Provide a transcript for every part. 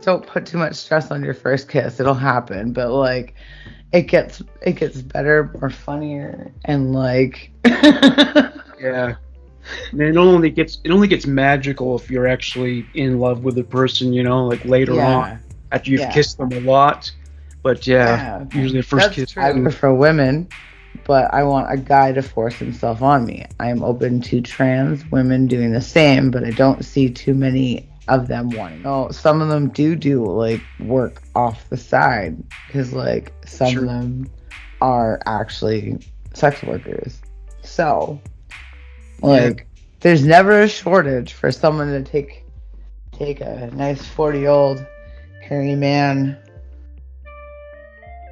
don't put too much stress on your first kiss. It'll happen, but like it gets better, more funnier, and like Yeah. And it only gets magical if you're actually in love with the person, like later on after you've kissed them a lot. But usually the first kiss. True. I prefer women, but I want a guy to force himself on me. I am open to trans women doing the same, but I don't see too many of them wanting. Oh, some of them do like work off the side because like some of them are actually sex workers. So like there's never a shortage for someone to take a nice 40-year-old hairy man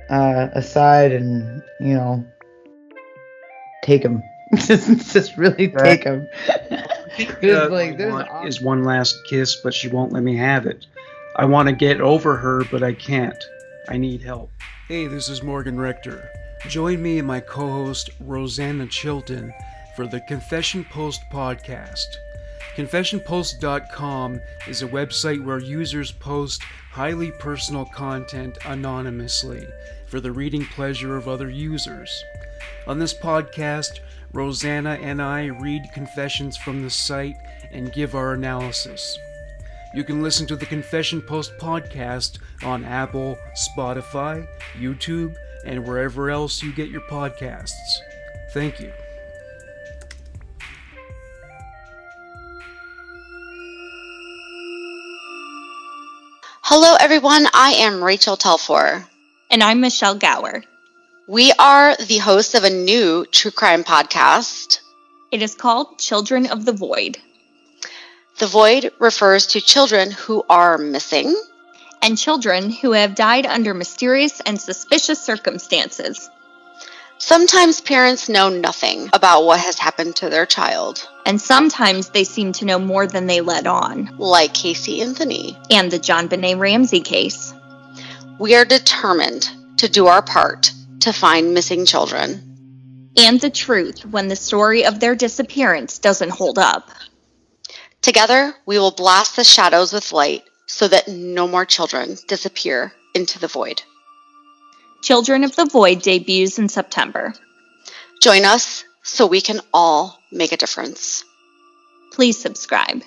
aside and take him. just really take him. Is one last kiss, but she won't let me have it. I want to get over her, but I can't. I need help. Hey, this is Morgan Rector. Join me and my co-host Rosanna Chilton for the Confession Post podcast. ConfessionPost.com is a website where users post highly personal content anonymously for the reading pleasure of other users. On this podcast, Rosanna and I read confessions from the site and give our analysis. You can listen to the Confession Post podcast on Apple, Spotify, YouTube, and wherever else you get your podcasts. Thank you. Hello everyone, I am Rachel Telfor. And I'm Michelle Gower. We are the hosts of a new true crime podcast. It is called Children of the Void. The Void refers to children who are missing. And children who have died under mysterious and suspicious circumstances. Sometimes parents know nothing about what has happened to their child. And sometimes they seem to know more than they let on. Like Casey Anthony. And the John Benet Ramsey case. We are determined to do our part to find missing children. And the truth when the story of their disappearance doesn't hold up. Together, we will blast the shadows with light so that no more children disappear into the void. Children of the Void debuts in September. Join us so we can all make a difference. Please subscribe.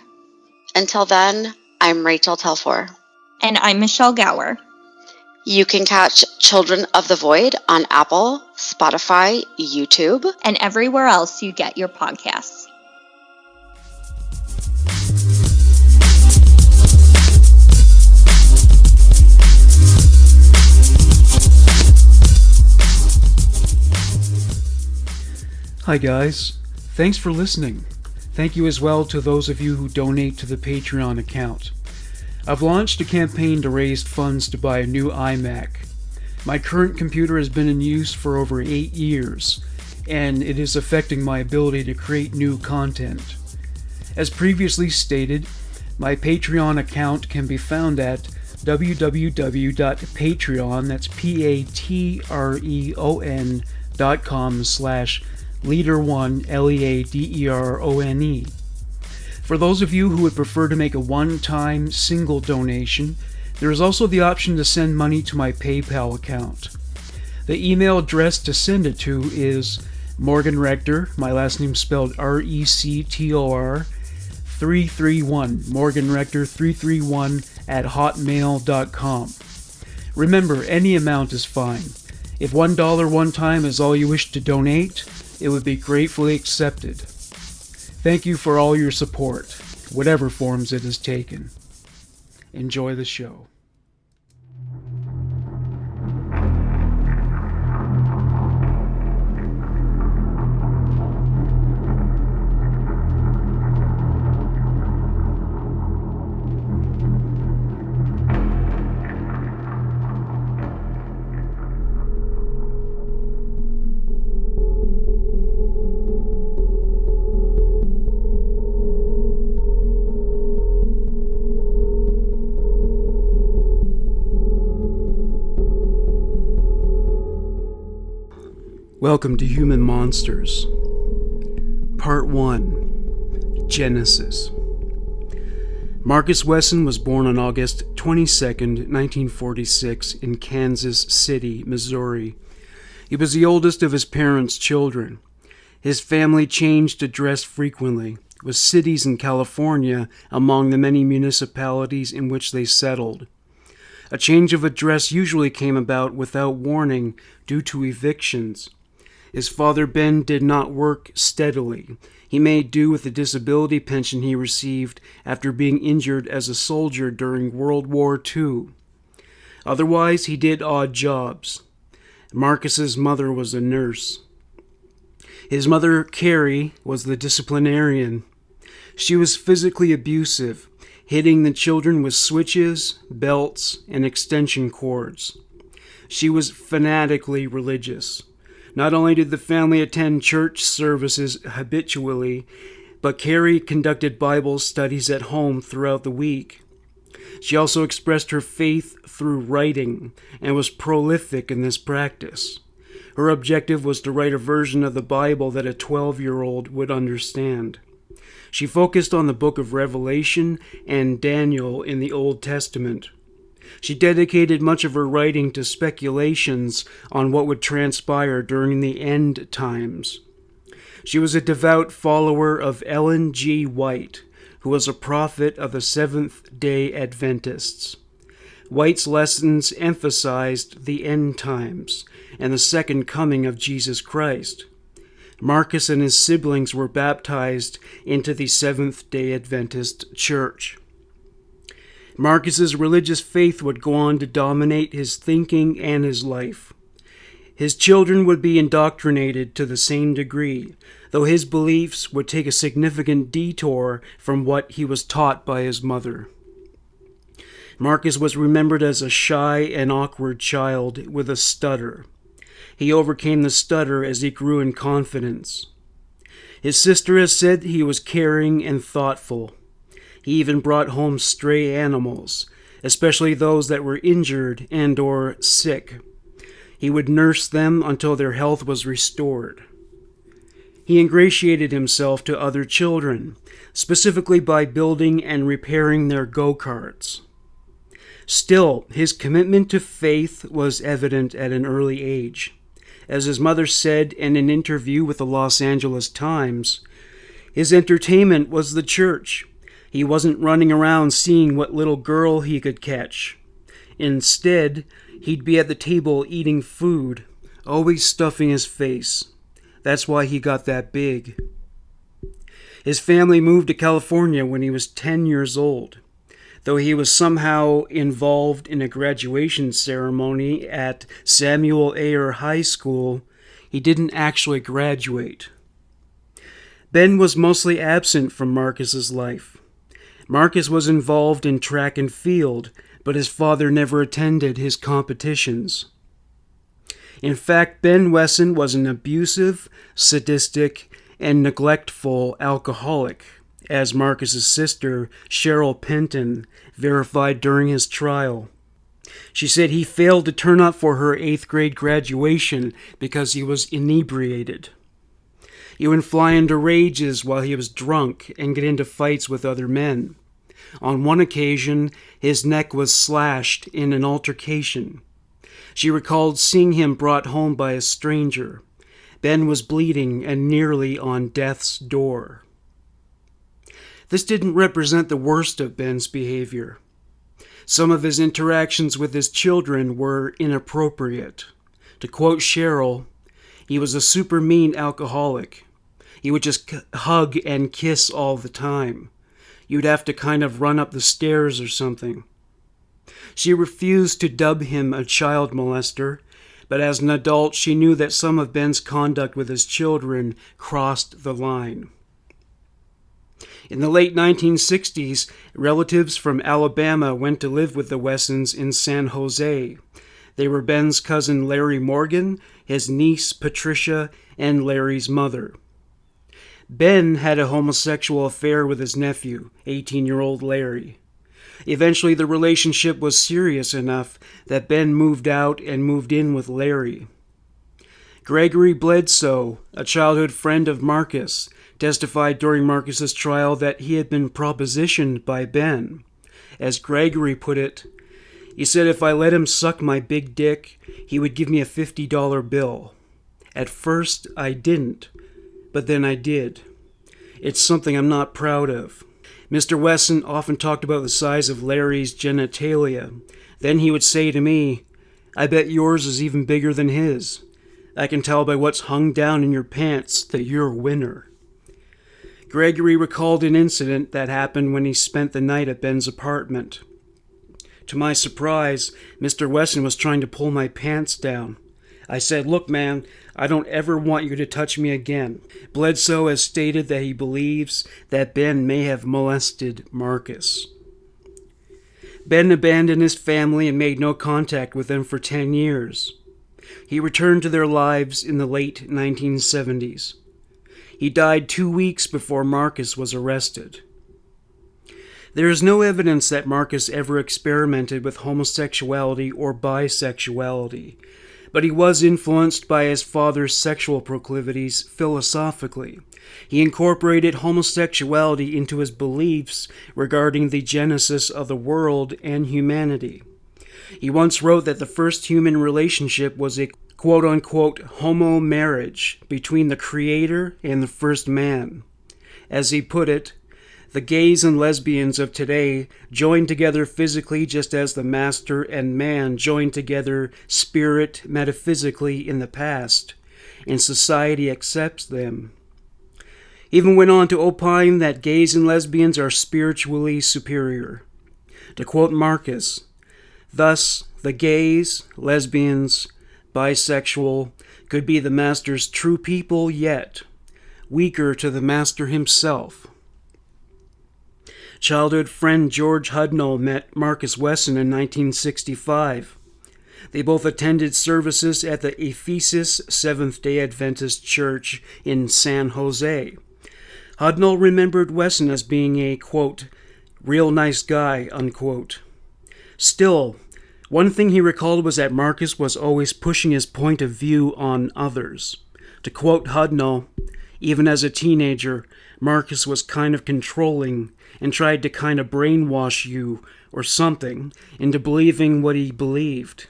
Until then, I'm Rachel Telfor. And I'm Michelle Gower. You can catch Children of the Void on Apple, Spotify, YouTube, and everywhere else you get your podcasts. Hi guys, thanks for listening. Thank you as well to those of you who donate to the Patreon account. I've launched a campaign to raise funds to buy a new iMac. My current computer has been in use for over 8 years, and it is affecting my ability to create new content. As previously stated, my Patreon account can be found at www.patreon, that's patreon.com/Leader1, Leaderone. For those of you who would prefer to make a one-time single donation, there is also the option to send money to my PayPal account. The email address to send it to is Morgan Rector, my last name spelled Rector, 331, Morgan Rector 331 at hotmail.com. Remember, any amount is fine. If $1 one time is all you wish to donate, it would be gratefully accepted. Thank you for all your support, whatever forms it has taken. Enjoy the show. Welcome to Human Monsters. Part 1. Genesis. Marcus Wesson was born on August 22, 1946, in Kansas City, Missouri. He was the oldest of his parents' children. His family changed address frequently, with cities in California among the many municipalities in which they settled. A change of address usually came about without warning due to evictions. His father, Ben, did not work steadily. He made do with the disability pension he received after being injured as a soldier during World War II. Otherwise, he did odd jobs. Marcus's mother was a nurse. His mother, Carrie, was the disciplinarian. She was physically abusive, hitting the children with switches, belts, and extension cords. She was fanatically religious. Not only did the family attend church services habitually, but Carrie conducted Bible studies at home throughout the week. She also expressed her faith through writing and was prolific in this practice. Her objective was to write a version of the Bible that a 12-year-old would understand. She focused on the book of Revelation and Daniel in the Old Testament. She dedicated much of her writing to speculations on what would transpire during the end times. She was a devout follower of Ellen G. White, who was a prophet of the Seventh-day Adventists. White's lessons emphasized the end times and the second coming of Jesus Christ. Marcus and his siblings were baptized into the Seventh-day Adventist Church. Marcus's religious faith would go on to dominate his thinking and his life. His children would be indoctrinated to the same degree, though his beliefs would take a significant detour from what he was taught by his mother. Marcus was remembered as a shy and awkward child with a stutter. He overcame the stutter as he grew in confidence. His sister has said he was caring and thoughtful. He even brought home stray animals, especially those that were injured and or sick. He would nurse them until their health was restored. He ingratiated himself to other children, specifically by building and repairing their go-karts. Still, his commitment to faith was evident at an early age. As his mother said in an interview with the Los Angeles Times, his entertainment was the church. He wasn't running around seeing what little girl he could catch. Instead, he'd be at the table eating food, always stuffing his face. That's why he got that big. His family moved to California when he was 10 years old. Though he was somehow involved in a graduation ceremony at Samuel Ayer High School, he didn't actually graduate. Ben was mostly absent from Marcus's life. Marcus was involved in track and field, but his father never attended his competitions. In fact, Ben Wesson was an abusive, sadistic, and neglectful alcoholic, as Marcus's sister, Cheryl Penton, verified during his trial. She said he failed to turn up for her 8th grade graduation because he was inebriated. He would fly into rages while he was drunk and get into fights with other men. On one occasion, his neck was slashed in an altercation. She recalled seeing him brought home by a stranger. Ben was bleeding and nearly on death's door. This didn't represent the worst of Ben's behavior. Some of his interactions with his children were inappropriate. To quote Cheryl, he was a super mean alcoholic. He would just hug and kiss all the time. You'd have to kind of run up the stairs or something. She refused to dub him a child molester, but as an adult she knew that some of Ben's conduct with his children crossed the line. In the late 1960s, relatives from Alabama went to live with the Wessons in San Jose. They were Ben's cousin Larry Morgan, his niece Patricia, and Larry's mother. Ben had a homosexual affair with his nephew, 18-year-old Larry. Eventually, the relationship was serious enough that Ben moved out and moved in with Larry. Gregory Bledsoe, a childhood friend of Marcus, testified during Marcus's trial that he had been propositioned by Ben. As Gregory put it, he said if I let him suck my big dick, he would give me a $50 bill. At first, I didn't, but then I did. It's something I'm not proud of. Mr. Wesson often talked about the size of Larry's genitalia. Then he would say to me, I bet yours is even bigger than his. I can tell by what's hung down in your pants that you're a winner. Gregory recalled an incident that happened when he spent the night at Ben's apartment. To my surprise, Mr. Wesson was trying to pull my pants down. I said, look, man, I don't ever want you to touch me again. Bledsoe has stated that he believes that Ben may have molested Marcus. Ben abandoned his family and made no contact with them for 10 years. He returned to their lives in the late 1970s. He died 2 weeks before Marcus was arrested. There is no evidence that Marcus ever experimented with homosexuality or bisexuality, but he was influenced by his father's sexual proclivities philosophically. He incorporated homosexuality into his beliefs regarding the genesis of the world and humanity. He once wrote that the first human relationship was a quote-unquote homo marriage between the Creator and the first man. As he put it, the gays and lesbians of today join together physically just as the master and man joined together spirit metaphysically in the past, and society accepts them. He even went on to opine that gays and lesbians are spiritually superior. To quote Marcus, thus the gays, lesbians, bisexual could be the master's true people yet, weaker to the master himself. Childhood friend George Hudnall met Marcus Wesson in 1965. They both attended services at the Ephesus Seventh-day Adventist Church in San Jose. Hudnall remembered Wesson as being a, quote, real nice guy, unquote. Still, one thing he recalled was that Marcus was always pushing his point of view on others. To quote Hudnall, even as a teenager, Marcus was kind of controlling and tried to kind of brainwash you or something into believing what he believed.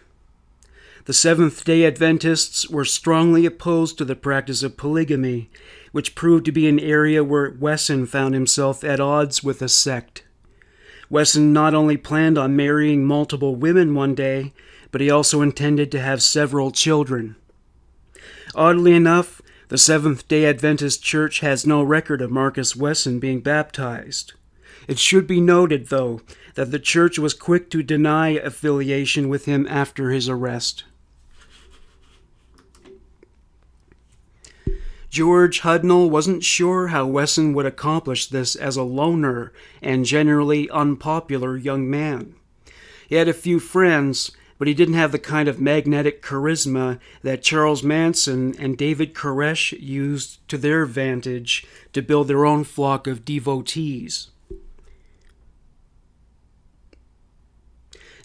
The Seventh-day Adventists were strongly opposed to the practice of polygamy, which proved to be an area where Wesson found himself at odds with the sect. Wesson not only planned on marrying multiple women one day, but he also intended to have several children. Oddly enough, the Seventh-day Adventist Church has no record of Marcus Wesson being baptized. It should be noted, though, that the church was quick to deny affiliation with him after his arrest. George Hudnall wasn't sure how Wesson would accomplish this as a loner and generally unpopular young man. He had a few friends, but he didn't have the kind of magnetic charisma that Charles Manson and David Koresh used to their advantage to build their own flock of devotees.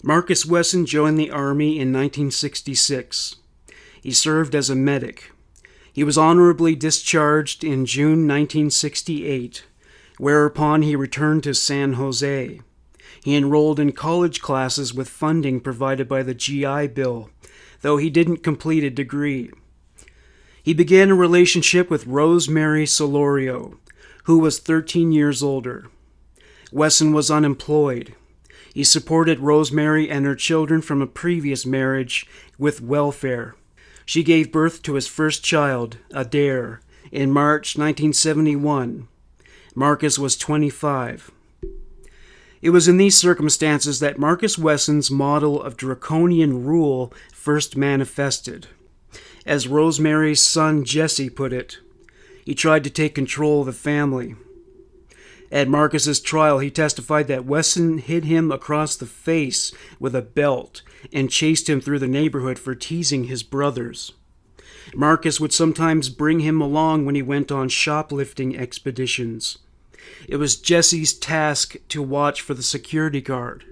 Marcus Wesson joined the Army in 1966. He served as a medic. He was honorably discharged in June 1968, whereupon he returned to San Jose. He enrolled in college classes with funding provided by the GI Bill, though he didn't complete a degree. He began a relationship with Rosemary Solorio, who was 13 years older. Wesson was unemployed. He supported Rosemary and her children from a previous marriage with welfare. She gave birth to his first child, Adair, in March 1971. Marcus was 25. It was in these circumstances that Marcus Wesson's model of draconian rule first manifested. As Rosemary's son Jesse put it, he tried to take control of the family. At Marcus's trial, he testified that Wesson hit him across the face with a belt and chased him through the neighborhood for teasing his brothers. Marcus would sometimes bring him along when he went on shoplifting expeditions. It was Jesse's task to watch for the security guard.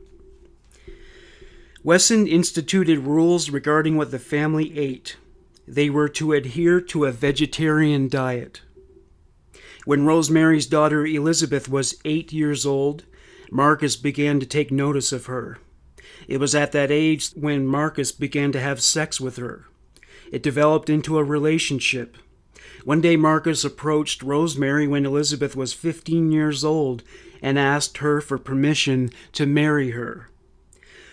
Wesson instituted rules regarding what the family ate. They were to adhere to a vegetarian diet. When Rosemary's daughter Elizabeth was 8 years old, Marcus began to take notice of her. It was at that age when Marcus began to have sex with her. It developed into a relationship. One day Marcus approached Rosemary when Elizabeth was 15 years old and asked her for permission to marry her.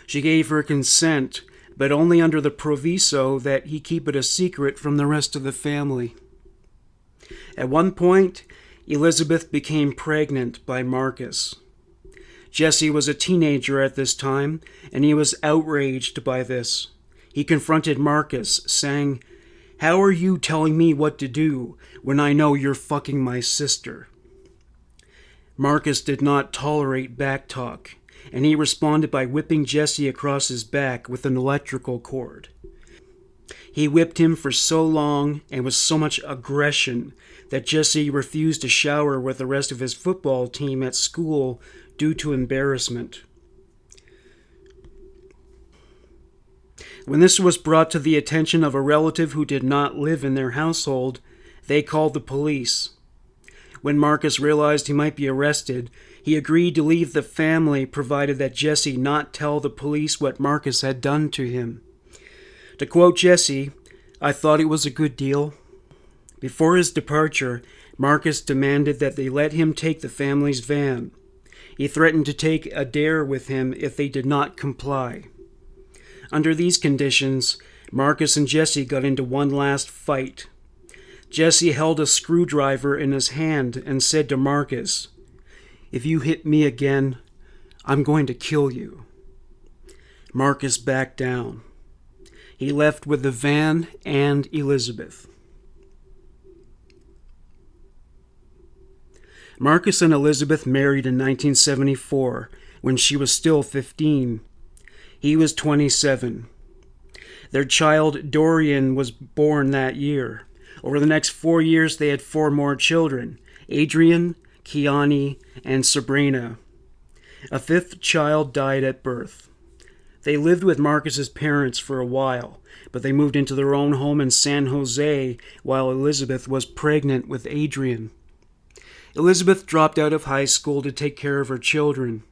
She gave her consent, but only under the proviso that he keep it a secret from the rest of the family. At one point, Elizabeth became pregnant by Marcus. Jesse was a teenager at this time, and he was outraged by this. He confronted Marcus, saying, "How are you telling me what to do when I know you're fucking my sister?" Marcus did not tolerate backtalk, and he responded by whipping Jesse across his back with an electrical cord. He whipped him for so long and with so much aggression that Jesse refused to shower with the rest of his football team at school due to embarrassment. When this was brought to the attention of a relative who did not live in their household, they called the police. When Marcus realized he might be arrested, he agreed to leave the family provided that Jesse not tell the police what Marcus had done to him. To quote Jesse, "I thought it was a good deal." Before his departure, Marcus demanded that they let him take the family's van. He threatened to take Adair with him if they did not comply. Under these conditions, Marcus and Jesse got into one last fight. Jesse held a screwdriver in his hand and said to Marcus, "If you hit me again, I'm going to kill you." Marcus backed down. He left with the van and Elizabeth. Marcus and Elizabeth married in 1974 when she was still 15. He was 27. Their child Dorian was born that year. Over the next 4 years, they had 4 more children: Adrian, Kiani, and Sabrina. A 5th child died at birth. They lived with Marcus's parents for a while, but they moved into their own home in San Jose while Elizabeth was pregnant with Adrian. Elizabeth dropped out of high school to take care of her children.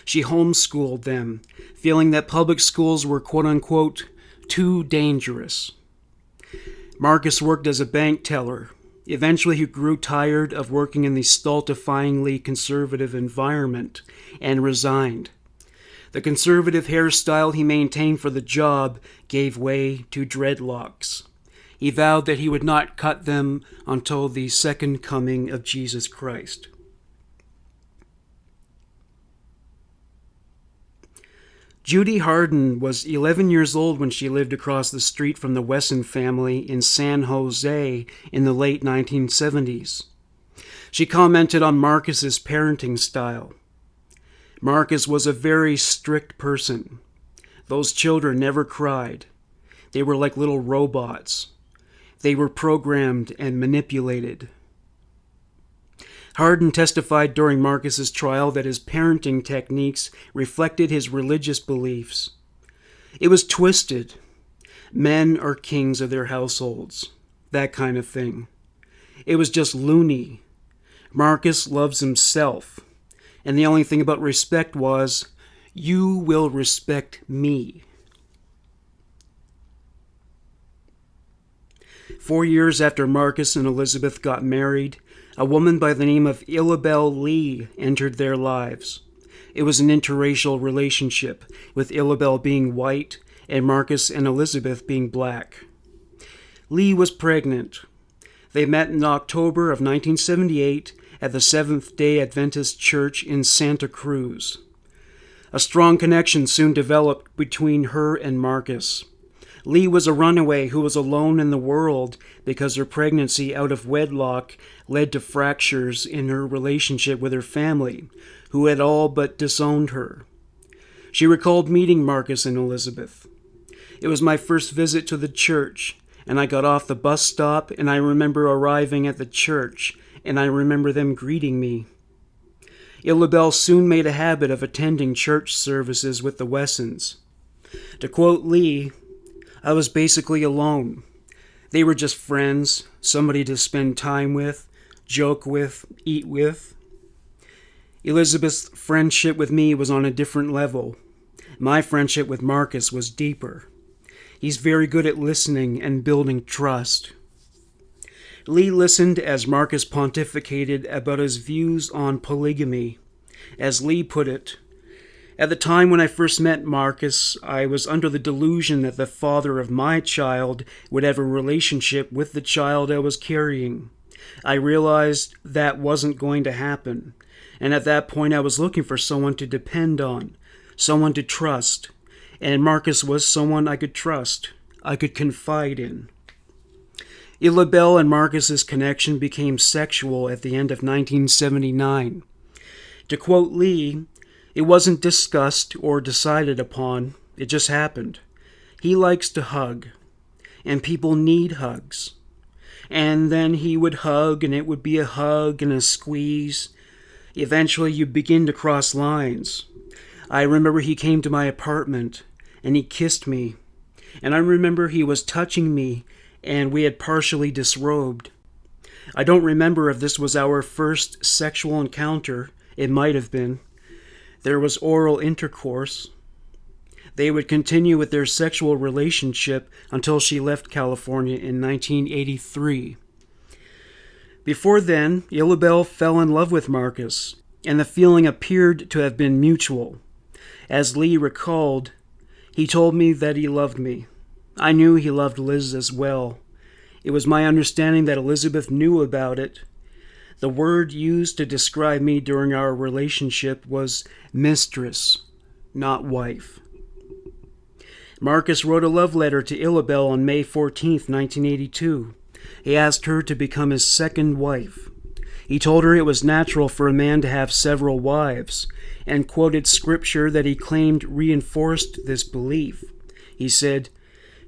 She homeschooled them, feeling that public schools were quote-unquote too dangerous. Marcus worked as a bank teller. Eventually he grew tired of working in the stultifyingly conservative environment and resigned. The conservative hairstyle he maintained for the job gave way to dreadlocks. He vowed that he would not cut them until the second coming of Jesus Christ. Judy Harden was 11 years old when she lived across the street from the Wesson family in San Jose in the late 1970s. She commented on Marcus's parenting style. Marcus was a very strict person. Those children never cried. They were like little robots. They were programmed and manipulated. Harden testified during Marcus's trial that his parenting techniques reflected his religious beliefs. It was twisted. Men are kings of their households. That kind of thing. It was just loony. Marcus loves himself. And the only thing about respect was, you will respect me. 4 years after Marcus and Elizabeth got married, a woman by the name of Illabel Lee entered their lives. It was an interracial relationship, with Illabel being white and Marcus and Elizabeth being black. Lee was pregnant. They met in October of 1978 at the Seventh-day Adventist Church in Santa Cruz. A strong connection soon developed between her and Marcus. Lee was a runaway who was alone in the world because her pregnancy out of wedlock led to fractures in her relationship with her family, who had all but disowned her. She recalled meeting Marcus and Elizabeth. "It was my first visit to the church, and I got off the bus stop, and I remember arriving at the church, and I remember them greeting me." Illabel soon made a habit of attending church services with the Wessons. To quote Lee, "I was basically alone. They were just friends, somebody to spend time with, joke with, eat with. Elizabeth's friendship with me was on a different level. My friendship with Marcus was deeper. He's very good at listening and building trust. Lee listened as Marcus pontificated about his views on polygamy. As Lee put it, "At the time when I first met Marcus, I was under the delusion that the father of my child would have a relationship with the child I was carrying. I realized that wasn't going to happen, and at that point I was looking for someone to depend on, someone to trust, and Marcus was someone I could trust, I could confide in." Illabelle and Marcus's connection became sexual at the end of 1979. To quote Lee, "It wasn't discussed or decided upon, it just happened. He likes to hug, and people need hugs. And then he would hug, and it would be a hug and a squeeze. Eventually you begin to cross lines. I remember he came to my apartment, and he kissed me. And I remember he was touching me, and we had partially disrobed. I don't remember if this was our first sexual encounter. It might have been. There was oral intercourse. They would continue with their sexual relationship until she left California in 1983. Before then, Illabelle fell in love with Marcus, and the feeling appeared to have been mutual. As Lee recalled, he told me that he loved me. I knew he loved Liz as well. It was my understanding that Elizabeth knew about it. The word used to describe me during our relationship was mistress, not wife. Marcus wrote a love letter to Illabelle on May 14, 1982. He asked her to become his second wife. He told her it was natural for a man to have several wives, and quoted scripture that he claimed reinforced this belief. He said,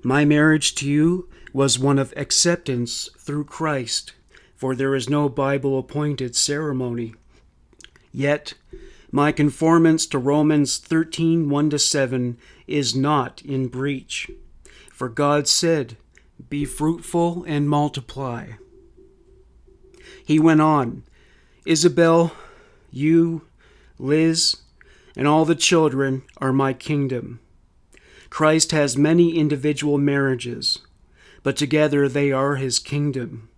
"My marriage to you was one of acceptance through Christ, for there is no Bible-appointed ceremony. Yet, my conformance to Romans 13, 1-7 is not in breach. For God said, 'Be fruitful and multiply.'" He went on, "Isabel, you, Liz, and all the children are my kingdom. Christ has many individual marriages, but together they are his kingdom.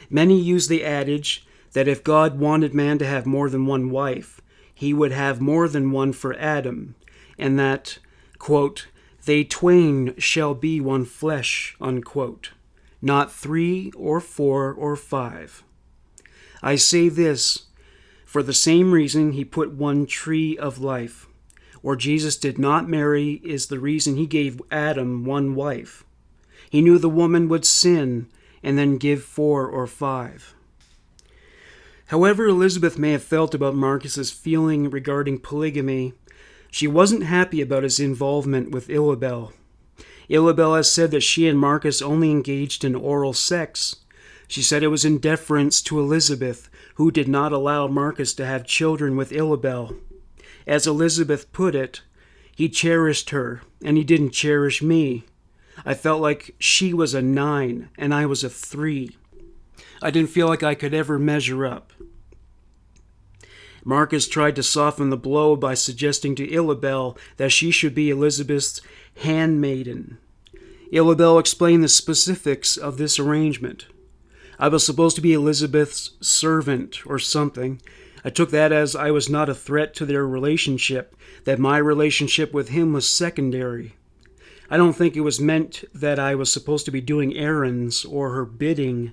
Many use the adage that if God wanted man to have more than one wife, he would have more than one for Adam, and that, quote, 'they twain shall be one flesh,' unquote, not 3 or 4 or 5. I say this, for the same reason he put one tree of life, or Jesus did not marry, is the reason he gave Adam one wife. He knew the woman would sin and then give 4 or 5. However Elizabeth may have felt about Marcus's feeling regarding polygamy, she wasn't happy about his involvement with Illabelle. Illabelle has said that she and Marcus only engaged in oral sex. She said it was in deference to Elizabeth, who did not allow Marcus to have children with Illabelle. As Elizabeth put it, he cherished her, and he didn't cherish me. I felt like she was a 9, and I was a 3. I didn't feel like I could ever measure up. Marcus tried to soften the blow by suggesting to Illabelle that she should be Elizabeth's handmaiden. Illabelle explained the specifics of this arrangement. I was supposed to be Elizabeth's servant or something. I took that as I was not a threat to their relationship, that my relationship with him was secondary. I don't think it was meant that I was supposed to be doing errands or her bidding.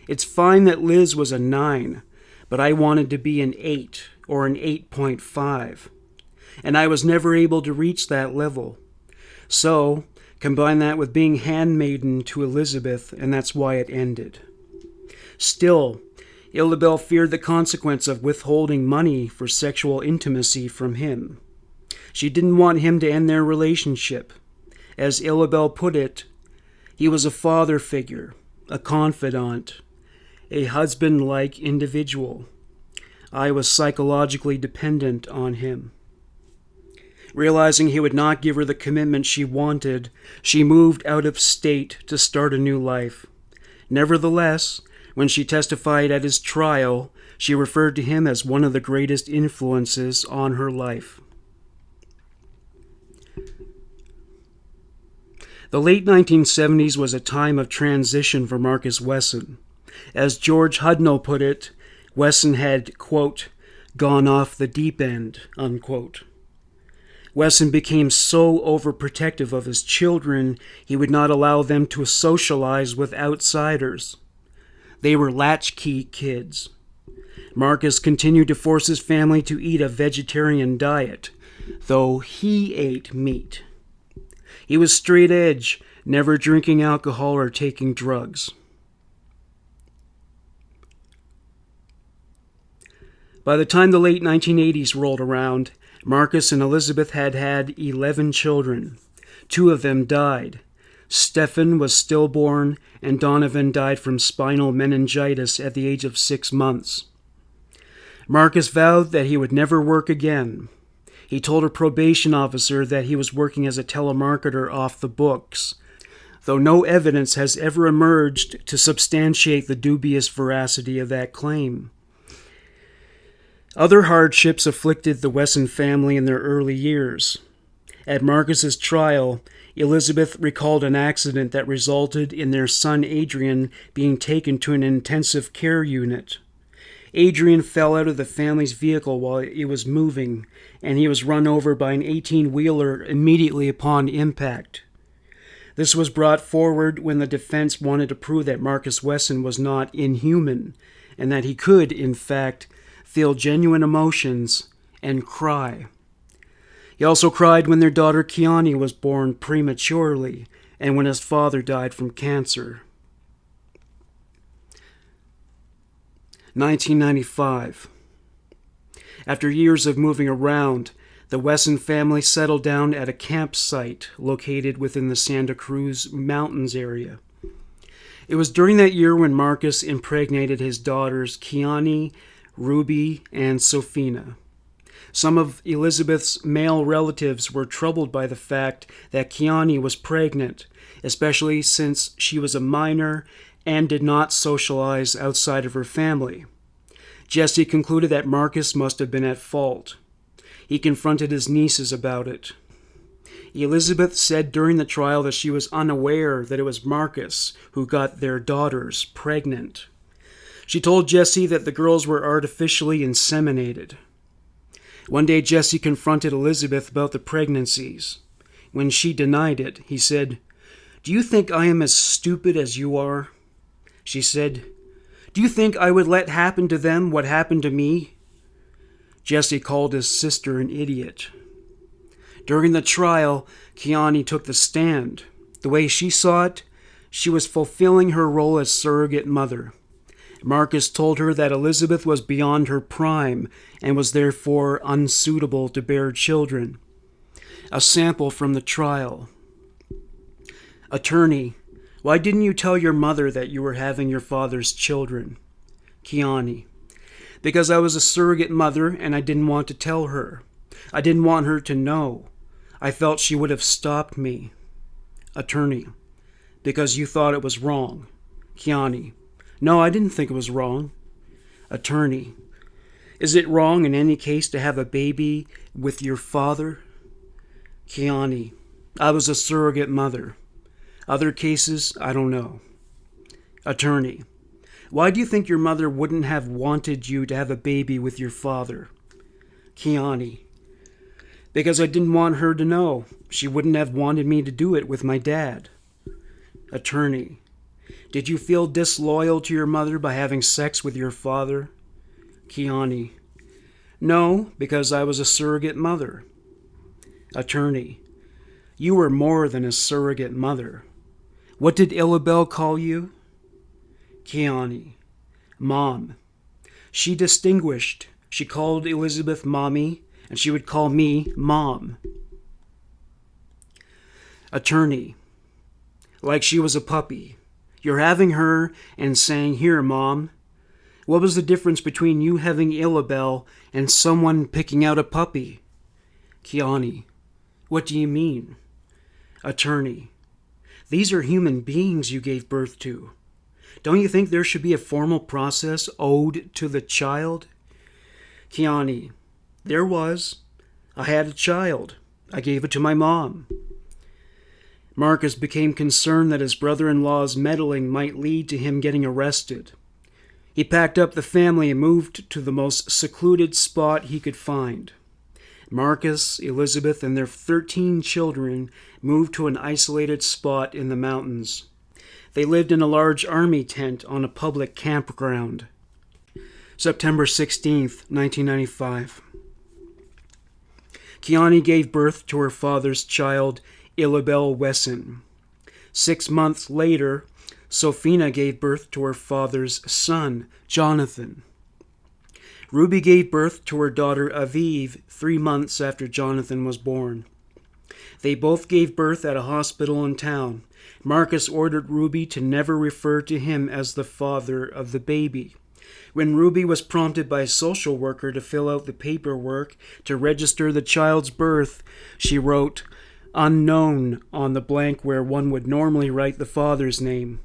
It's fine that Liz was a 9, but I wanted to be an 8 or an 8.5. And I was never able to reach that level. So, combine that with being handmaiden to Elizabeth, and that's why it ended. Still, Illabelle feared the consequence of withholding money for sexual intimacy from him. She didn't want him to end their relationship. As Illabelle put it, he was a father figure, a confidant, a husband-like individual. I was psychologically dependent on him. Realizing he would not give her the commitment she wanted, she moved out of state to start a new life. Nevertheless, When she testified at his trial, she referred to him as one of the greatest influences on her life. The late 1970s was a time of transition for Marcus Wesson. As George Hudnall put it, Wesson had, quote, gone off the deep end, unquote. Wesson became so overprotective of his children, he would not allow them to socialize with outsiders. They were latchkey kids. Marcus continued to force his family to eat a vegetarian diet, though he ate meat. He was straight edge, never drinking alcohol or taking drugs. By the time the late 1980s rolled around, Marcus and Elizabeth had had 11 children. 2 of them died. Stephen was stillborn, and Donovan died from spinal meningitis at the age of 6 months. Marcus vowed that he would never work again. He told a probation officer that he was working as a telemarketer off the books, though no evidence has ever emerged to substantiate the dubious veracity of that claim. Other hardships afflicted the Wesson family in their early years. At Marcus's trial, Elizabeth recalled an accident that resulted in their son Adrian being taken to an intensive care unit. Adrian fell out of the family's vehicle while it was moving, and he was run over by an 18-wheeler immediately upon impact. This was brought forward when the defense wanted to prove that Marcus Wesson was not inhuman, and that he could, in fact, feel genuine emotions and cry. He also cried when their daughter Kiani was born prematurely and when his father died from cancer. 1995. After years of moving around, the Wesson family settled down at a campsite located within the Santa Cruz Mountains area. It was during that year when Marcus impregnated his daughters Kiani, Ruby, and Sofina. Some of Elizabeth's male relatives were troubled by the fact that Kiani was pregnant, especially since she was a minor and did not socialize outside of her family. Jesse concluded that Marcus must have been at fault. He confronted his nieces about it. Elizabeth said during the trial that she was unaware that it was Marcus who got their daughters pregnant. She told Jesse that the girls were artificially inseminated. One day Jesse confronted Elizabeth about the pregnancies. When she denied it, he said, "Do you think I am as stupid as you are?" She said, "Do you think I would let happen to them what happened to me?" Jesse called his sister an idiot. During the trial, Kiani took the stand. The way she saw it, she was fulfilling her role as surrogate mother. Marcus told her that Elizabeth was beyond her prime and was therefore unsuitable to bear children. A sample from the trial. Attorney: "Why didn't you tell your mother that you were having your father's children?" Kiani: "Because I was a surrogate mother and I didn't want to tell her. I didn't want her to know. I felt she would have stopped me." Attorney: "Because you thought it was wrong." Kiani: "No, I didn't think it was wrong." Attorney: "Is it wrong in any case to have a baby with your father?" Kiani: "I was a surrogate mother. Other cases, I don't know." Attorney: "Why do you think your mother wouldn't have wanted you to have a baby with your father?" Kiani: "Because I didn't want her to know. She wouldn't have wanted me to do it with my dad." Attorney: "Did you feel disloyal to your mother by having sex with your father?" Kiani: "No, because I was a surrogate mother." Attorney: "You were more than a surrogate mother. What did Illabel call you?" Kiani: "Mom. She distinguished. She called Elizabeth Mommy, and she would call me Mom." Attorney: "Like she was a puppy. You're having her and saying, 'Here, Mom.' What was the difference between you having Illabel and someone picking out a puppy?" Kiani: "What do you mean?" Attorney: "These are human beings you gave birth to. Don't you think there should be a formal process owed to the child? Kiani: there was. I had a child. I gave it to my mom. Marcus became concerned that his brother-in-law's meddling might lead to him getting arrested. He packed up the family and moved to the most secluded spot he could find. Marcus, Elizabeth, and their 13 children moved to an isolated spot in the mountains. They lived in a large army tent on a public campground. September 16th, 1995. Kiani gave birth to her father's child, Illabel Wesson. 6 months later, Sophina gave birth to her father's son, Jonathan. Ruby gave birth to her daughter Aviv 3 months after Jonathan was born. They both gave birth at a hospital in town. Marcus ordered Ruby to never refer to him as the father of the baby. When Ruby was prompted by a social worker to fill out the paperwork to register the child's birth, she wrote "unknown" on the blank where one would normally write the father's name.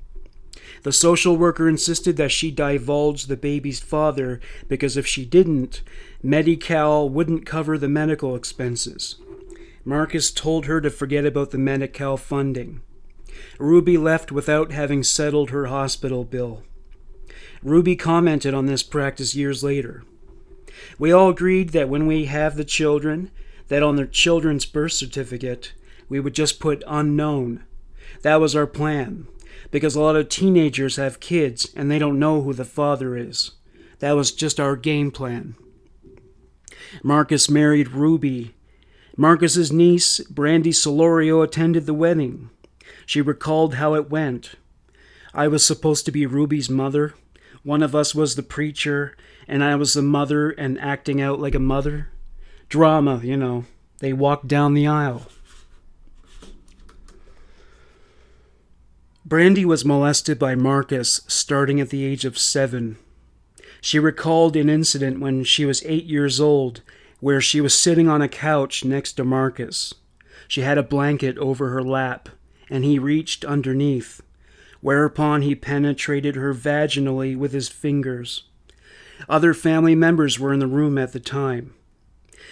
The social worker insisted that she divulge the baby's father because if she didn't, Medi-Cal wouldn't cover the medical expenses. Marcus told her to forget about the Medi-Cal funding. Ruby left without having settled her hospital bill. Ruby commented on this practice years later. We all agreed that when we have the children, that on their children's birth certificate, we would just put unknown. That was our plan, because a lot of teenagers have kids and they don't know who the father is. That was just our game plan. Marcus married Ruby. Marcus's niece, Brandy Solorio, attended the wedding. She recalled how it went. I was supposed to be Ruby's mother. One of us was the preacher, and I was the mother and acting out like a mother. Drama, you know. They walked down the aisle. Brandy was molested by Marcus starting at the age of 7. She recalled an incident when she was 8 years old where she was sitting on a couch next to Marcus. She had a blanket over her lap, and he reached underneath, whereupon he penetrated her vaginally with his fingers. Other family members were in the room at the time.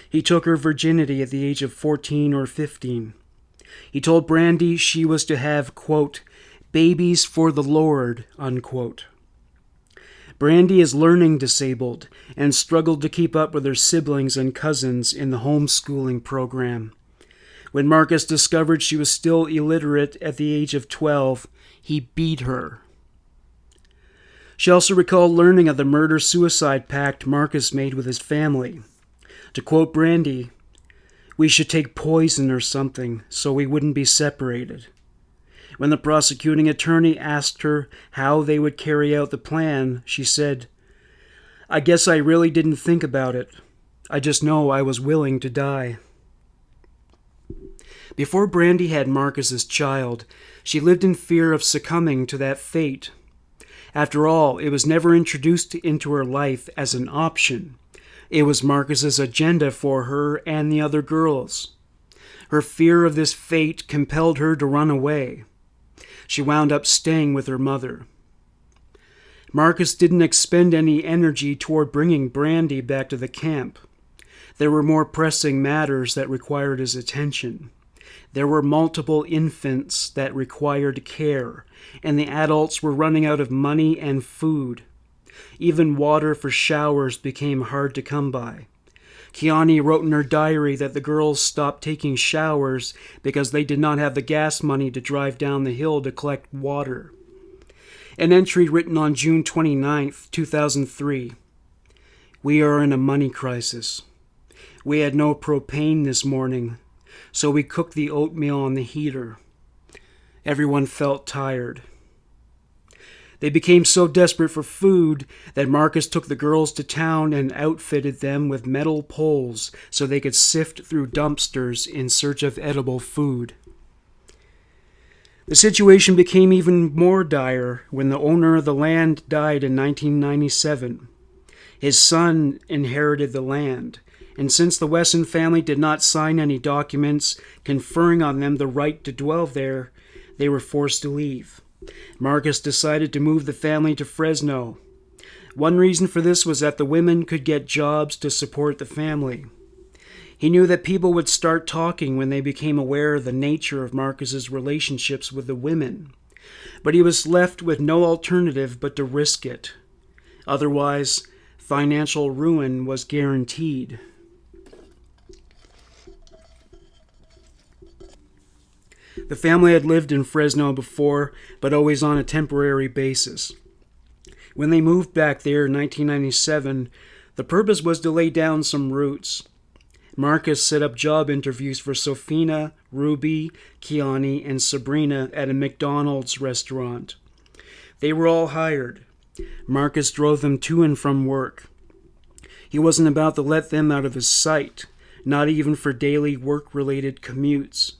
He took her virginity at the age of 14 or 15. He told Brandy she was to have, quote, babies for the Lord, unquote. Brandy is learning disabled and struggled to keep up with her siblings and cousins in the homeschooling program. When Marcus discovered she was still illiterate at the age of 12, he beat her. She also recalled learning of the murder-suicide pact Marcus made with his family. To quote Brandy, "We should take poison or something so we wouldn't be separated." When the prosecuting attorney asked her how they would carry out the plan, she said, "I guess I really didn't think about it. I just know I was willing to die." Before Brandy had Marcus's child, she lived in fear of succumbing to that fate. After all, it was never introduced into her life as an option. It was Marcus's agenda for her and the other girls. Her fear of this fate compelled her to run away. She wound up staying with her mother. Marcus didn't expend any energy toward bringing Brandy back to the camp. There were more pressing matters that required his attention. There were multiple infants that required care, and the adults were running out of money and food. Even water for showers became hard to come by. Kiani wrote in her diary that the girls stopped taking showers because they did not have the gas money to drive down the hill to collect water. An entry written on June 29, 2003. "We are in a money crisis. We had no propane this morning, so we cooked the oatmeal on the heater. Everyone felt tired." They became so desperate for food that Marcus took the girls to town and outfitted them with metal poles so they could sift through dumpsters in search of edible food. The situation became even more dire when the owner of the land died in 1997. His son inherited the land, and since the Wesson family did not sign any documents conferring on them the right to dwell there, they were forced to leave. Marcus decided to move the family to Fresno. One reason for this was that the women could get jobs to support the family. He knew that people would start talking when they became aware of the nature of Marcus's relationships with the women, but he was left with no alternative but to risk it. Otherwise, financial ruin was guaranteed. The family had lived in Fresno before, but always on a temporary basis. When they moved back there in 1997, the purpose was to lay down some roots. Marcus set up job interviews for Sofina, Ruby, Kiani, and Sabrina at a McDonald's restaurant. They were all hired. Marcus drove them to and from work. He wasn't about to let them out of his sight, not even for daily work-related commutes.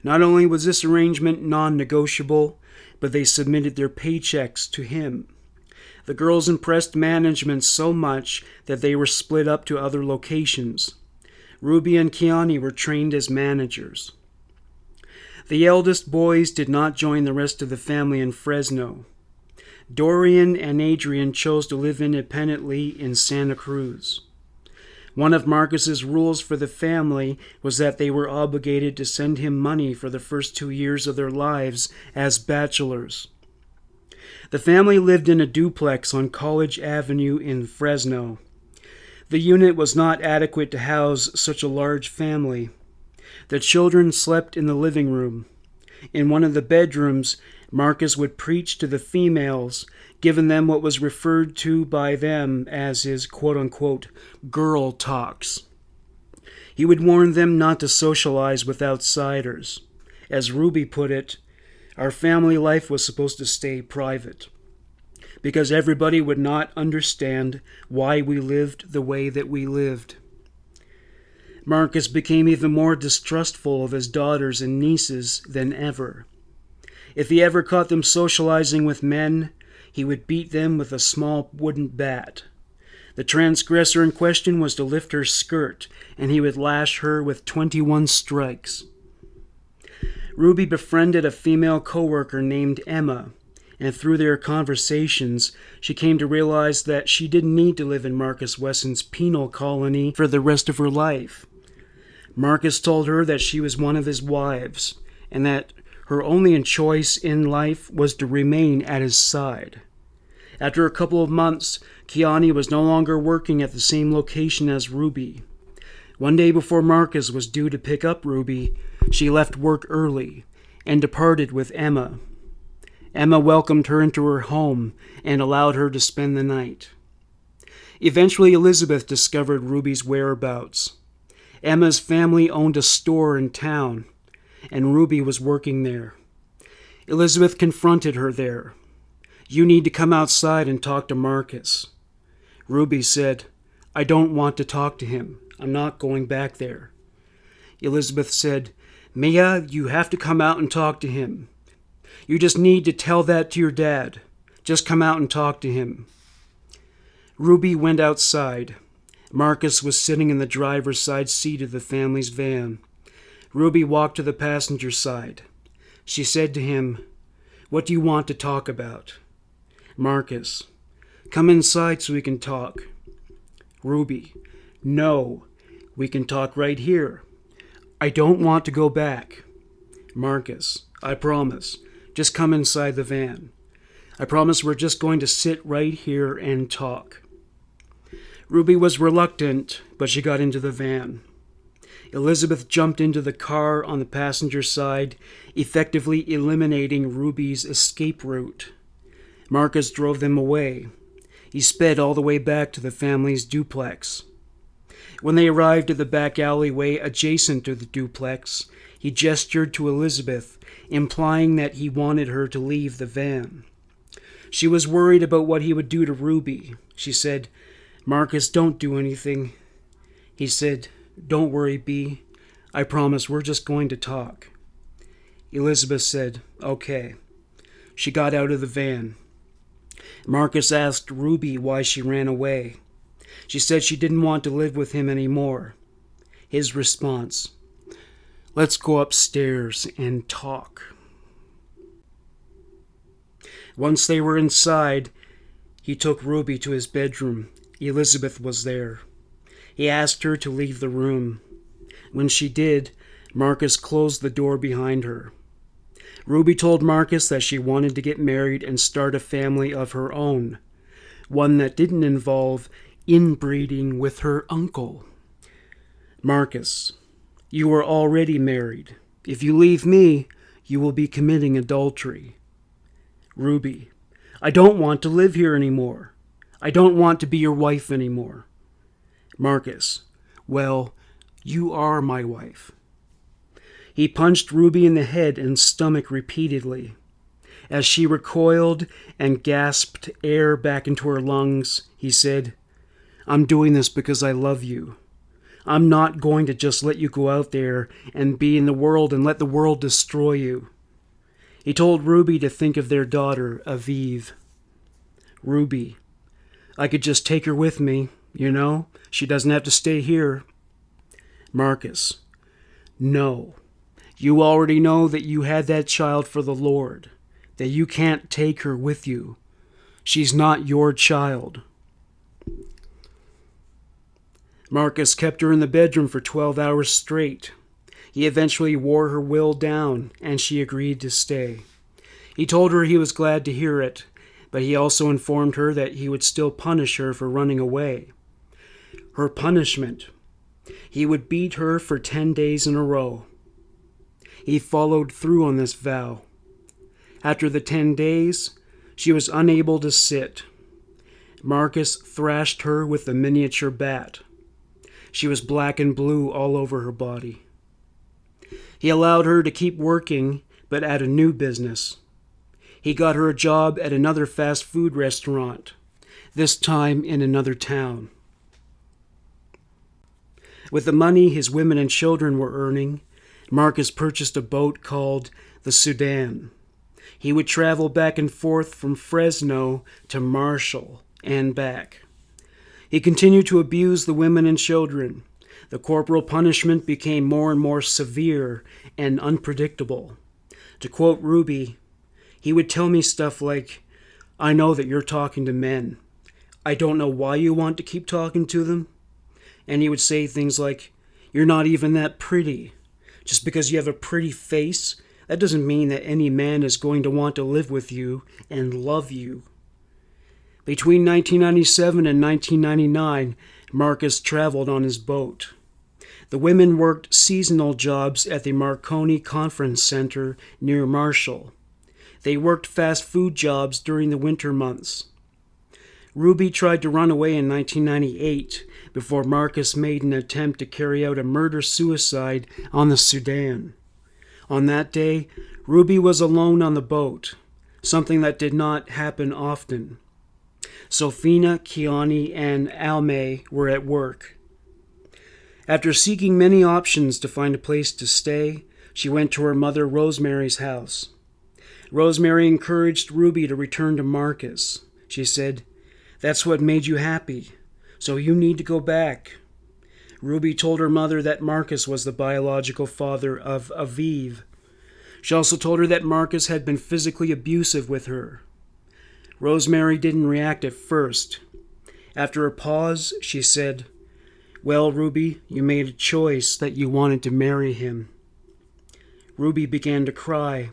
Not only was this arrangement non-negotiable, but they submitted their paychecks to him. The girls impressed management so much that they were split up to other locations. Ruby and Kiani were trained as managers. The eldest boys did not join the rest of the family in Fresno. Dorian and Adrian chose to live independently in Santa Cruz. One of Marcus's rules for the family was that they were obligated to send him money for the first 2 years of their lives as bachelors. The family lived in a duplex on College Avenue in Fresno. The unit was not adequate to house such a large family. The children slept in the living room. In one of the bedrooms, Marcus would preach to the females, giving them what was referred to by them as his quote-unquote girl talks. He would warn them not to socialize with outsiders. As Ruby put it, our family life was supposed to stay private, because everybody would not understand why we lived the way that we lived. Marcus became even more distrustful of his daughters and nieces than ever. If he ever caught them socializing with men, he would beat them with a small wooden bat. The transgressor in question was to lift her skirt, and he would lash her with 21 strikes. Ruby befriended a female coworker named Emma, and through their conversations, she came to realize that she didn't need to live in Marcus Wesson's penal colony for the rest of her life. Marcus told her that she was one of his wives, and that her only choice in life was to remain at his side. After a couple of months, Kiani was no longer working at the same location as Ruby. One day before Marcus was due to pick up Ruby, she left work early and departed with Emma. Emma welcomed her into her home and allowed her to spend the night. Eventually, Elizabeth discovered Ruby's whereabouts. Emma's family owned a store in town, and Ruby was working there. Elizabeth confronted her there. "You need to come outside and talk to Marcus." Ruby said, "I don't want to talk to him. I'm not going back there." Elizabeth said, "Mia, you have to come out and talk to him. You just need to tell that to your dad. Just come out and talk to him." Ruby went outside. Marcus was sitting in the driver's side seat of the family's van. Ruby walked to the passenger side. She said to him, "What do you want to talk about?" Marcus, "Come inside so we can talk." Ruby, "No, we can talk right here. I don't want to go back." Marcus, "I promise. Just come inside the van. I promise we're just going to sit right here and talk." Ruby was reluctant, but she got into the van. Elizabeth jumped into the car on the passenger side, effectively eliminating Ruby's escape route. Marcus drove them away. He sped all the way back to the family's duplex. When they arrived at the back alleyway adjacent to the duplex, he gestured to Elizabeth, implying that he wanted her to leave the van. She was worried about what he would do to Ruby. She said, "Marcus, don't do anything." He said, "Don't worry, Bea. I promise we're just going to talk." Elizabeth said, "Okay." She got out of the van. Marcus asked Ruby why she ran away. She said she didn't want to live with him anymore. His response, "Let's go upstairs and talk." Once they were inside, he took Ruby to his bedroom. Elizabeth was there. He asked her to leave the room. When she did, Marcus closed the door behind her. Ruby told Marcus that she wanted to get married and start a family of her own, one that didn't involve inbreeding with her uncle. Marcus, you are already married. If you leave me, you will be committing adultery. Ruby, I don't want to live here anymore. I don't want to be your wife anymore. Marcus, well, you are my wife. He punched Ruby in the head and stomach repeatedly. As she recoiled and gasped air back into her lungs, he said, I'm doing this because I love you. I'm not going to just let you go out there and be in the world and let the world destroy you. He told Ruby to think of their daughter, Aviv. Ruby, I could just take her with me, you know? She doesn't have to stay here. Marcus, no. You already know that you had that child for the Lord, that you can't take her with you. She's not your child. Marcus kept her in the bedroom for 12 hours straight. He eventually wore her will down, and she agreed to stay. He told her he was glad to hear it, but he also informed her that he would still punish her for running away. Her punishment: he would beat her for 10 days in a row. He followed through on this vow. After the 10 days, she was unable to sit. Marcus thrashed her with a miniature bat. She was black and blue all over her body. He allowed her to keep working, but at a new business. He got her a job at another fast food restaurant, this time in another town. With the money his women and children were earning, Marcus purchased a boat called the Sudan. He would travel back and forth from Fresno to Marshall and back. He continued to abuse the women and children. The corporal punishment became more and more severe and unpredictable. To quote Ruby, he would tell me stuff like, I know that you're talking to men. I don't know why you want to keep talking to them. And he would say things like, you're not even that pretty. Just because you have a pretty face, that doesn't mean that any man is going to want to live with you and love you. Between 1997 and 1999, Marcus traveled on his boat. The women worked seasonal jobs at the Marconi Conference Center near Marshall. They worked fast food jobs during the winter months. Ruby tried to run away in 1998 before Marcus made an attempt to carry out a murder-suicide on the Sudan. On that day, Ruby was alone on the boat, something that did not happen often. Sofina, Kiani, and Almay were at work. After seeking many options to find a place to stay, she went to her mother Rosemary's house. Rosemary encouraged Ruby to return to Marcus. She said, That's what made you happy, so you need to go back. Ruby told her mother that Marcus was the biological father of Aviv. She also told her that Marcus had been physically abusive with her. Rosemary didn't react at first. After a pause, she said, Well, Ruby, you made a choice that you wanted to marry him. Ruby began to cry.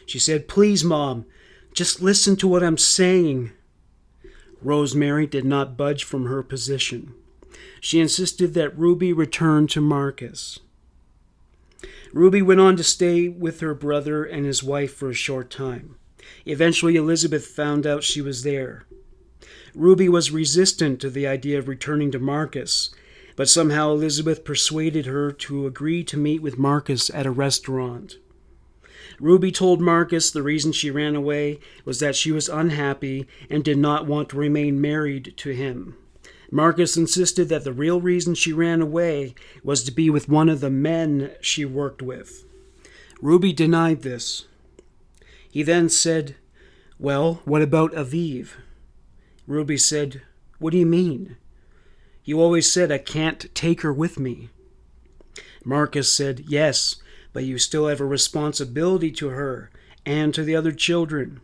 She said, Please, Mom, just listen to what I'm saying. Rosemary did not budge from her position. She insisted that Ruby return to Marcus. Ruby went on to stay with her brother and his wife for a short time. Eventually, Elizabeth found out she was there. Ruby was resistant to the idea of returning to Marcus, but somehow Elizabeth persuaded her to agree to meet with Marcus at a restaurant. Ruby told Marcus the reason she ran away was that she was unhappy and did not want to remain married to him. Marcus insisted that the real reason she ran away was to be with one of the men she worked with. Ruby denied this. He then said, Well, what about Aviv? Ruby said, What do you mean? You always said I can't take her with me. Marcus said, Yes, but you still have a responsibility to her and to the other children.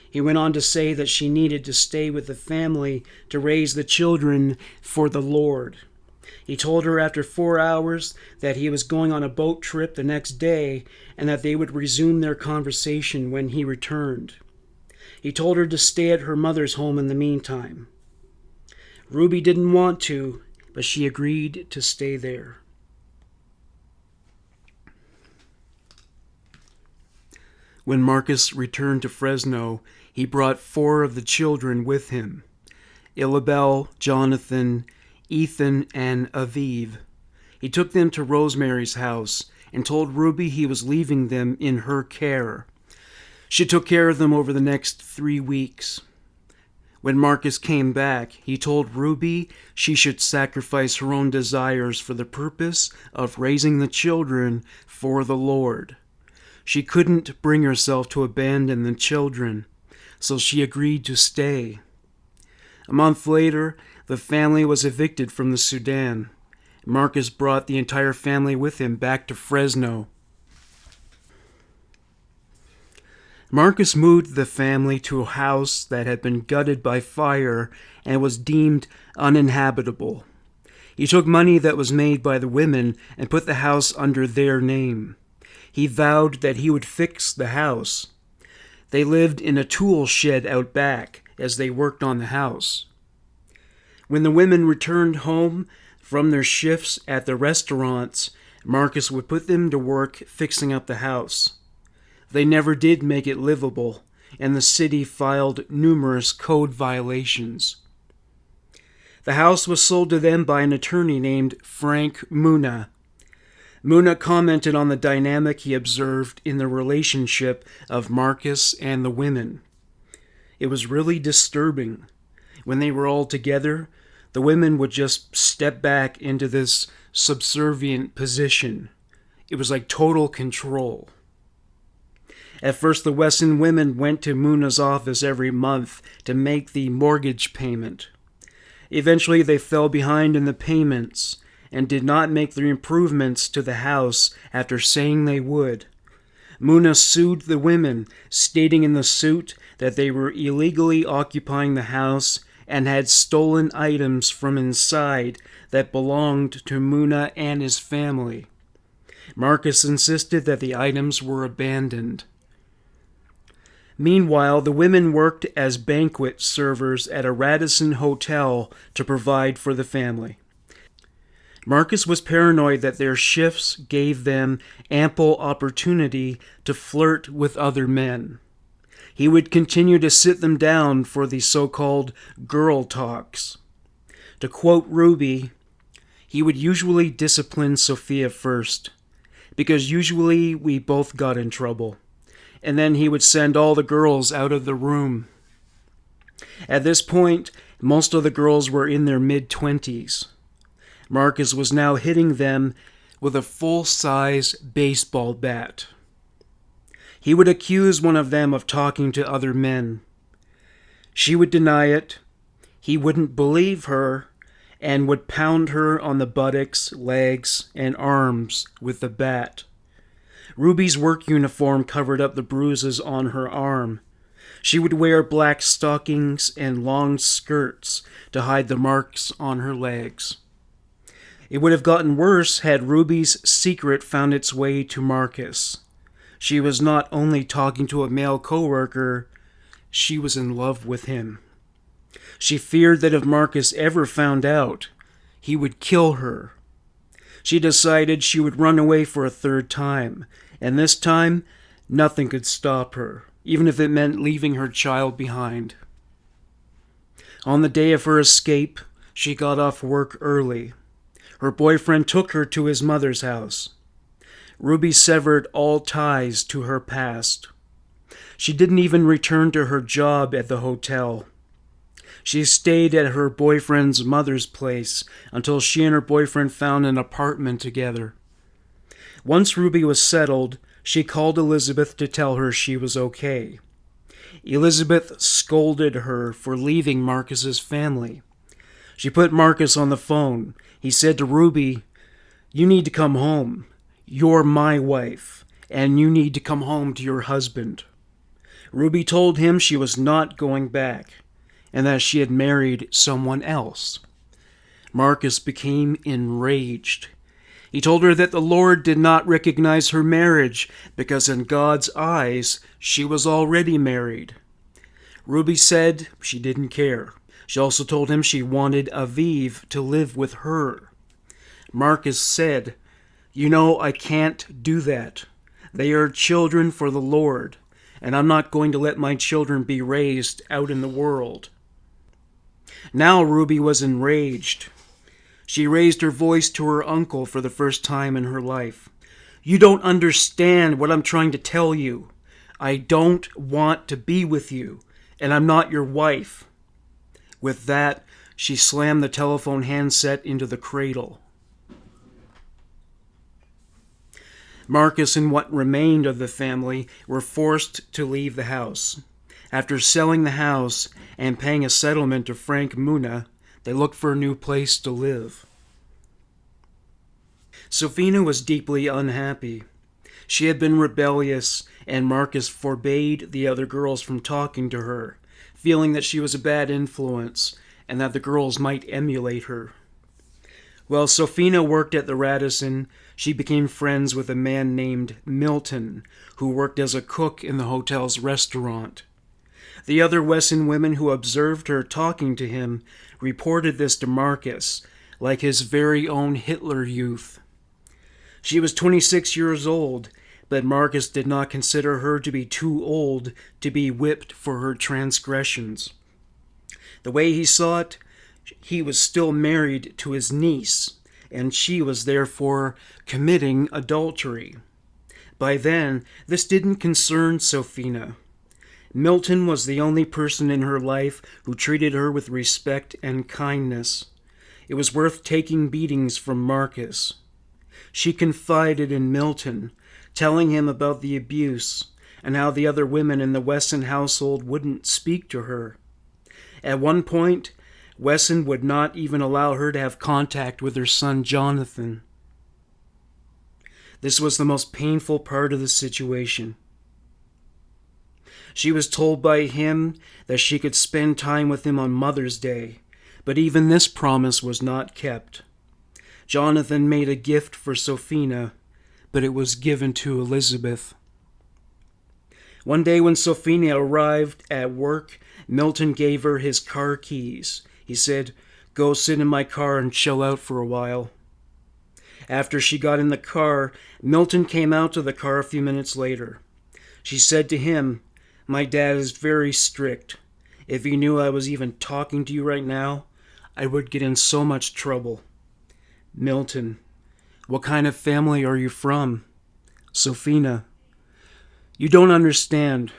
He went on to say that she needed to stay with the family to raise the children for the Lord. He told her after 4 hours that he was going on a boat trip the next day and that they would resume their conversation when he returned. He told her to stay at her mother's home in the meantime. Ruby didn't want to, but she agreed to stay there. When Marcus returned to Fresno, he brought 4 of the children with him: Illabel, Jonathan, Ethan, and Aviv. He took them to Rosemary's house and told Ruby he was leaving them in her care. She took care of them over the next 3 weeks. When Marcus came back, he told Ruby she should sacrifice her own desires for the purpose of raising the children for the Lord. She couldn't bring herself to abandon the children, so she agreed to stay. A month later, the family was evicted from the Sudan. Marcus brought the entire family with him back to Fresno. Marcus moved the family to a house that had been gutted by fire and was deemed uninhabitable. He took money that was made by the women and put the house under their name. He vowed that he would fix the house. They lived in a tool shed out back as they worked on the house. When the women returned home from their shifts at the restaurants, Marcus would put them to work fixing up the house. They never did make it livable, and the city filed numerous code violations. The house was sold to them by an attorney named Frank Muna. Muna commented on the dynamic he observed in the relationship of Marcus and the women. It was really disturbing. When they were all together, the women would just step back into this subservient position. It was like total control. At first, the Wesson women went to Muna's office every month to make the mortgage payment. Eventually, they fell behind in the payments and did not make the improvements to the house after saying they would. Muna sued the women, stating in the suit that they were illegally occupying the house and had stolen items from inside that belonged to Muna and his family. Marcus insisted that the items were abandoned. Meanwhile, the women worked as banquet servers at a Radisson hotel to provide for the family. Marcus was paranoid that their shifts gave them ample opportunity to flirt with other men. He would continue to sit them down for the so-called girl talks. To quote Ruby, he would usually discipline Sophia first, because usually we both got in trouble, and then he would send all the girls out of the room. At this point, most of the girls were in their mid-20s. Marcus was now hitting them with a full-size baseball bat. He would accuse one of them of talking to other men. She would deny it. He wouldn't believe her and would pound her on the buttocks, legs, and arms with the bat. Ruby's work uniform covered up the bruises on her arm. She would wear black stockings and long skirts to hide the marks on her legs. It would have gotten worse had Ruby's secret found its way to Marcus. She was not only talking to a male coworker, she was in love with him. She feared that if Marcus ever found out, he would kill her. She decided she would run away for a third time, and this time, nothing could stop her, even if it meant leaving her child behind. On the day of her escape, she got off work early. Her boyfriend took her to his mother's house. Ruby severed all ties to her past. She didn't even return to her job at the hotel. She stayed at her boyfriend's mother's place until she and her boyfriend found an apartment together. Once Ruby was settled, she called Elizabeth to tell her she was okay. Elizabeth scolded her for leaving Marcus's family. She put Marcus on the phone. He said to Ruby, "You need to come home. You're my wife, and you need to come home to your husband." Ruby told him she was not going back, and that she had married someone else. Marcus became enraged. He told her that the Lord did not recognize her marriage because in God's eyes she was already married. Ruby said she didn't care. She also told him she wanted Aviv to live with her. Marcus said, "You know, I can't do that. They are children for the Lord, and I'm not going to let my children be raised out in the world." Now Ruby was enraged. She raised her voice to her uncle for the first time in her life. "You don't understand what I'm trying to tell you. I don't want to be with you, and I'm not your wife." With that, she slammed the telephone handset into the cradle. Marcus and what remained of the family were forced to leave the house. After selling the house and paying a settlement to Frank Muna, they looked for a new place to live. Sofina was deeply unhappy. She had been rebellious, and Marcus forbade the other girls from talking to her, feeling that she was a bad influence and that the girls might emulate her. While Sofina worked at the Radisson, she became friends with a man named Milton, who worked as a cook in the hotel's restaurant. The other Wesson women who observed her talking to him reported this to Marcus, like his very own Hitler Youth. She was 26 years old, but Marcus did not consider her to be too old to be whipped for her transgressions. The way he saw it, he was still married to his niece, and she was therefore committing adultery. By then, this didn't concern Sofina. Milton was the only person in her life who treated her with respect and kindness. It was worth taking beatings from Marcus. She confided in Milton, telling him about the abuse and how the other women in the Wesson household wouldn't speak to her. At one point, Wesson would not even allow her to have contact with her son Jonathan. This was the most painful part of the situation. She was told by him that she could spend time with him on Mother's Day, but even this promise was not kept. Jonathan made a gift for Sofina, but it was given to Elizabeth. One day when Sofina arrived at work, Milton gave her his car keys. He said, "Go sit in my car and chill out for a while." After she got in the car, Milton came out to the car a few minutes later. She said to him, "My dad is very strict. If he knew I was even talking to you right now, I would get in so much trouble." Milton, "What kind of family are you from?" Sofina, "You don't understand.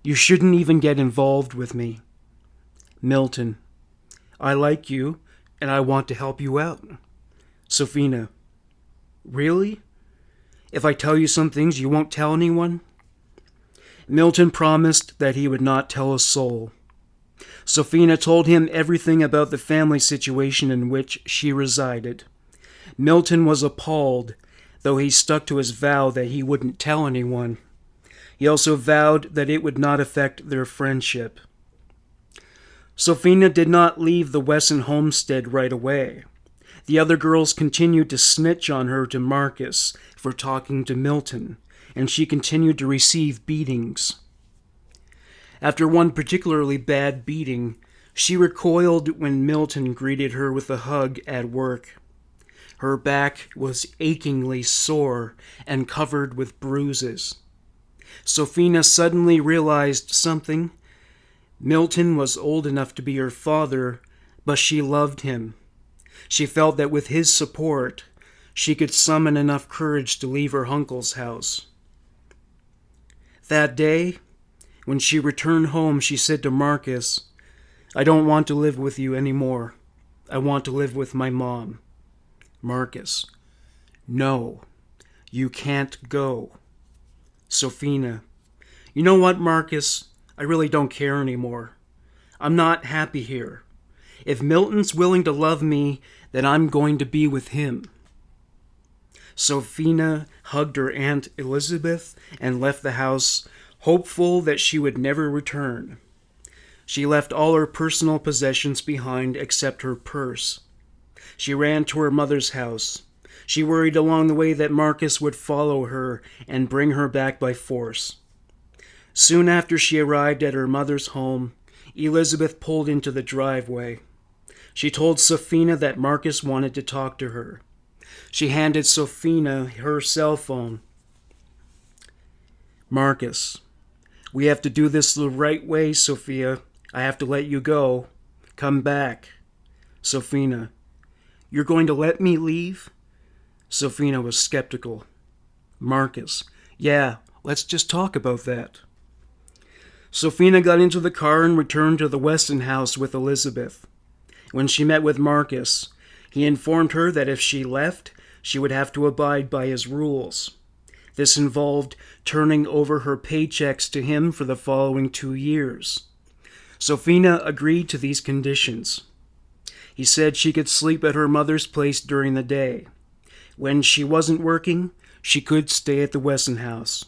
You shouldn't even get involved with me." Milton, "I like you, and I want to help you out." Sofina, "Really? If I tell you some things, you won't tell anyone?" Milton promised that he would not tell a soul. Sofina told him everything about the family situation in which she resided. Milton was appalled, though he stuck to his vow that he wouldn't tell anyone. He also vowed that it would not affect their friendship. Sofina did not leave the Wesson homestead right away. The other girls continued to snitch on her to Marcus for talking to Milton, and she continued to receive beatings. After one particularly bad beating, she recoiled when Milton greeted her with a hug at work. Her back was achingly sore and covered with bruises. Sofina suddenly realized something. Milton was old enough to be her father, but she loved him. She felt that with his support, she could summon enough courage to leave her uncle's house. That day, when she returned home, she said to Marcus, "I don't want to live with you anymore. I want to live with my mom." Marcus, "No, you can't go." Sofina, "You know what, Marcus? I really don't care anymore. I'm not happy here. If Milton's willing to love me, then I'm going to be with him." Sofina hugged her Aunt Elizabeth and left the house, hopeful that she would never return. She left all her personal possessions behind except her purse. She ran to her mother's house. She worried along the way that Marcus would follow her and bring her back by force. Soon after she arrived at her mother's home, Elizabeth pulled into the driveway. She told Sophina that Marcus wanted to talk to her. She handed Sophina her cell phone. "Marcus, we have to do this the right way, Sophia. I have to let you go. Come back." Sophina: "You're going to let me leave?" Sophina was skeptical. Marcus: "Yeah, let's just talk about that." Sophina got into the car and returned to the Wesson house with Elizabeth. When she met with Marcus, he informed her that if she left, she would have to abide by his rules. This involved turning over her paychecks to him for the following 2 years. Sophina agreed to these conditions. He said she could sleep at her mother's place during the day. When she wasn't working, she could stay at the Wesson house.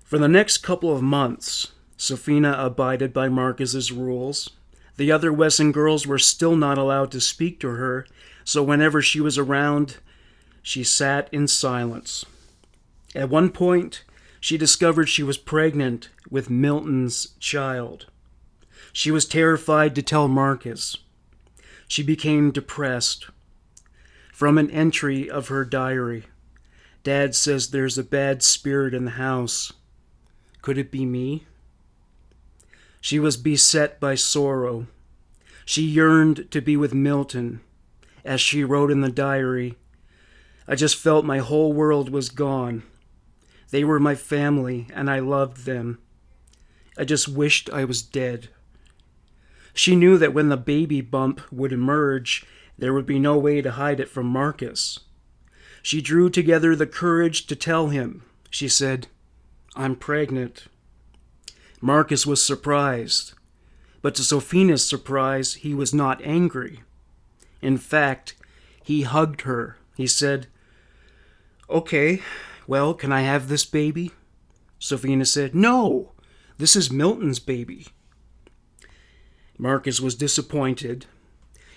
For the next couple of months, Sophina abided by Marcus's rules. The other Wesson girls were still not allowed to speak to her, so whenever she was around, she sat in silence. At one point, she discovered she was pregnant with Milton's child. She was terrified to tell Marcus. She became depressed. From an entry of her diary, "Dad says there's a bad spirit in the house. Could it be me?" She was beset by sorrow. She yearned to be with Milton. As she wrote in the diary, "I just felt my whole world was gone. They were my family, and I loved them. I just wished I was dead." She knew that when the baby bump would emerge, there would be no way to hide it from Marcus. She drew together the courage to tell him. She said, "I'm pregnant." Marcus was surprised, but to Sophina's surprise, he was not angry. In fact, he hugged her. He said, "Okay, well, can I have this baby?" Sophina said, "No, this is Milton's baby." Marcus was disappointed.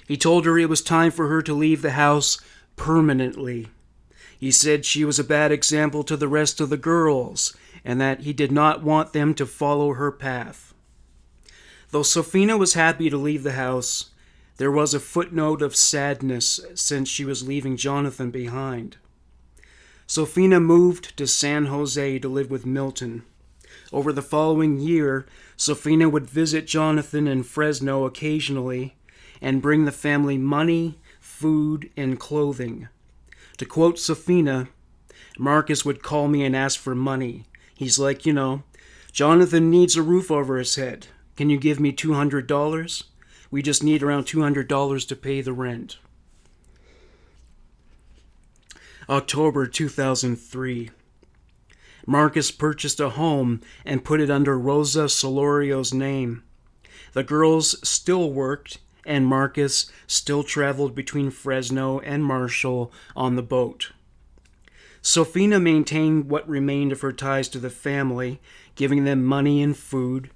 He told her it was time for her to leave the house permanently. He said she was a bad example to the rest of the girls, and that he did not want them to follow her path. Though Sophina was happy to leave the house, there was a footnote of sadness since she was leaving Jonathan behind. Sophina moved to San Jose to live with Milton. Over the following year, Sophina would visit Jonathan in Fresno occasionally and bring the family money, food, and clothing. To quote Sophina, "Marcus would call me and ask for money. He's like, Jonathan needs a roof over his head. Can you give me $200? We just need around $200 to pay the rent." October 2003. Marcus purchased a home and put it under Rosa Solorio's name. The girls still worked, and Marcus still traveled between Fresno and Marshall on the boat. Sophina maintained what remained of her ties to the family, giving them money and food.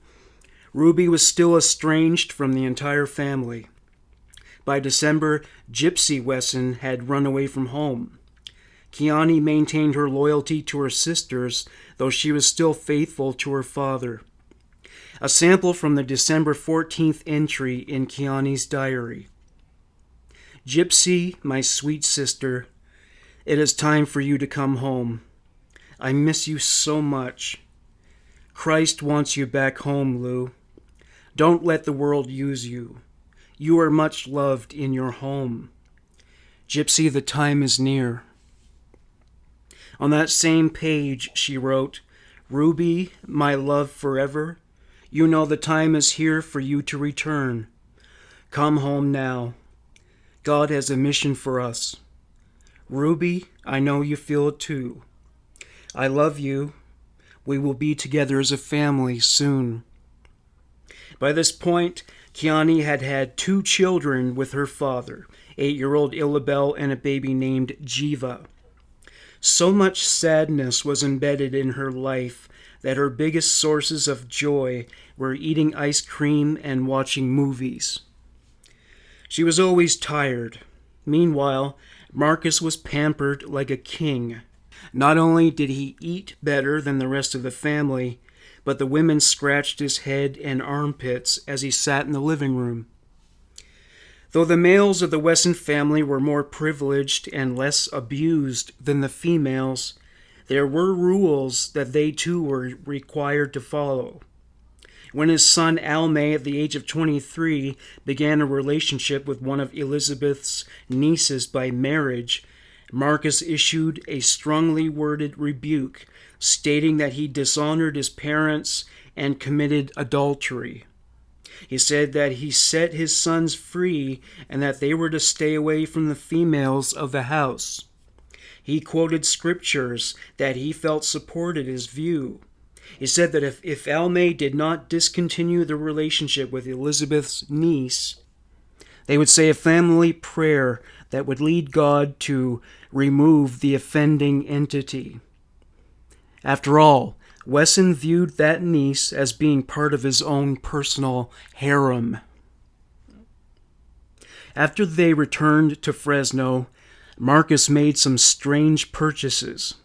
Ruby was still estranged from the entire family. By December, Gypsy Wesson had run away from home. Kiani maintained her loyalty to her sisters, though she was still faithful to her father. A sample from the December 14th entry in Kiani's diary. "Gypsy, my sweet sister, it is time for you to come home. I miss you so much. Christ wants you back home, Lou. Don't let the world use you. You are much loved in your home. Gypsy, the time is near." On that same page, she wrote, "Ruby, my love forever, you know the time is here for you to return. Come home now. God has a mission for us. Ruby, I know you feel it too. I love you. We will be together as a family soon." By this point, Kiani had had 2 children with her father, 8-year-old Illabel and a baby named Jiva. So much sadness was embedded in her life that her biggest sources of joy were eating ice cream and watching movies. She was always tired. Meanwhile, Marcus was pampered like a king. Not only did he eat better than the rest of the family, but the women scratched his head and armpits as he sat in the living room. Though the males of the Wesson family were more privileged and less abused than the females, there were rules that they too were required to follow. When his son Almay, at the age of 23, began a relationship with one of Elizabeth's nieces by marriage, Marcus issued a strongly worded rebuke, stating that he dishonored his parents and committed adultery. He said that he set his sons free and that they were to stay away from the females of the house. He quoted scriptures that he felt supported his view. He said that if Almay did not discontinue the relationship with Elizabeth's niece, they would say a family prayer that would lead God to remove the offending entity. After all, Wesson viewed that niece as being part of his own personal harem. After they returned to Fresno, Marcus made some strange purchases.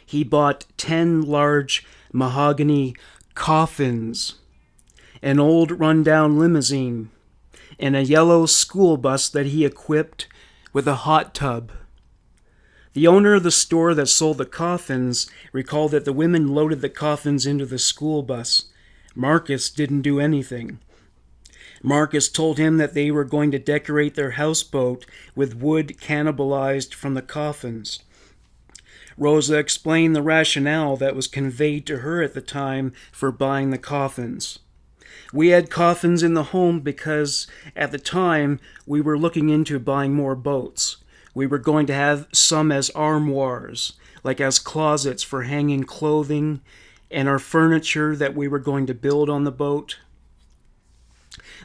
He bought 10 large mahogany coffins, an old rundown limousine, and a yellow school bus that he equipped with a hot tub. The owner of the store that sold the coffins recalled that the women loaded the coffins into the school bus. Marcus didn't do anything. Marcus told him that they were going to decorate their houseboat with wood cannibalized from the coffins. Rosa explained the rationale that was conveyed to her at the time for buying the coffins. We had coffins in the home because, at the time, we were looking into buying more boats. We were going to have some as armoires, like as closets for hanging clothing, and our furniture that we were going to build on the boat.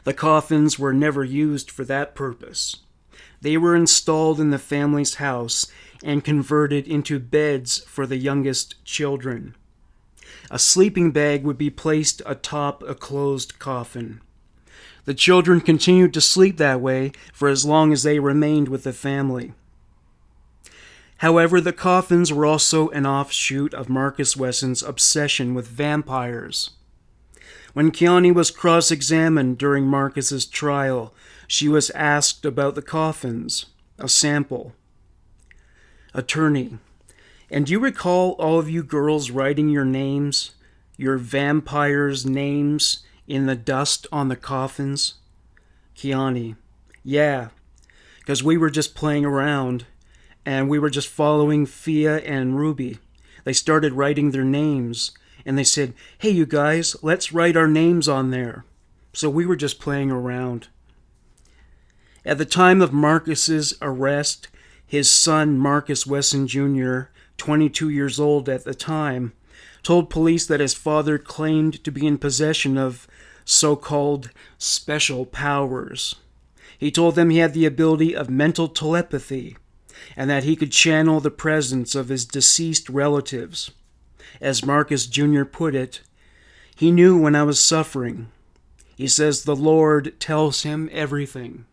The coffins were never used for that purpose. They were installed in the family's house and converted into beds for the youngest children. A sleeping bag would be placed atop a closed coffin. The children continued to sleep that way for as long as they remained with the family. However, the coffins were also an offshoot of Marcus Wesson's obsession with vampires. When Keani was cross-examined during Marcus's trial, she was asked about the coffins, a sample. Attorney: and do you recall all of you girls writing your names, your vampires' names, in the dust on the coffins? Keani: yeah, because we were just playing around, and we were just following Fia and Ruby. They started writing their names, and they said, hey, you guys, let's write our names on there. So we were just playing around. At the time of Marcus's arrest, his son, Marcus Wesson Jr., 22 years old at the time, told police that his father claimed to be in possession of so-called special powers. He told them he had the ability of mental telepathy and that he could channel the presence of his deceased relatives. As Marcus Jr. put it, he knew when I was suffering. He says the Lord tells him everything.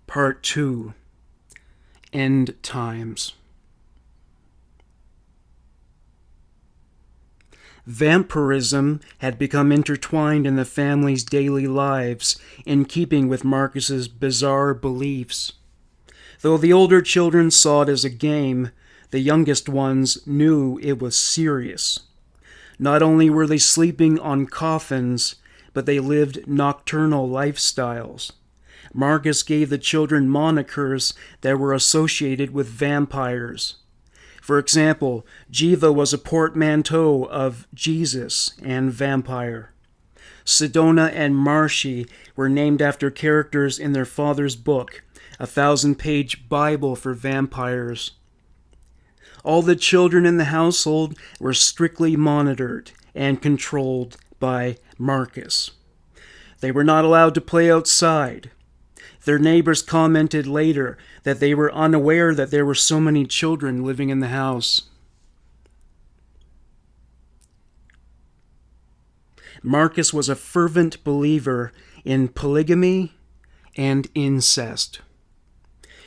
Part 2. End Times. Vampirism had become intertwined in the family's daily lives, in keeping with Marcus's bizarre beliefs. Though the older children saw it as a game, the youngest ones knew it was serious. Not only were they sleeping on coffins, but they lived nocturnal lifestyles. Marcus gave the children monikers that were associated with vampires. For example, Jiva was a portmanteau of Jesus and vampire. Sedona and Marshy were named after characters in their father's book, a 1,000-page Bible for vampires. All the children in the household were strictly monitored and controlled by Marcus. They were not allowed to play outside. Their neighbors commented later that they were unaware that there were so many children living in the house. Marcus was a fervent believer in polygamy and incest.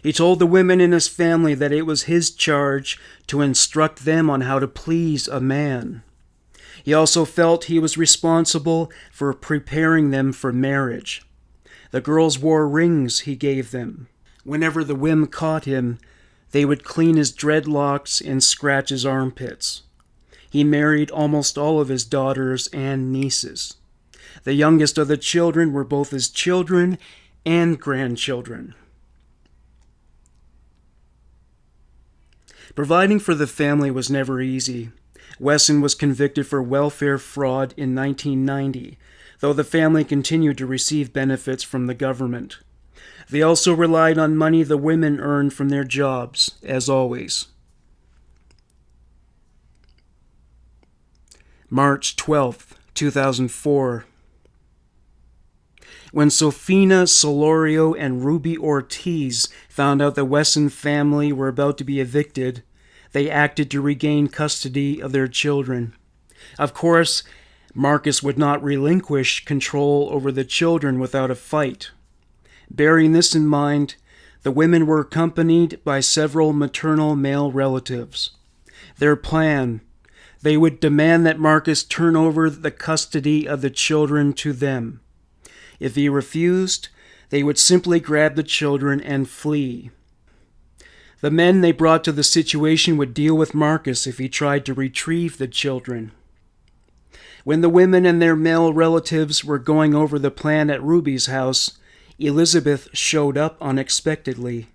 He told the women in his family that it was his charge to instruct them on how to please a man. He also felt he was responsible for preparing them for marriage. The girls wore rings he gave them. Whenever the whim caught him, they would clean his dreadlocks and scratch his armpits. He married almost all of his daughters and nieces. The youngest of the children were both his children and grandchildren. Providing for the family was never easy. Wesson was convicted for welfare fraud in 1990, though the family continued to receive benefits from the government. They also relied on money the women earned from their jobs, as always. March 12, 2004. When Sofina Solorio and Ruby Ortiz found out the Wesson family were about to be evicted, they acted to regain custody of their children. Of course, Marcus would not relinquish control over the children without a fight. Bearing this in mind, the women were accompanied by several maternal male relatives. Their plan: they would demand that Marcus turn over the custody of the children to them. If he refused, they would simply grab the children and flee. The men they brought to the situation would deal with Marcus if he tried to retrieve the children. When the women and their male relatives were going over the plan at Ruby's house, Elizabeth showed up unexpectedly.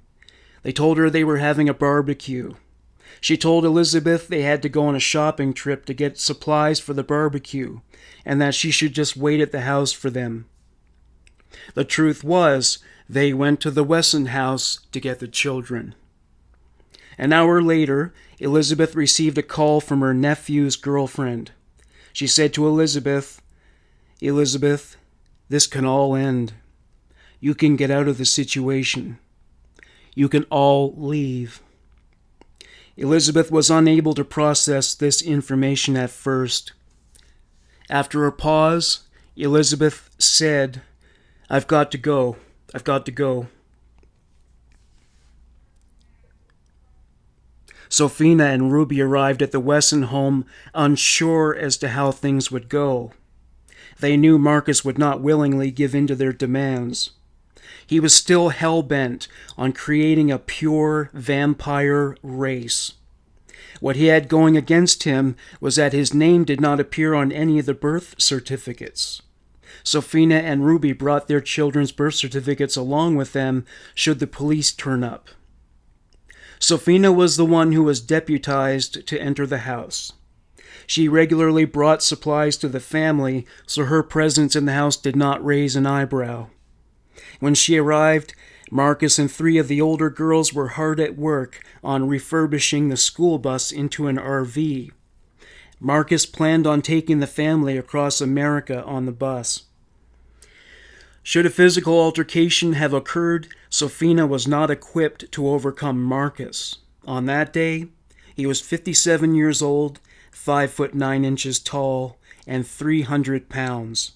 They told her they were having a barbecue. She told Elizabeth they had to go on a shopping trip to get supplies for the barbecue, and that she should just wait at the house for them. The truth was, they went to the Wesson house to get the children. An hour later, Elizabeth received a call from her nephew's girlfriend. She said to Elizabeth, "Elizabeth, this can all end. You can get out of the situation. You can all leave." Elizabeth was unable to process this information at first. After a pause, Elizabeth said, "I've got to go. I've got to go." Sofina and Ruby arrived at the Wesson home unsure as to how things would go. They knew Marcus would not willingly give in to their demands. He was still hell-bent on creating a pure vampire race. What he had going against him was that his name did not appear on any of the birth certificates. Sofina and Ruby brought their children's birth certificates along with them should the police turn up. Sofina was the one who was deputized to enter the house. She regularly brought supplies to the family, so her presence in the house did not raise an eyebrow. When she arrived, Marcus and 3 of the older girls were hard at work on refurbishing the school bus into an RV. Marcus planned on taking the family across America on the bus. Should a physical altercation have occurred, Sofina was not equipped to overcome Marcus. On that day, he was 57 years old, 5 foot 9 inches tall, and 300 pounds.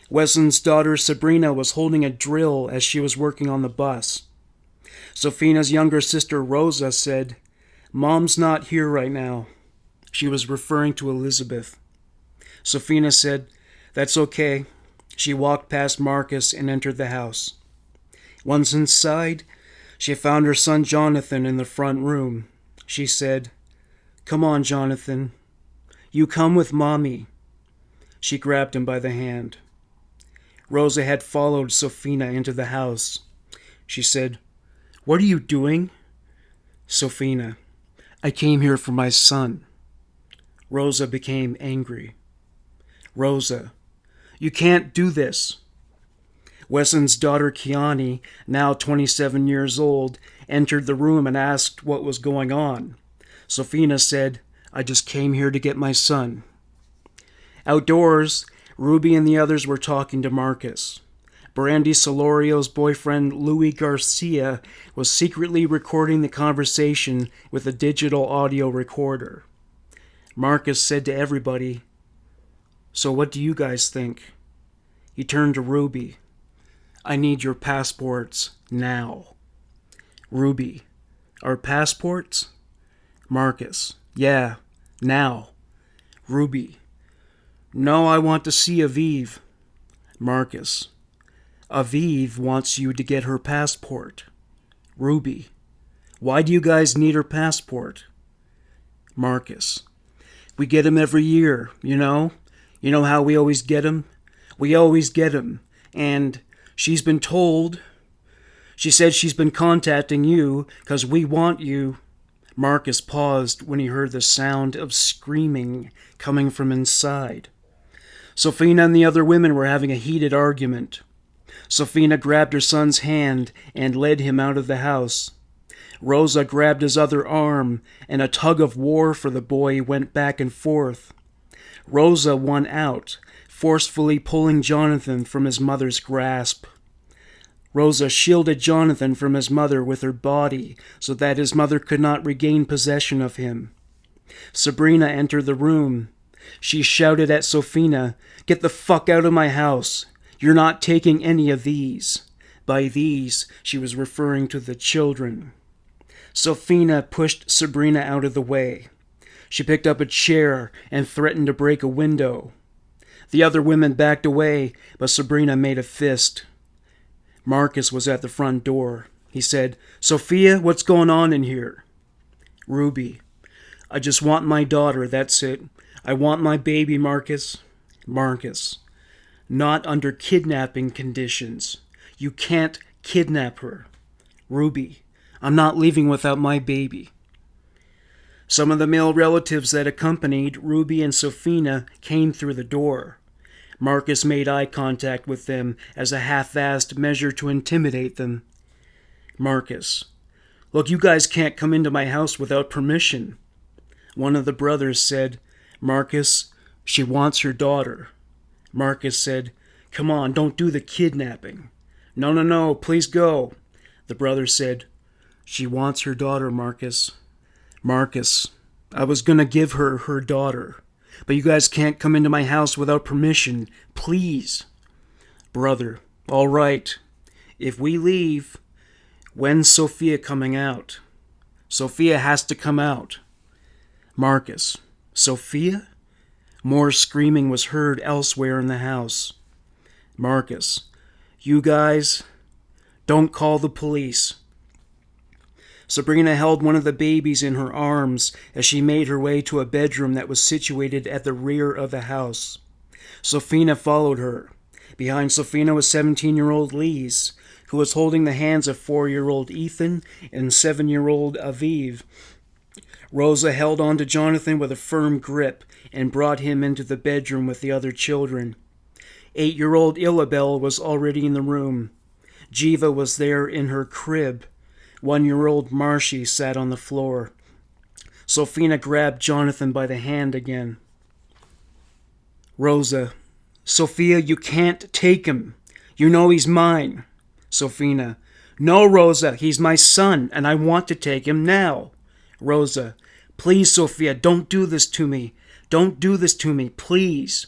Wesson's daughter Sabrina was holding a drill as she was working on the bus. Sofina's younger sister Rosa said, "Mom's not here right now." She was referring to Elizabeth. Sofina said, "That's okay." She walked past Marcus and entered the house. Once inside, she found her son Jonathan in the front room. She said, "Come on, Jonathan. You come with Mommy." She grabbed him by the hand. Rosa had followed Sofina into the house. She said, "What are you doing?" Sofina, "I came here for my son." Rosa became angry. "Rosa, you can't do this." Wesson's daughter Kiani, now 27 years old, entered the room and asked what was going on. Sofina said, "I just came here to get my son." Outdoors, Ruby and the others were talking to Marcus. Brandy Solorio's boyfriend Louis Garcia was secretly recording the conversation with a digital audio recorder. Marcus said to everybody, "So what do you guys think?" He turned to Ruby. "I need your passports now." Ruby, "Our passports?" Marcus, "Yeah, now." Ruby, "No, I want to see Aviv." Marcus, "Aviv wants you to get her passport." Ruby, "Why do you guys need her passport?" Marcus, "We get him every year, you know? You know how we always get him? We always get him. And she's been told... She said she's been contacting you because we want you." Marcus paused when he heard the sound of screaming coming from inside. Sophina and the other women were having a heated argument. Sophina grabbed her son's hand and led him out of the house. Rosa grabbed his other arm, and a tug of war for the boy went back and forth. Rosa won out, forcefully pulling Jonathan from his mother's grasp. Rosa shielded Jonathan from his mother with her body so that his mother could not regain possession of him. Sabrina entered the room. She shouted at Sophina, "Get the fuck out of my house. You're not taking any of these." By these, she was referring to the children. Sophina pushed Sabrina out of the way. She picked up a chair and threatened to break a window. The other women backed away, but Sabrina made a fist. Marcus was at the front door. He said, "Sophia, what's going on in here?" Ruby, "I just want my daughter, that's it. I want my baby, Marcus." Marcus, "Not under kidnapping conditions. You can't kidnap her." Ruby, "I'm not leaving without my baby." Some of the male relatives that accompanied Ruby and Sophina came through the door. Marcus made eye contact with them as a half-assed measure to intimidate them. Marcus, "Look, you guys can't come into my house without permission." One of the brothers said, "Marcus, she wants her daughter." Marcus said, "Come on, don't do the kidnapping." No, please go." The brother said, "She wants her daughter, Marcus." Marcus, "I was going to give her her daughter, but you guys can't come into my house without permission, please." Brother, "All right. If we leave, when's Sophia coming out?" "Sophia has to come out." Marcus, "Sophia?" More screaming was heard elsewhere in the house. Marcus, "You guys, don't call the police." Sabrina held one of the babies in her arms as she made her way to a bedroom that was situated at the rear of the house. Sophina followed her. Behind Sophina was 17-year-old Lise, who was holding the hands of 4-year-old Ethan and 7-year-old Aviv. Rosa held on to Jonathan with a firm grip and brought him into the bedroom with the other children. 8-year-old Ilabel was already in the room. Jiva was there in her crib. 1-year-old Marshy sat on the floor. Sophina grabbed Jonathan by the hand again. Rosa, "Sophia, you can't take him. You know he's mine." Sophina, "No, Rosa, he's my son, and I want to take him now." Rosa, "Please, Sophia, don't do this to me. Don't do this to me, please."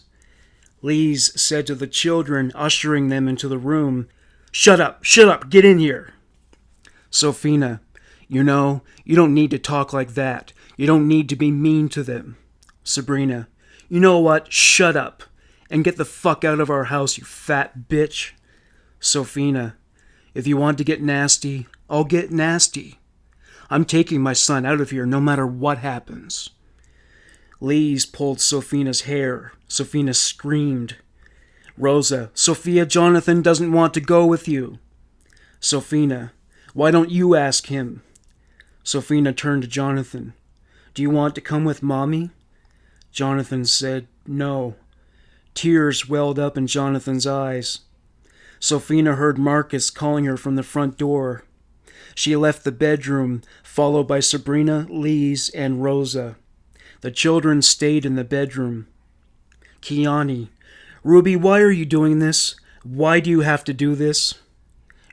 Lise said to the children, ushering them into the room, Shut up, get in here." Sophina, "You know, you don't need to talk like that. You don't need to be mean to them." Sabrina, "You know what? Shut up. And get the fuck out of our house, you fat bitch." Sophina, "If you want to get nasty, I'll get nasty. I'm taking my son out of here no matter what happens." Lise pulled Sophina's hair. Sophina screamed. Rosa, "Sophia, Jonathan doesn't want to go with you." Sophina, "Why don't you ask him?" Sophina turned to Jonathan. "Do you want to come with Mommy?" Jonathan said, "No." Tears welled up in Jonathan's eyes. Sophina heard Marcus calling her from the front door. She left the bedroom, followed by Sabrina, Lise, and Rosa. The children stayed in the bedroom. Kiani, "Ruby, why are you doing this? Why do you have to do this?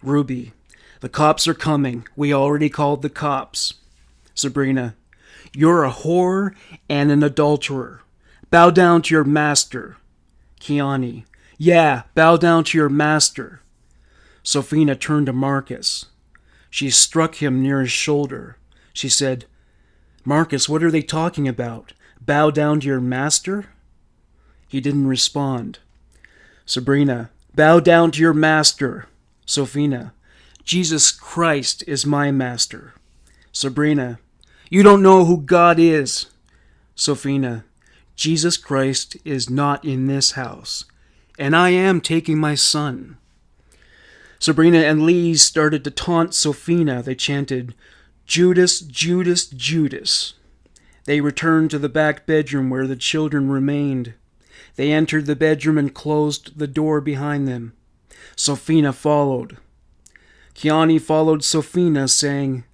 Ruby, the cops are coming. We already called the cops. Sabrina, you're a whore and an adulterer. Bow down to your master. Kiani, yeah, bow down to your master. Sophina turned to Marcus. She struck him near his shoulder. She said, Marcus, what are they talking about? Bow down to your master? He didn't respond. Sabrina, bow down to your master. Sophina, Jesus Christ is my master. Sabrina, you don't know who God is. Sophina, Jesus Christ is not in this house, and I am taking my son. Sabrina and Lee started to taunt Sophina. They chanted, Judas, Judas, Judas. They returned to the back bedroom where the children remained. They entered the bedroom and closed the door behind them. Sophina followed. Kiani followed Sophina, saying,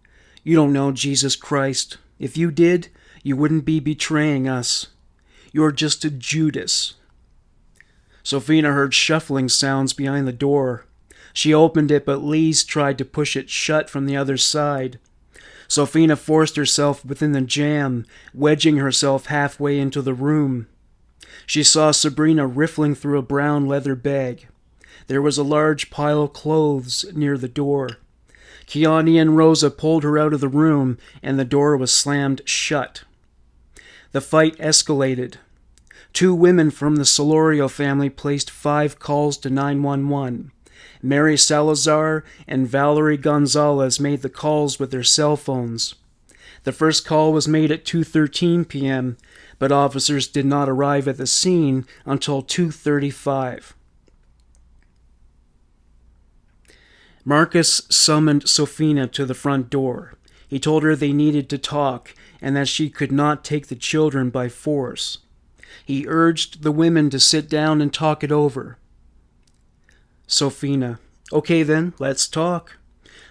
You don't know Jesus Christ. If you did, you wouldn't be betraying us. You're just a Judas. Sophina heard shuffling sounds behind the door. She opened it, but Lise tried to push it shut from the other side. Sophina forced herself within the jamb, wedging herself halfway into the room. She saw Sabrina riffling through a brown leather bag. There was a large pile of clothes near the door. Kiani and Rosa pulled her out of the room, and the door was slammed shut. The fight escalated. 2 women from the Solorio family placed 5 calls to 911. Mary Salazar and Valerie Gonzalez made the calls with their cell phones. The first call was made at 2:13 p.m., but officers did not arrive at the scene until 2:35. Marcus summoned Sophina to the front door. He told her they needed to talk and that she could not take the children by force. He urged the women to sit down and talk it over. Sophina, okay then, let's talk.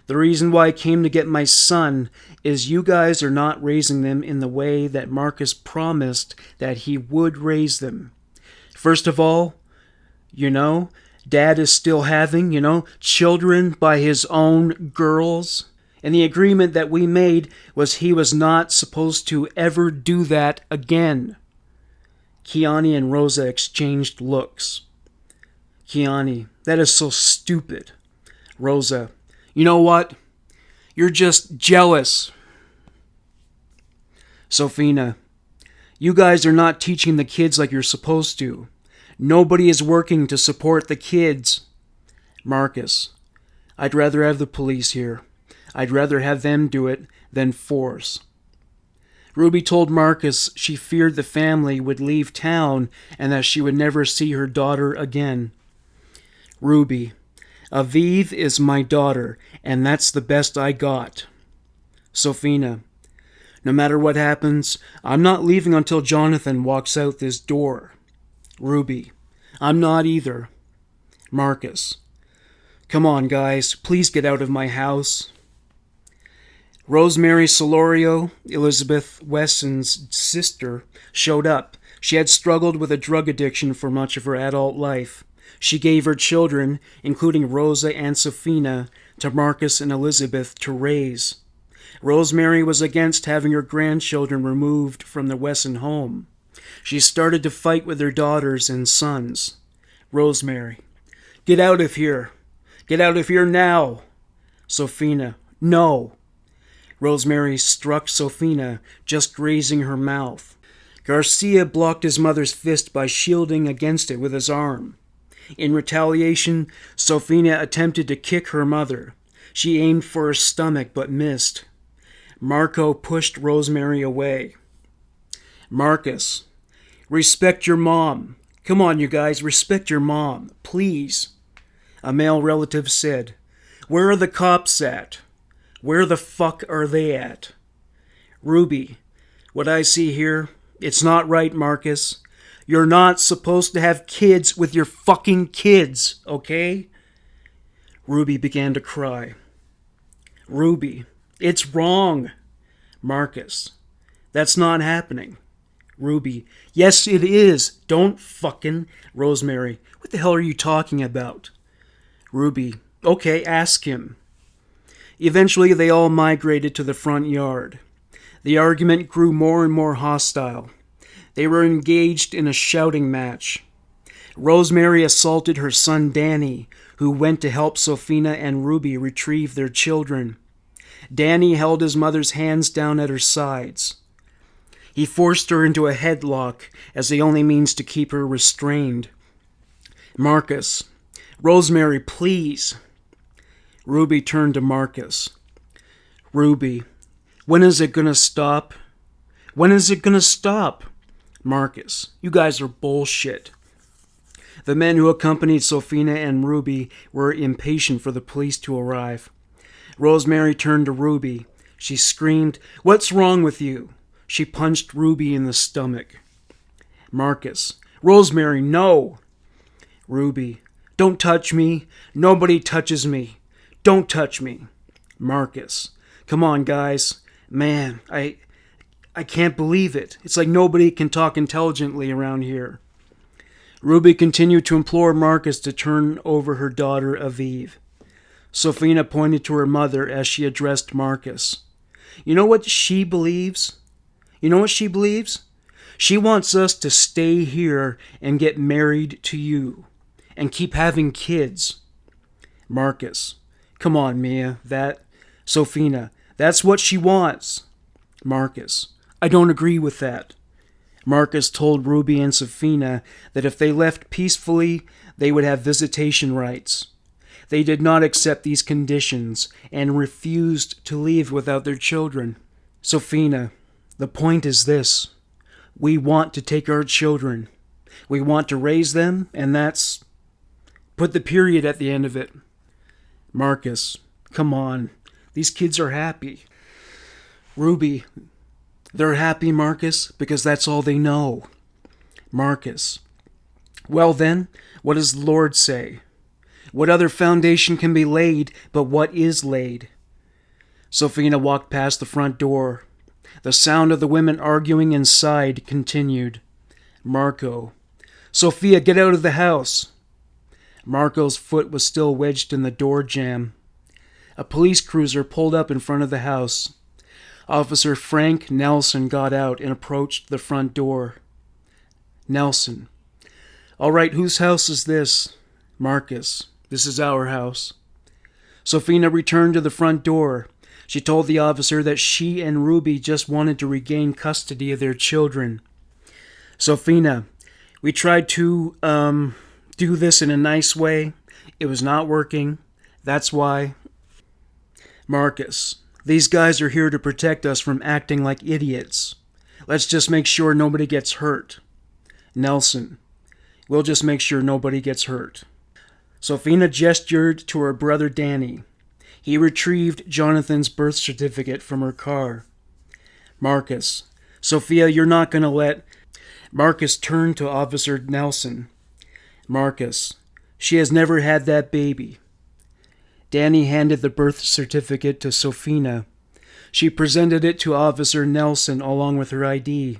The reason why I came to get my son is you guys are not raising them in the way that Marcus promised that he would raise them. First of all, Dad is still having, children by his own girls. And the agreement that we made was he was not supposed to ever do that again. Kiani and Rosa exchanged looks. Kiani, that is so stupid. Rosa, you know what? You're just jealous. Sophina, you guys are not teaching the kids like you're supposed to. Nobody is working to support the kids. Marcus, I'd rather have the police here. I'd rather have them do it than force. Ruby told Marcus she feared the family would leave town and that she would never see her daughter again. Ruby, Aviv is my daughter, and that's the best I got. Sophina, no matter what happens, I'm not leaving until Jonathan walks out this door. Ruby, I'm not either. Marcus, come on guys, please get out of my house. Rosemary Solorio, Elizabeth Wesson's sister, showed up. She had struggled with a drug addiction for much of her adult life. She gave her children, including Rosa and Sophina, to Marcus and Elizabeth to raise. Rosemary was against having her grandchildren removed from the Wesson home. She started to fight with her daughters and sons. Rosemary, get out of here. Get out of here now. Sophina, no. Rosemary struck Sophina, just grazing her mouth. Garcia blocked his mother's fist by shielding against it with his arm. In retaliation, Sophina attempted to kick her mother. She aimed for her stomach but missed. Marco pushed Rosemary away. Marcus, respect your mom. Come on, you guys, respect your mom, please. A male relative said, Where are the cops at? Where the fuck are they at? Ruby, what I see here, it's not right, Marcus. You're not supposed to have kids with your fucking kids, okay? Ruby began to cry. Ruby, it's wrong. Marcus, that's not happening. Ruby, yes it is. Don't fucking. Rosemary, what the hell are you talking about? Ruby, okay, ask him. Eventually, they all migrated to the front yard. The argument grew more and more hostile. They were engaged in a shouting match. Rosemary assaulted her son Danny, who went to help Sophina and Ruby retrieve their children. Danny held his mother's hands down at her sides. He forced her into a headlock as the only means to keep her restrained. Marcus, Rosemary, please. Ruby turned to Marcus. Ruby, when is it gonna stop? When is it gonna stop? Marcus, you guys are bullshit. The men who accompanied Sophina and Ruby were impatient for the police to arrive. Rosemary turned to Ruby. She screamed, "What's wrong with you?" She punched Ruby in the stomach. Marcus, Rosemary, no! Ruby, don't touch me. Nobody touches me. Don't touch me. Marcus, come on, guys. Man, I can't believe it. It's like nobody can talk intelligently around here. Ruby continued to implore Marcus to turn over her daughter, Aviv. Sophina pointed to her mother as she addressed Marcus. You know what she believes? You know what she believes? She wants us to stay here and get married to you and keep having kids. Marcus, come on, Mia. Sophina, that's what she wants. Marcus, I don't agree with that. Marcus told Ruby and Sophina that if they left peacefully, they would have visitation rights. They did not accept these conditions and refused to leave without their children. Sophina, the point is this. We want to take our children. We want to raise them, and that's... Put the period at the end of it. Marcus, come on. These kids are happy. Ruby, they're happy, Marcus, because that's all they know. Marcus, well then, what does the Lord say? What other foundation can be laid but what is laid? Sophina walked past the front door. The sound of the women arguing inside continued. Marco, Sophia, get out of the house. Marco's foot was still wedged in the door jamb. A police cruiser pulled up in front of the house. Officer Frank Nelson got out and approached the front door. Nelson, all right, whose house is this? Marcus, this is our house. Sophina returned to the front door. She told the officer that she and Ruby just wanted to regain custody of their children. Sophina, we tried to, do this in a nice way. It was not working. That's why. Marcus, these guys are here to protect us from acting like idiots. Let's just make sure nobody gets hurt. Nelson, we'll just make sure nobody gets hurt. Sophina gestured to her brother Danny. He retrieved Jonathan's birth certificate from her car. Marcus, Sophia, you're not going to let... Marcus turned to Officer Nelson. Marcus, she has never had that baby. Danny handed the birth certificate to Sophina. She presented it to Officer Nelson along with her ID.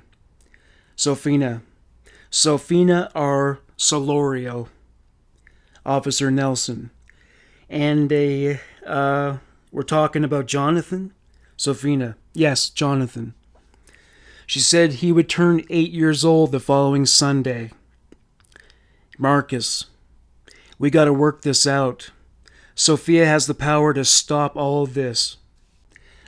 Sophina R. Solorio. Officer Nelson. And we're talking about Jonathan? Sophina, yes, Jonathan. She said he would turn 8 years old the following Sunday. Marcus, we got to work this out. Sophia has the power to stop all of this.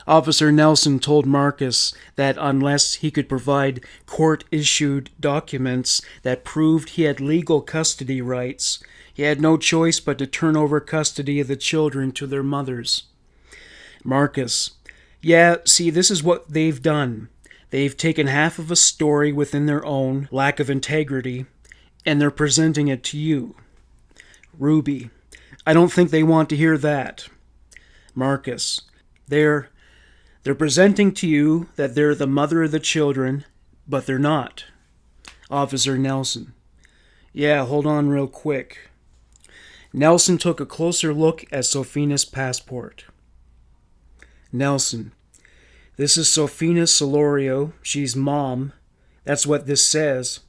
Officer Nelson told Marcus that unless he could provide court-issued documents that proved he had legal custody rights, he had no choice but to turn over custody of the children to their mothers. Marcus, yeah, see, this is what they've done. They've taken half of a story within their own lack of integrity, and they're presenting it to you. Ruby, I don't think they want to hear that. Marcus, they're presenting to you that they're the mother of the children, but they're not. Officer Nelson, yeah, hold on real quick. Nelson took a closer look at Sophina's passport. Nelson, this is Sophina Solorio. She's mom. That's what this says.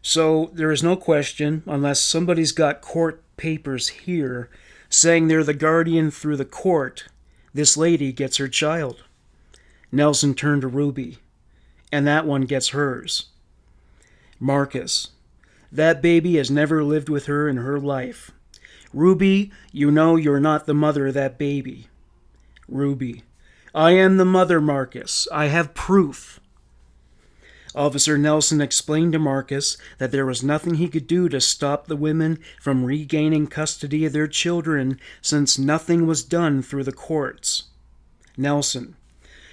So there is no question, unless somebody's got court papers here saying they're the guardian through the court, this lady gets her child. Nelson turned to Ruby. And that one gets hers. Marcus. That baby has never lived with her in her life. Ruby, you know you're not the mother of that baby. Ruby. I am the mother, Marcus. I have proof. Officer Nelson explained to Marcus that there was nothing he could do to stop the women from regaining custody of their children since nothing was done through the courts. Nelson.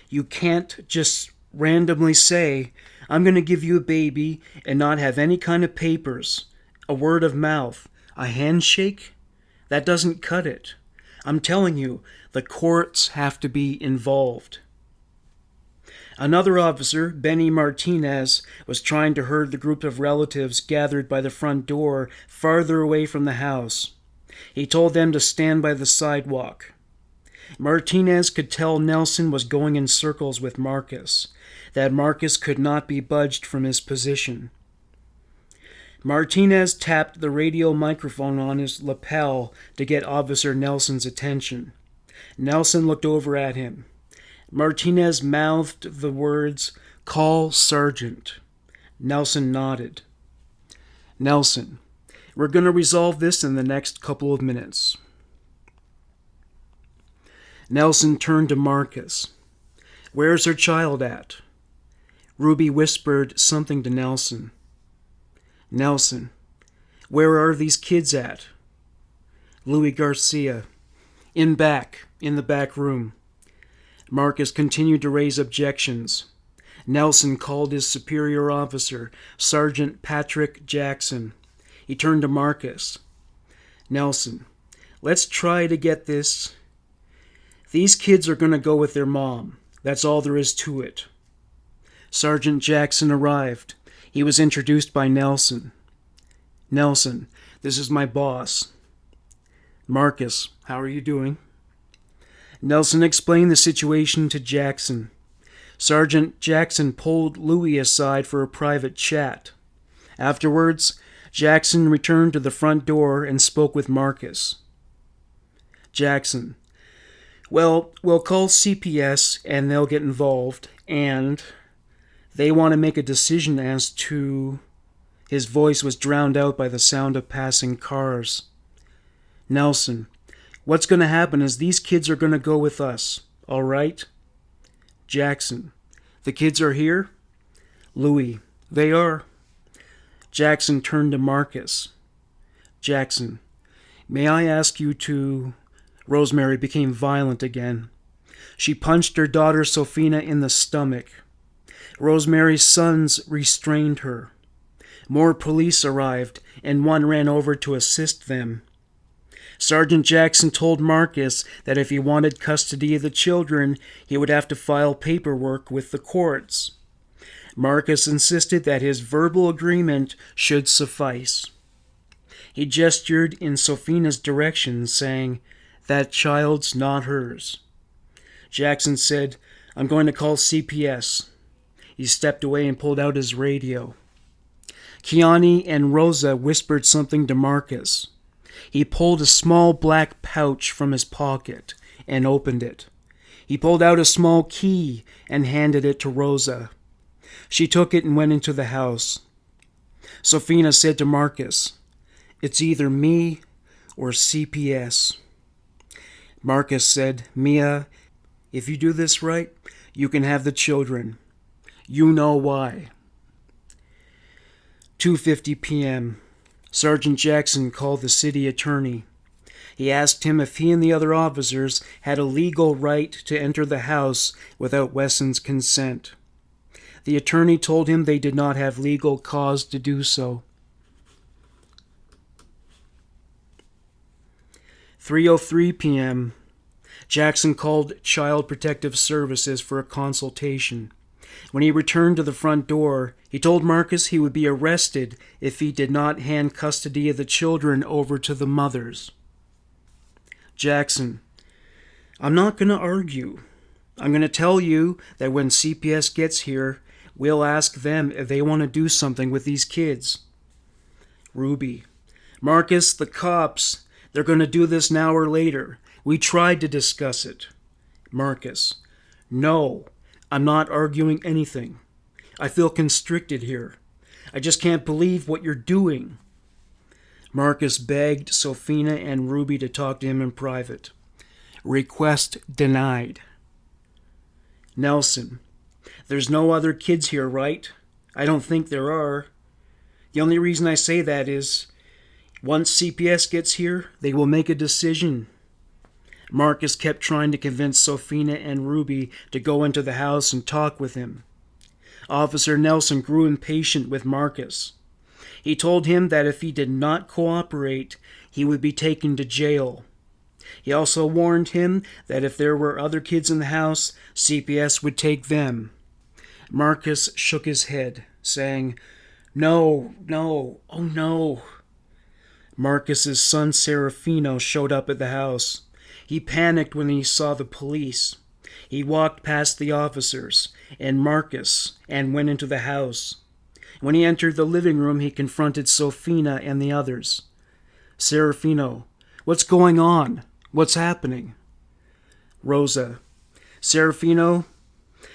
You can't just randomly say, I'm going to give you a baby and not have any kind of papers, a word of mouth, a handshake. That doesn't cut it. I'm telling you, the courts have to be involved. Another officer, Benny Martinez, was trying to herd the group of relatives gathered by the front door farther away from the house. He told them to stand by the sidewalk. Martinez could tell Nelson was going in circles with Marcus, that Marcus could not be budged from his position. Martinez tapped the radio microphone on his lapel to get Officer Nelson's attention. Nelson looked over at him. Martinez mouthed the words, "Call Sergeant." Nelson nodded. Nelson, we're going to resolve this in the next couple of minutes. Nelson turned to Marcus. Where's her child at? Ruby whispered something to Nelson. Nelson, where are these kids at? Louis Garcia. In the back room. Marcus continued to raise objections. Nelson called his superior officer, Sergeant Patrick Jackson. He turned to Marcus. Nelson, let's try to get this. These kids are going to go with their mom. That's all there is to it. Sergeant Jackson arrived. He was introduced by Nelson. Nelson, this is my boss. Marcus, how are you doing? Nelson explained the situation to Jackson. Sergeant Jackson pulled Louis aside for a private chat. Afterwards, Jackson returned to the front door and spoke with Marcus. Jackson, well, we'll call CPS and they'll get involved, and they want to make a decision as to... His voice was drowned out by the sound of passing cars. Nelson, what's going to happen is these kids are going to go with us, all right? Jackson, the kids are here? Louis, they are. Jackson turned to Marcus. Jackson, may I ask you to... Rosemary became violent again. She punched her daughter Sophina in the stomach. Rosemary's sons restrained her. More police arrived, and one ran over to assist them. Sergeant Jackson told Marcus that if he wanted custody of the children, he would have to file paperwork with the courts. Marcus insisted that his verbal agreement should suffice. He gestured in Sophina's direction, saying, "That child's not hers." Jackson said, "I'm going to call CPS." He stepped away and pulled out his radio. Kiani and Rosa whispered something to Marcus. He pulled a small black pouch from his pocket and opened it. He pulled out a small key and handed it to Rosa. She took it and went into the house. Sophina said to Marcus, "It's either me or CPS." Marcus said, "Mia, if you do this right, you can have the children. You know why." 2:50 p.m. Sergeant Jackson called the city attorney. He asked him if he and the other officers had a legal right to enter the house without Wesson's consent. The attorney told him they did not have legal cause to do so. 3:03 p.m. Jackson called Child Protective Services for a consultation. When he returned to the front door, he told Marcus he would be arrested if he did not hand custody of the children over to the mothers. Jackson, I'm not going to argue. I'm going to tell you that when CPS gets here, we'll ask them if they want to do something with these kids. Ruby, Marcus, the cops, they're going to do this now or later. We tried to discuss it. Marcus, no, I'm not arguing anything. I feel constricted here. I just can't believe what you're doing. Marcus begged Sophina and Ruby to talk to him in private. Request denied. Nelson, there's no other kids here, right? I don't think there are. The only reason I say that is, once CPS gets here, they will make a decision. Marcus kept trying to convince Sophina and Ruby to go into the house and talk with him. Officer Nelson grew impatient with Marcus. He told him that if he did not cooperate, he would be taken to jail. He also warned him that if there were other kids in the house, CPS would take them. Marcus shook his head, saying, "No, no, oh no." Marcus's son Serafino showed up at the house. He panicked when he saw the police. He walked past the officers and Marcus and went into the house. When he entered the living room, he confronted Sophina and the others. "Serafino, what's going on? What's happening?" Rosa, "Serafino,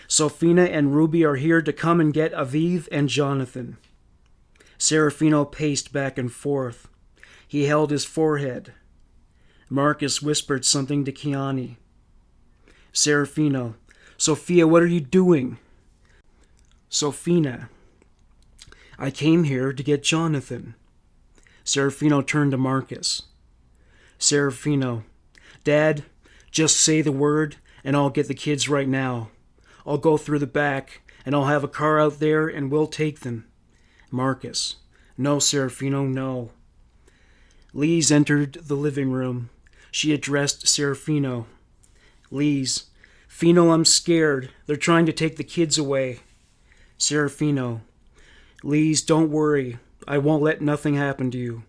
Sophina and Ruby are here to come and get Aviv and Jonathan." Serafino paced back and forth. He held his forehead. Marcus whispered something to Kiani. Serafino, "Sophia, what are you doing?" Sophina, "I came here to get Jonathan." Serafino turned to Marcus. Serafino, "Dad, just say the word and I'll get the kids right now. I'll go through the back and I'll have a car out there and we'll take them." Marcus, "No, Serafino, no." Lise entered the living room. She addressed Serafino. "Lise, Fino, I'm scared. They're trying to take the kids away." Serafino, "Lise, don't worry. I won't let nothing happen to you.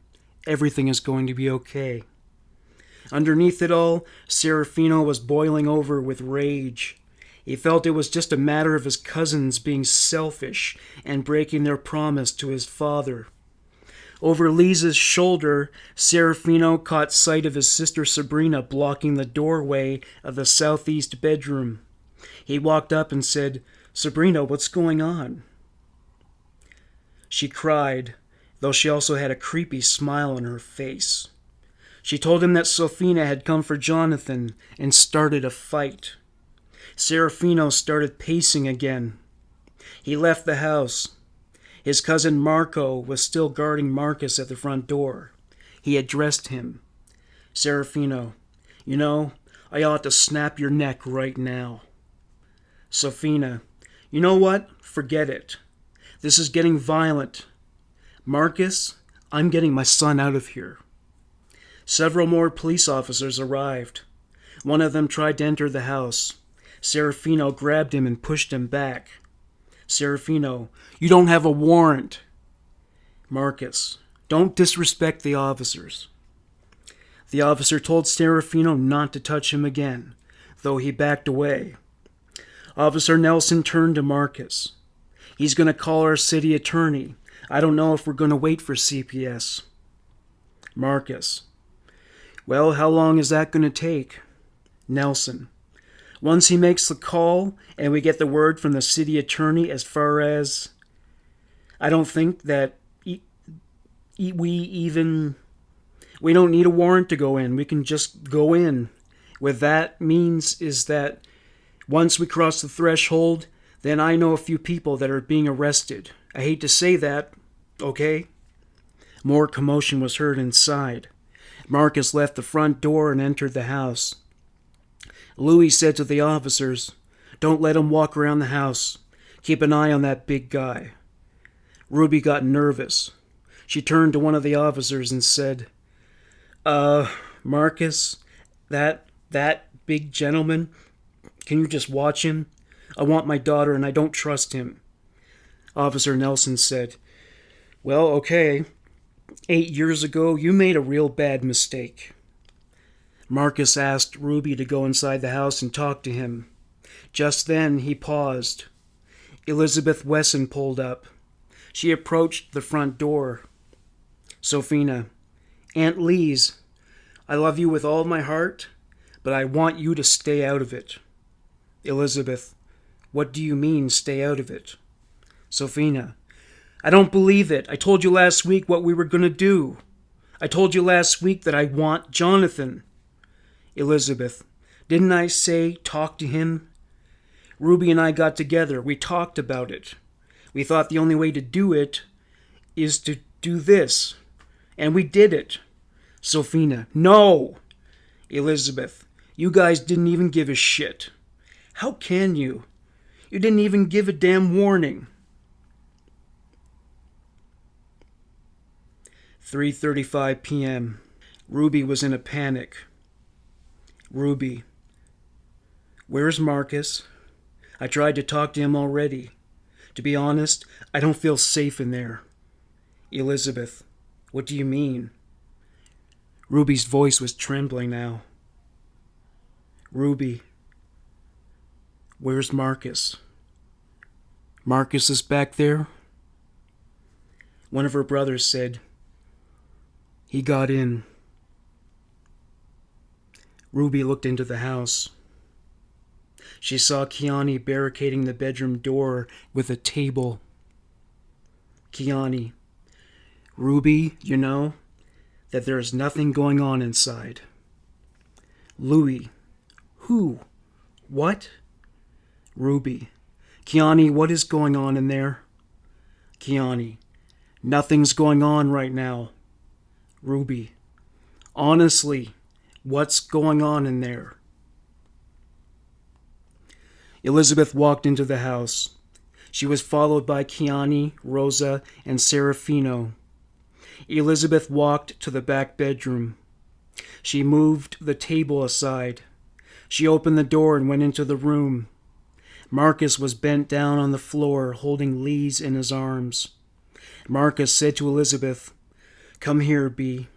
Everything is going to be okay." Underneath it all, Serafino was boiling over with rage. He felt it was just a matter of his cousins being selfish and breaking their promise to his father. Over Lisa's shoulder, Serafino caught sight of his sister Sabrina blocking the doorway of the southeast bedroom. He walked up and said, "Sabrina, what's going on?" She cried, though she also had a creepy smile on her face. She told him that Sophina had come for Jonathan and started a fight. Serafino started pacing again. He left the house. His cousin Marco was still guarding Marcus at the front door. He addressed him. "Serafino, you know, I ought to snap your neck right now." Sophina, "You know what? Forget it. This is getting violent. Marcus, I'm getting my son out of here." Several more police officers arrived. One of them tried to enter the house. Serafino grabbed him and pushed him back. Serafino, "You don't have a warrant." Marcus, "Don't disrespect the officers." The officer told Serafino not to touch him again, though he backed away. Officer Nelson turned to Marcus. "He's going to call our city attorney. I don't know if we're going to wait for CPS." Marcus, "Well, how long is that going to take?" Nelson, "Once he makes the call and we get the word from the city attorney as far as... I don't think that we don't need a warrant to go in. We can just go in. What that means is that once we cross the threshold, then I know a few people that are being arrested. I hate to say that, okay?" More commotion was heard inside. Marcus left the front door and entered the house. Louis said to the officers, "Don't let him walk around the house. Keep an eye on that big guy." Ruby got nervous. She turned to one of the officers and said, Marcus, that big gentleman, can you just watch him? I want my daughter and I don't trust him." Officer Nelson said, "Well, okay. 8 years ago, you made a real bad mistake." Marcus asked Ruby to go inside the house and talk to him. Just then, he paused. Elizabeth Wesson pulled up. She approached the front door. "Sophina, Aunt Lise, I love you with all my heart, but I want you to stay out of it. Elizabeth, what do you mean, stay out of it? Sophina, I don't believe it. I told you last week what we were going to do. I told you last week that I want Jonathan. Elizabeth, didn't I say talk to him? Ruby and I got together. We talked about it. We thought the only way to do it is to do this. And we did it. Sophina, no! Elizabeth, you guys didn't even give a shit. How can you? You didn't even give a damn warning. 3:35 p.m. Ruby was in a panic. Ruby, where's Marcus? I tried to talk to him already. To be honest, I don't feel safe in there. Elizabeth, what do you mean? Ruby's voice was trembling now. Ruby, where's Marcus? Marcus is back there? One of her brothers said, he got in. Ruby looked into the house. She saw Kiani barricading the bedroom door with a table. Kiani, Ruby, you know that there is nothing going on inside. Louis, who? What? Ruby, Kiani, what is going on in there? Kiani, nothing's going on right now. Ruby, honestly, what's going on in there? Elizabeth walked into the house. She was followed by Kiani, Rosa, and Serafino. Elizabeth walked to the back bedroom. She moved the table aside. She opened the door and went into the room. Marcus was bent down on the floor, holding Lise in his arms. Marcus said to Elizabeth, "Come here, Bee."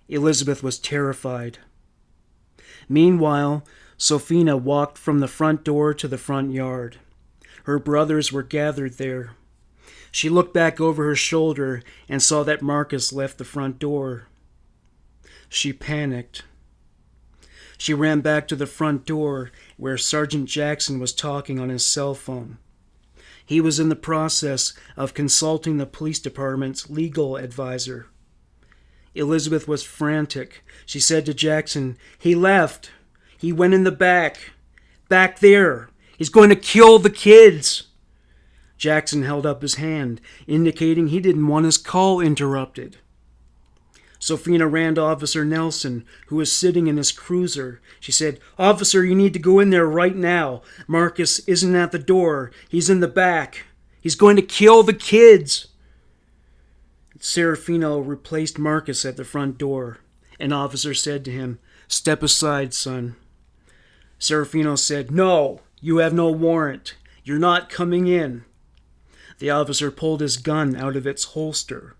Elizabeth was terrified. Meanwhile, Sophina walked from the front door to the front yard. Her brothers were gathered there. She looked back over her shoulder and saw that Marcus left the front door. She panicked. She ran back to the front door where Sergeant Jackson was talking on his cell phone. He was in the process of consulting the police department's legal advisor. Elizabeth was frantic. She said to Jackson, "He left. He went in the back. Back there. He's going to kill the kids." Jackson held up his hand, indicating he didn't want his call interrupted. Sophina ran to Officer Nelson, who was sitting in his cruiser. She said, "Officer, you need to go in there right now. Marcus isn't at the door. He's in the back. He's going to kill the kids." Serafino replaced Marcus at the front door. An officer said to him, "Step aside, son." Serafino said, "No, you have no warrant. You're not coming in." The officer pulled his gun out of its holster.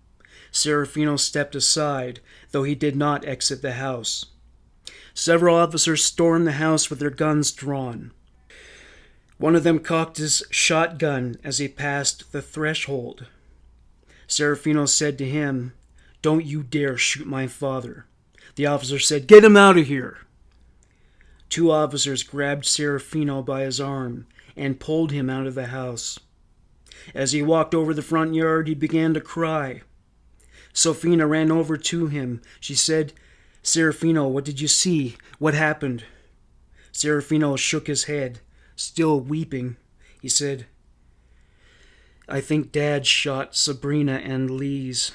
Serafino stepped aside, though he did not exit the house. Several officers stormed the house with their guns drawn. One of them cocked his shotgun as he passed the threshold. Serafino said to him, "Don't you dare shoot my father." The officer said, "Get him out of here." Two officers grabbed Serafino by his arm and pulled him out of the house. As he walked over the front yard, he began to cry. Sophina ran over to him. She said, "Serafino, what did you see? What happened?" Serafino shook his head, still weeping. He said, "I think Dad shot Sabrina and Lise."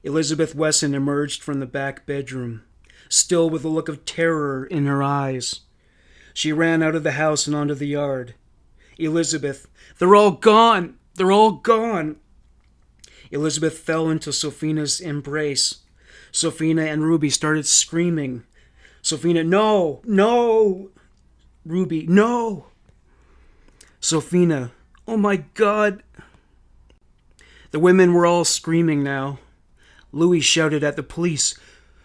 Elizabeth Wesson emerged from the back bedroom, still with a look of terror in her eyes. She ran out of the house and onto the yard. "Elizabeth, they're all gone! They're all gone!" Elizabeth fell into Sophina's embrace. Sophina and Ruby started screaming. Sophina, "No! No!" Ruby, "No!" Sophina, "Oh my God!" The women were all screaming now. Louis shouted at the police,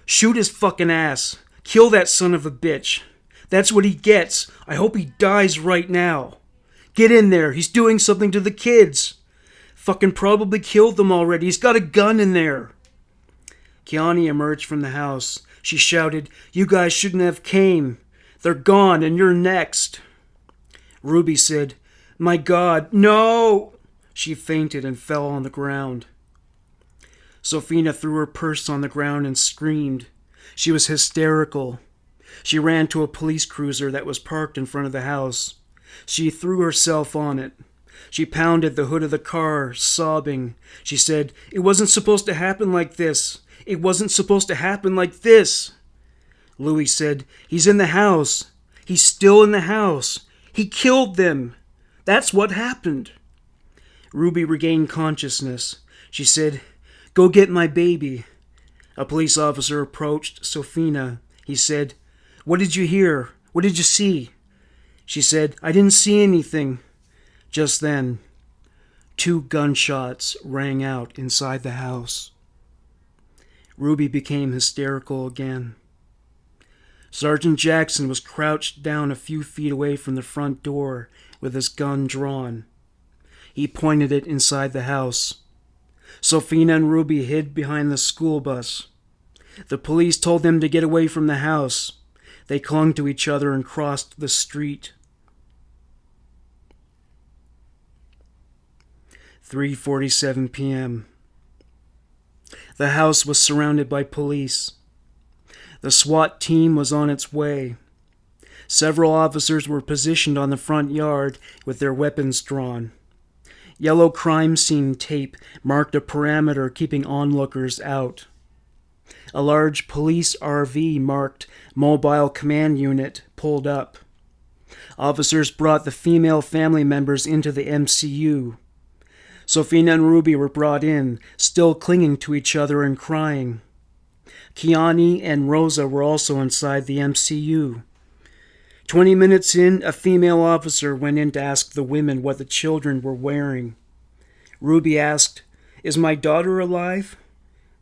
"Shoot his fucking ass! Kill that son of a bitch! That's what he gets! I hope he dies right now! Get in there! He's doing something to the kids! Fucking probably killed them already! He's got a gun in there!" Kiani emerged from the house. She shouted, "You guys shouldn't have came. They're gone and you're next." Ruby said, "My God, no!" She fainted and fell on the ground. Sophina threw her purse on the ground and screamed. She was hysterical. She ran to a police cruiser that was parked in front of the house. She threw herself on it. She pounded the hood of the car, sobbing. She said, "It wasn't supposed to happen like this. It wasn't supposed to happen like this." Louis said, "He's in the house. He's still in the house. He killed them. That's what happened." Ruby regained consciousness. She said, "Go get my baby." A police officer approached Sophina. He said, "What did you hear? What did you see?" She said, "I didn't see anything." Just then, 2 gunshots rang out inside the house. Ruby became hysterical again. Sergeant Jackson was crouched down a few feet away from the front door with his gun drawn. He pointed it inside the house. Sophina and Ruby hid behind the school bus. The police told them to get away from the house. They clung to each other and crossed the street. 3:47 p.m. The house was surrounded by police. The SWAT team was on its way. Several officers were positioned on the front yard with their weapons drawn. Yellow crime scene tape marked a perimeter keeping onlookers out. A large police RV marked Mobile Command Unit pulled up. Officers brought the female family members into the MCU. Sophina and Ruby were brought in, still clinging to each other and crying. Kiani and Rosa were also inside the MCU. 20 minutes in, a female officer went in to ask the women what the children were wearing. Ruby asked, "Is my daughter alive?"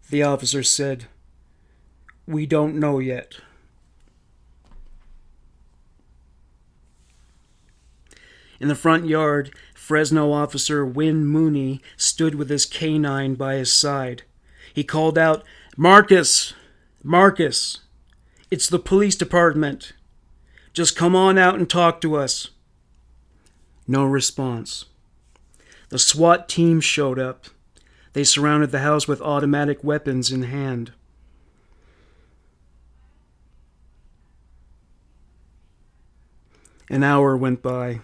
The officer said, "We don't know yet." In the front yard, Fresno officer Win Mooney stood with his canine by his side. He called out, "Marcus! Marcus! It's the police department. Just come on out and talk to us." No response. The SWAT team showed up. They surrounded the house with automatic weapons in hand. An hour went by.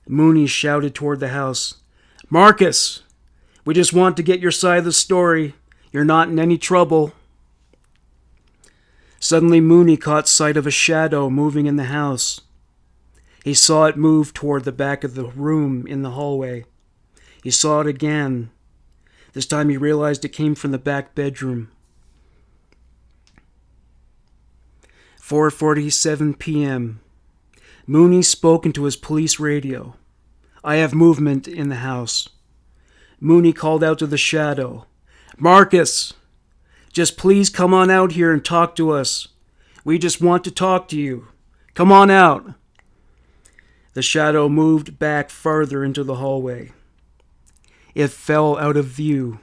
Mooney shouted toward the house, "Marcus, we just want to get your side of the story. You're not in any trouble." Suddenly Mooney caught sight of a shadow moving in the house. He saw it move toward the back of the room in the hallway. He saw it again. This time he realized it came from the back bedroom. 4:47 p.m. Mooney spoke into his police radio. "I have movement in the house." Mooney called out to the shadow, "Marcus, just please come on out here and talk to us. We just want to talk to you. Come on out." The shadow moved back farther into the hallway. It fell out of view.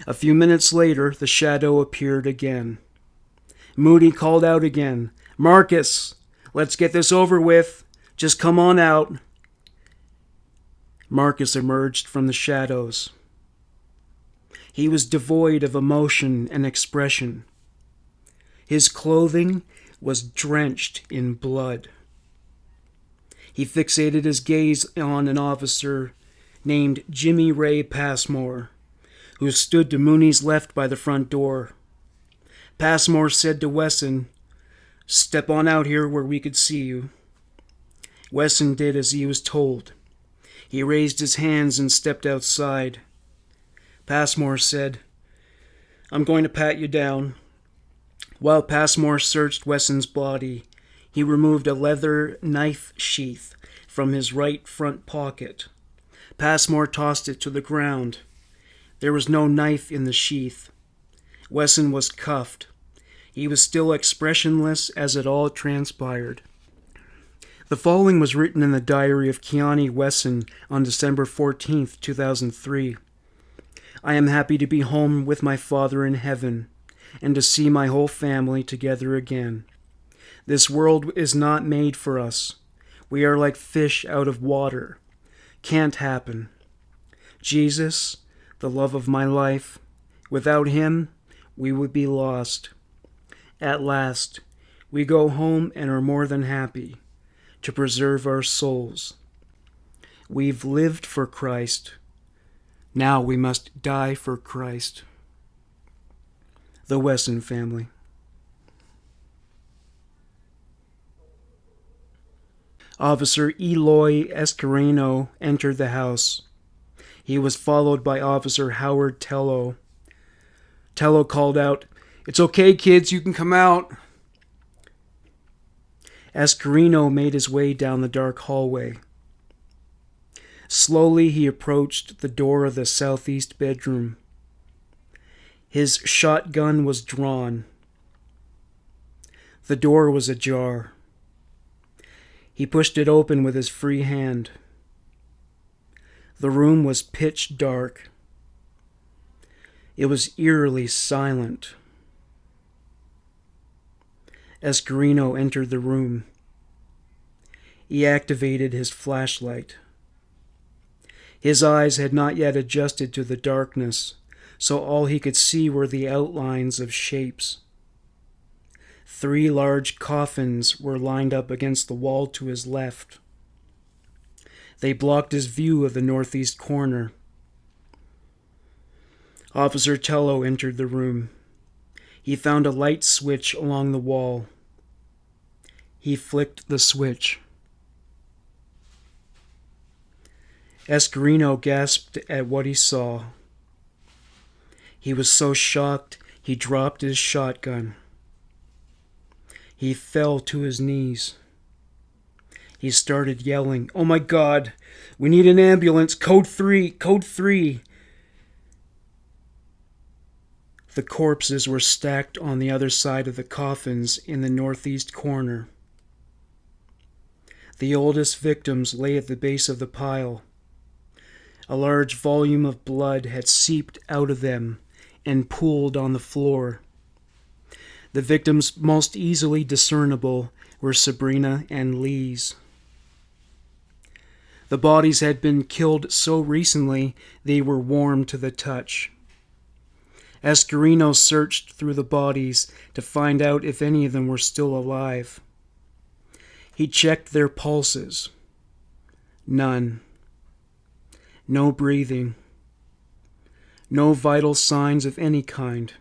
A few minutes later, the shadow appeared again. Mooney called out again, "Marcus, let's get this over with. Just come on out." Marcus emerged from the shadows. He was devoid of emotion and expression. His clothing was drenched in blood. He fixated his gaze on an officer named Jimmy Ray Passmore, who stood to Mooney's left by the front door. Passmore said to Wesson, "Step on out here where we could see you." Wesson did as he was told. He raised his hands and stepped outside. Passmore said, "I'm going to pat you down." While Passmore searched Wesson's body, he removed a leather knife sheath from his right front pocket. Passmore tossed it to the ground. There was no knife in the sheath. Wesson was cuffed. He was still expressionless as it all transpired. The following was written in the diary of Kiani Wesson on December 14th, 2003. I am happy to be home with my Father in heaven and to see my whole family together again. This world is not made for us. We are like fish out of water. Can't happen. Jesus, the love of my life, without him, we would be lost. At last, we go home and are more than happy to preserve our souls. We've lived for Christ. Now we must die for Christ. The Wesson family. Officer Eloy Escareno entered the house. He was followed by Officer Howard Tello. Tello called out, "It's okay, kids, you can come out." Escareno made his way down the dark hallway. Slowly he approached the door of the southeast bedroom. His shotgun was drawn. The door was ajar. He pushed it open with his free hand. The room was pitch dark. It was eerily silent. Escareno entered the room. He activated his flashlight. His eyes had not yet adjusted to the darkness, so all he could see were the outlines of shapes. 3 large coffins were lined up against the wall to his left. They blocked his view of the northeast corner. Officer Tello entered the room. He found a light switch along the wall. He flicked the switch. Escareno gasped at what he saw. He was so shocked he dropped his shotgun. He fell to his knees. He started yelling, "Oh my God, we need an ambulance, code 3, code 3. The corpses were stacked on the other side of the coffins in the northeast corner. The oldest victims lay at the base of the pile. A large volume of blood had seeped out of them and pooled on the floor. The victims most easily discernible were Sabrina and Lee's. The bodies had been killed so recently they were warm to the touch. Escareno searched through the bodies to find out if any of them were still alive. He checked their pulses. None. No breathing. No vital signs of any kind.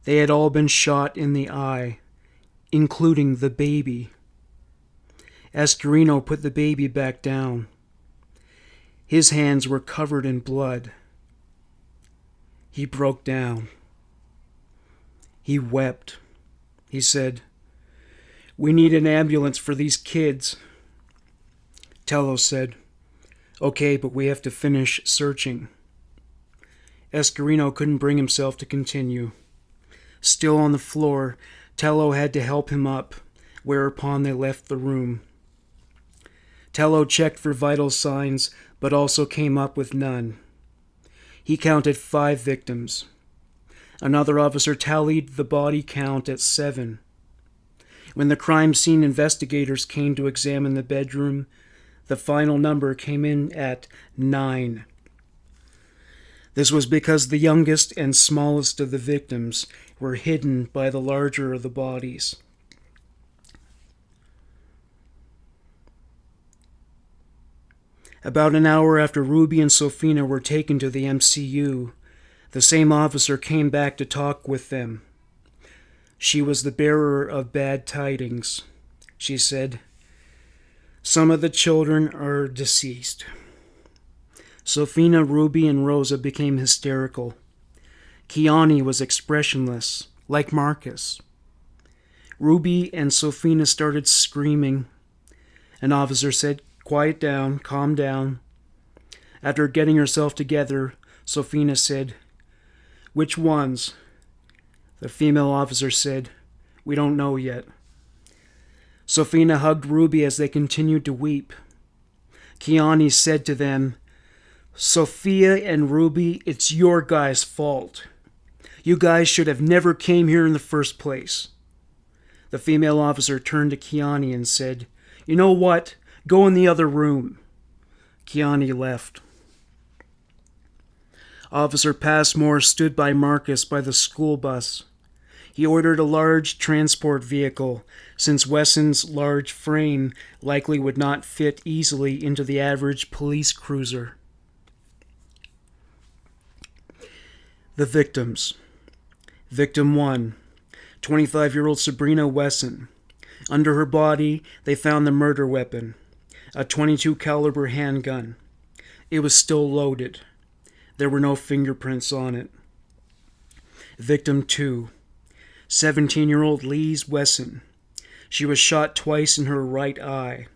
They had all been shot in the eye, including the baby. Escareno put the baby back down. His hands were covered in blood. He broke down. He wept. He said, "We need an ambulance for these kids." Tello said, "Okay, but we have to finish searching." Escareno couldn't bring himself to continue. Still on the floor, Tello had to help him up, whereupon they left the room. Tello checked for vital signs, but also came up with none. He counted 5 victims. Another officer tallied the body count at 7. When the crime scene investigators came to examine the bedroom, the final number came in at 9. This was because the youngest and smallest of the victims were hidden by the larger of the bodies. About an hour after Ruby and Sofina were taken to the MCU, the same officer came back to talk with them. She was the bearer of bad tidings. She said, "Some of the children are deceased." Sofina, Ruby, and Rosa became hysterical. Kiani was expressionless, like Marcus. Ruby and Sofina started screaming. An officer said, "Quiet down, calm down." After getting herself together, Sofina said, "Which ones?" The female officer said, "We don't know yet." Sofina hugged Ruby as they continued to weep. Kiani said to them, "Sophia and Ruby, it's your guys' fault. You guys should have never came here in the first place." The female officer turned to Kiani and said, "You know what? Go in the other room." Kiani left. Officer Passmore stood by Marcus by the school bus. He ordered a large transport vehicle, since Wesson's large frame likely would not fit easily into the average police cruiser. The victims. Victim 1, 25-year-old Sabrina Wesson. Under her body, they found the murder weapon, a .22 caliber handgun. It was still loaded. There were no fingerprints on it. Victim 2, 17-year-old Lise Wesson. She was shot twice in her right eye.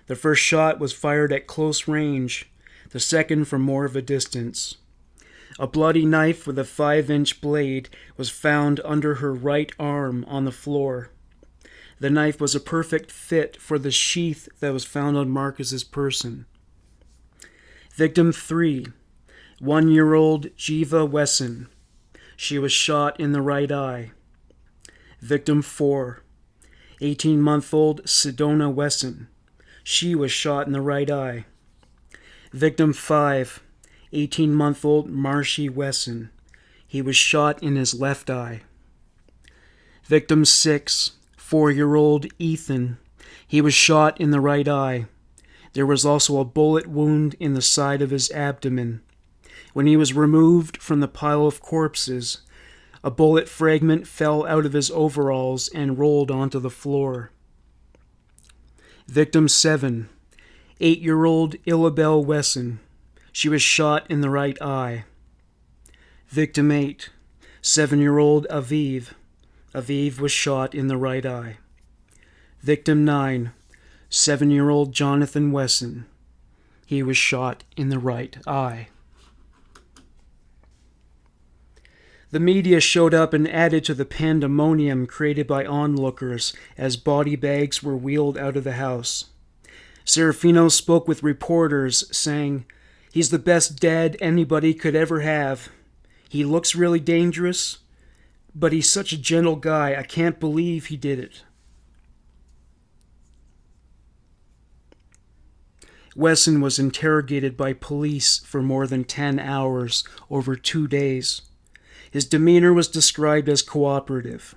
The first shot was fired at close range, the second from more of a distance. A bloody knife with a 5-inch blade was found under her right arm on the floor. The knife was a perfect fit for the sheath that was found on Marcus's person. Victim 3, 1-year-old Jiva Wesson. She was shot in the right eye. Victim 4, 18-month-old Sedona Wesson. She was shot in the right eye. Victim 5, 18-month-old Marshy Wesson. He was shot in his left eye. Victim 6, 4-year-old Ethan. He was shot in the right eye. There was also a bullet wound in the side of his abdomen. When he was removed from the pile of corpses, a bullet fragment fell out of his overalls and rolled onto the floor. Victim 7, 8-year-old Illabelle Wesson. She was shot in the right eye. Victim 8, 7-year-old Aviv. Aviv was shot in the right eye. Victim 9, 7-year-old Jonathan Wesson. He was shot in the right eye. The media showed up and added to the pandemonium created by onlookers as body bags were wheeled out of the house. Serafino spoke with reporters, saying, "He's the best dad anybody could ever have. He looks really dangerous, but he's such a gentle guy. I can't believe he did it." Wesson was interrogated by police for more than 10 hours over 2 days. His demeanor was described as cooperative.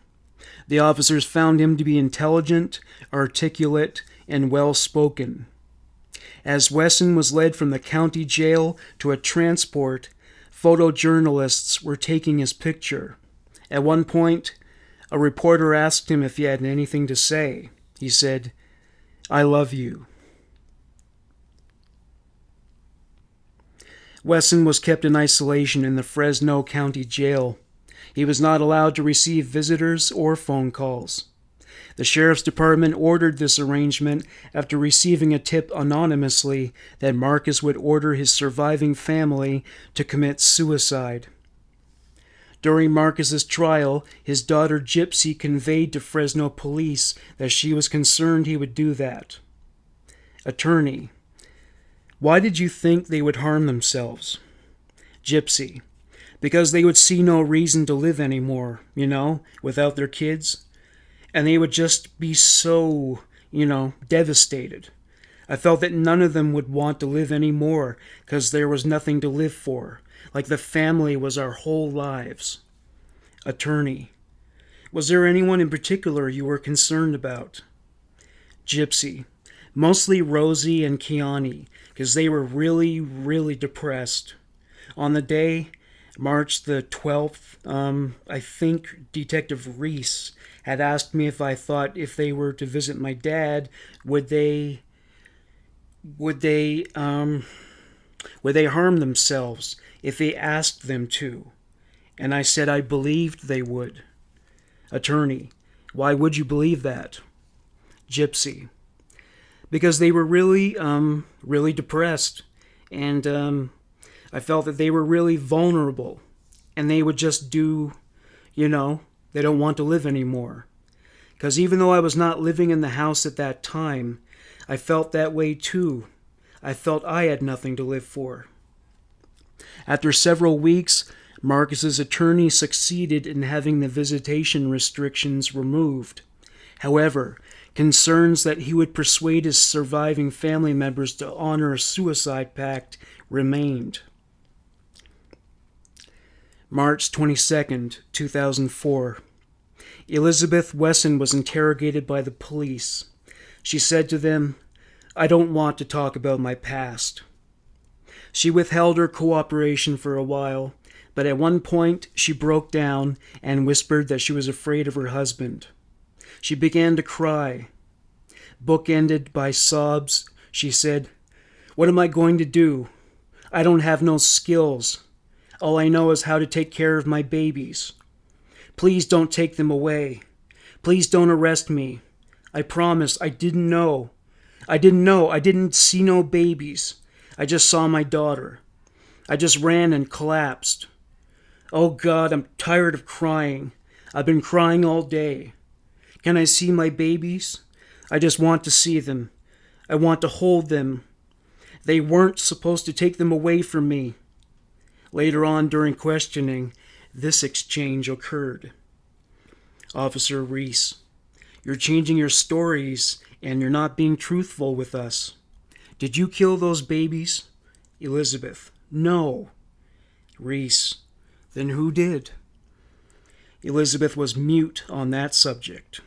The officers found him to be intelligent, articulate, and well-spoken. As Wesson was led from the county jail to a transport, photojournalists were taking his picture. At one point, a reporter asked him if he had anything to say. He said, "I love you." Wesson was kept in isolation in the Fresno County Jail. He was not allowed to receive visitors or phone calls. The sheriff's department ordered this arrangement after receiving a tip anonymously that Marcus would order his surviving family to commit suicide. During Marcus's trial, his daughter Gypsy conveyed to Fresno police that she was concerned he would do that. Attorney: "Why did you think they would harm themselves?" Gypsy: "Because they would see no reason to live anymore, without their kids. And they would just be so, devastated. I felt that none of them would want to live anymore because there was nothing to live for. Like the family was our whole lives." Attorney: "Was there anyone in particular you were concerned about?" Gypsy: "Mostly Rosie and Kiani, because they were really, really depressed. On the day, March the 12th, I think Detective Reese had asked me if I thought if they were to visit my dad, would they harm themselves if they asked them to? And I said I believed they would." Attorney: "Why would you believe that?" Gypsy: "Because they were really, really depressed, and I felt that they were really vulnerable, and they would just do, they don't want to live anymore. 'Cause even though I was not living in the house at that time, I felt that way too. I felt I had nothing to live for. After several weeks, Marcus's attorney succeeded in having the visitation restrictions removed. However, concerns that he would persuade his surviving family members to honor a suicide pact remained. March 22nd, 2004. Elizabeth Wesson was interrogated by the police. She said to them, "I don't want to talk about my past." She withheld her cooperation for a while, but at one point she broke down and whispered that she was afraid of her husband. She began to cry. Bookended by sobs, she said, "What am I going to do? I don't have no skills. All I know is how to take care of my babies. Please don't take them away. Please don't arrest me. I promise I didn't know. I didn't see no babies. I just saw my daughter. I just ran and collapsed. Oh God, I'm tired of crying. I've been crying all day. Can I see my babies? I just want to see them. I want to hold them. They weren't supposed to take them away from me." Later on during questioning, this exchange occurred. Officer Reese, "You're changing your stories and you're not being truthful with us. Did you kill those babies?" Elizabeth, "No." Reese, "Then who did?" Elizabeth was mute on that subject.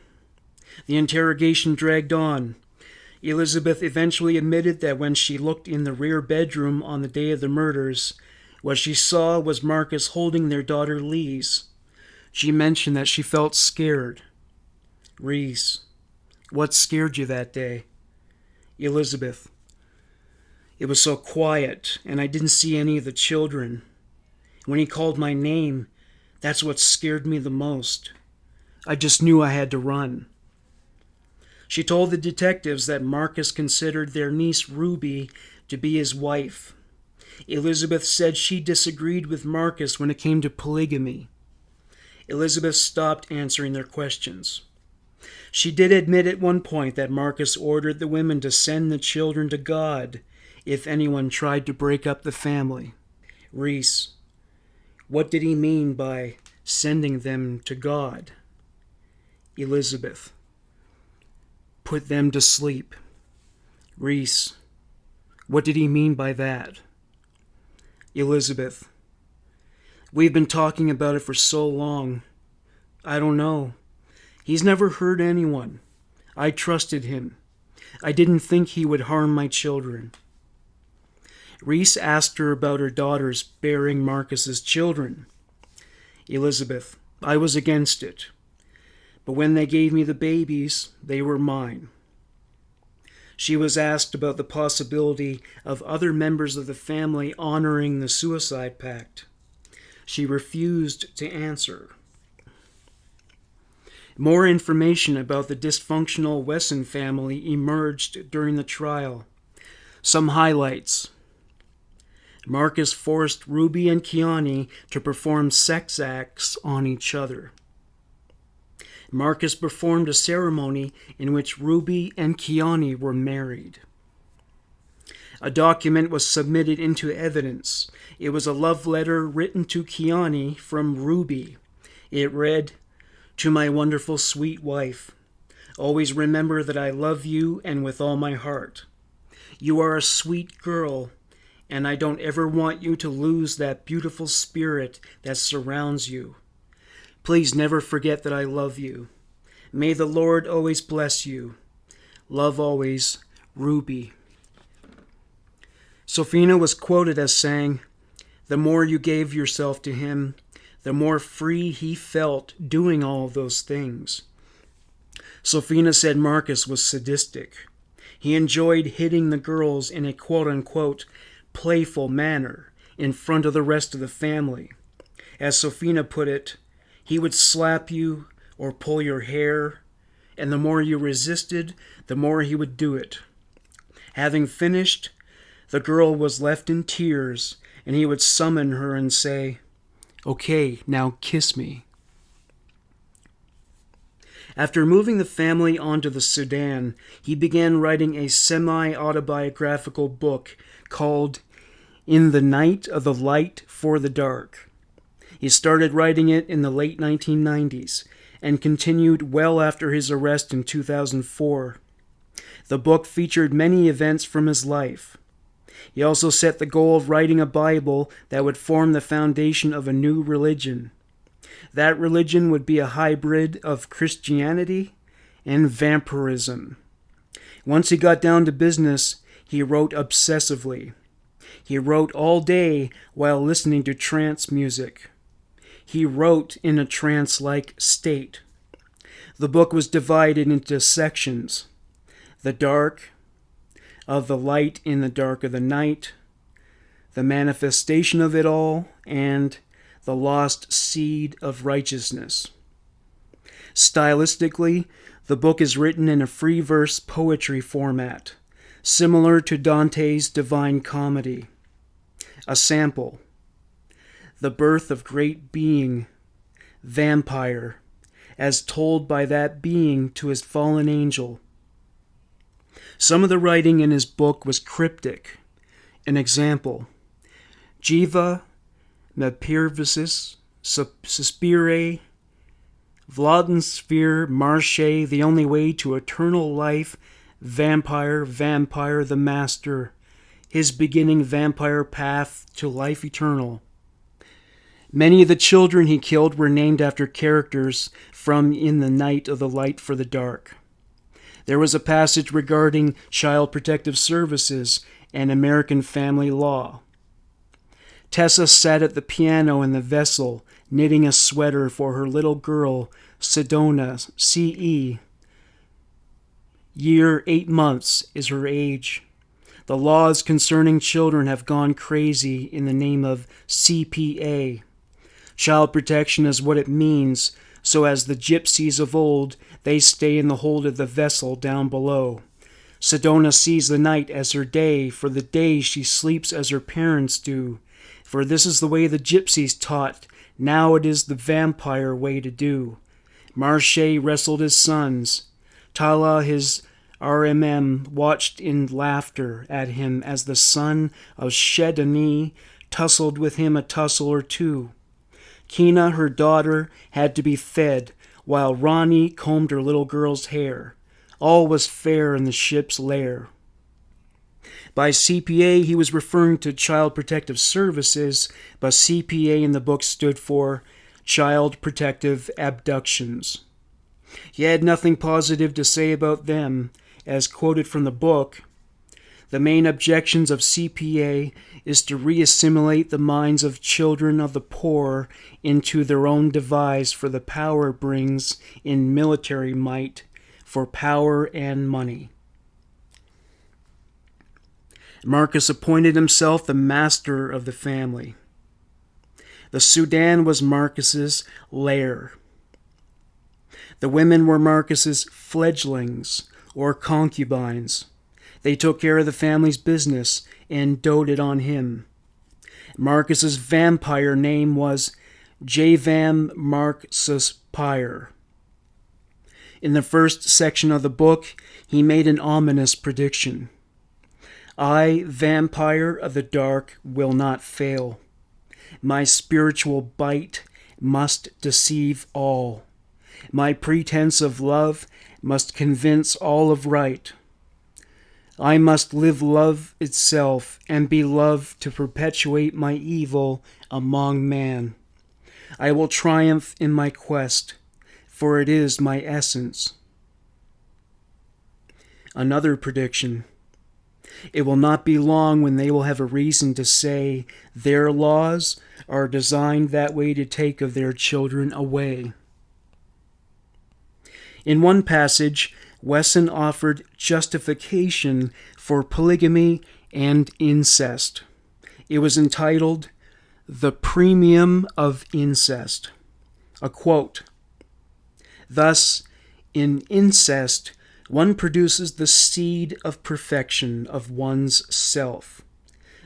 The interrogation dragged on. Elizabeth eventually admitted that when she looked in the rear bedroom on the day of the murders, what she saw was Marcus holding their daughter Lise. She mentioned that she felt scared. Reese, "What scared you that day?" Elizabeth, "It was so quiet, and I didn't see any of the children. When he called my name, that's what scared me the most. I just knew I had to run." She told the detectives that Marcus considered their niece Ruby to be his wife. Elizabeth said she disagreed with Marcus when it came to polygamy. Elizabeth stopped answering their questions. She did admit at one point that Marcus ordered the women to send the children to God if anyone tried to break up the family. Reese, "What did he mean by sending them to God?" Elizabeth, "Put them to sleep." Reese, "What did he mean by that?" Elizabeth, "We've been talking about it for so long. I don't know. He's never hurt anyone. I trusted him. I didn't think he would harm my children." Reese asked her about her daughters bearing Marcus's children. Elizabeth, "I was against it. But when they gave me the babies, they were mine." She was asked about the possibility of other members of the family honoring the suicide pact. She refused to answer. More information about the dysfunctional Wesson family emerged during the trial. Some highlights. Marcus forced Ruby and Kiani to perform sex acts on each other. Marcus performed a ceremony in which Ruby and Kiani were married. A document was submitted into evidence. It was a love letter written to Kiani from Ruby. It read, "To my wonderful sweet wife, always remember that I love you and with all my heart. You are a sweet girl, and I don't ever want you to lose that beautiful spirit that surrounds you. Please never forget that I love you. May the Lord always bless you. Love always, Ruby." Sofina was quoted as saying, "The more you gave yourself to him, the more free he felt doing all those things." Sofina said Marcus was sadistic. He enjoyed hitting the girls in a quote-unquote playful manner in front of the rest of the family. As Sofina put it, he would slap you or pull your hair, and the more you resisted, the more he would do it. Having finished, the girl was left in tears, and he would summon her and say, "Okay, now kiss me." After moving the family onto the Sudan, he began writing a semi-autobiographical book called In the Night of the Light for the Dark. He started writing it in the late 1990s and continued well after his arrest in 2004. The book featured many events from his life. He also set the goal of writing a Bible that would form the foundation of a new religion. That religion would be a hybrid of Christianity and vampirism. Once he got down to business, he wrote obsessively. He wrote all day while listening to trance music. He wrote in a trance-like state. The book was divided into sections: the dark of the light in the dark of the night, the manifestation of it all, and the lost seed of righteousness. Stylistically, the book is written in a free verse poetry format, similar to Dante's Divine Comedy. A sample: the birth of great being, vampire, as told by that being to his fallen angel. Some of the writing in his book was cryptic. An example: Jiva me pirvisis suspire, Vladensphere marche, the only way to eternal life, vampire, vampire the master, his beginning vampire path to life eternal. Many of the children he killed were named after characters from In the Night of the Light for the Dark. There was a passage regarding Child Protective Services and American family law. Tessa sat at the piano in the vessel, knitting a sweater for her little girl, Sedona, C.E. Year 8 months is her age. The laws concerning children have gone crazy in the name of CPA. Child protection is what it means, so as the gypsies of old, they stay in the hold of the vessel down below. Sedona sees the night as her day, for the day she sleeps as her parents do. For this is the way the gypsies taught, now it is the vampire way to do. Marche wrestled his sons. Tala, his RMM, watched in laughter at him as the son of Shedani tussled with him a tussle or two. Kina, her daughter, had to be fed, while Ronnie combed her little girl's hair. All was fair in the ship's lair. By CPA, he was referring to Child Protective Services, but CPA in the book stood for Child Protective Abductions. He had nothing positive to say about them, as quoted from the book. The main objections of CPA is to reassimilate the minds of children of the poor into their own device for the power it brings in military might, for power and money. Marcus appointed himself the master of the family. The Sudan was Marcus's lair. The women were Marcus's fledglings, or concubines. They took care of the family's business and doted on him. Marcus's vampire name was Javam Marcus Pyre. In the first section of the book, he made an ominous prediction. I, vampire of the dark, will not fail. My spiritual bite must deceive all. My pretense of love must convince all of right. I must live love itself and be love to perpetuate my evil among man. I will triumph in my quest, for it is my essence. Another prediction. It will not be long when they will have a reason to say their laws are designed that way to take of their children away. In one passage, Wesson offered justification for polygamy and incest. It was entitled, The Premium of Incest. A quote, Thus, in incest, one produces the seed of perfection of one's self,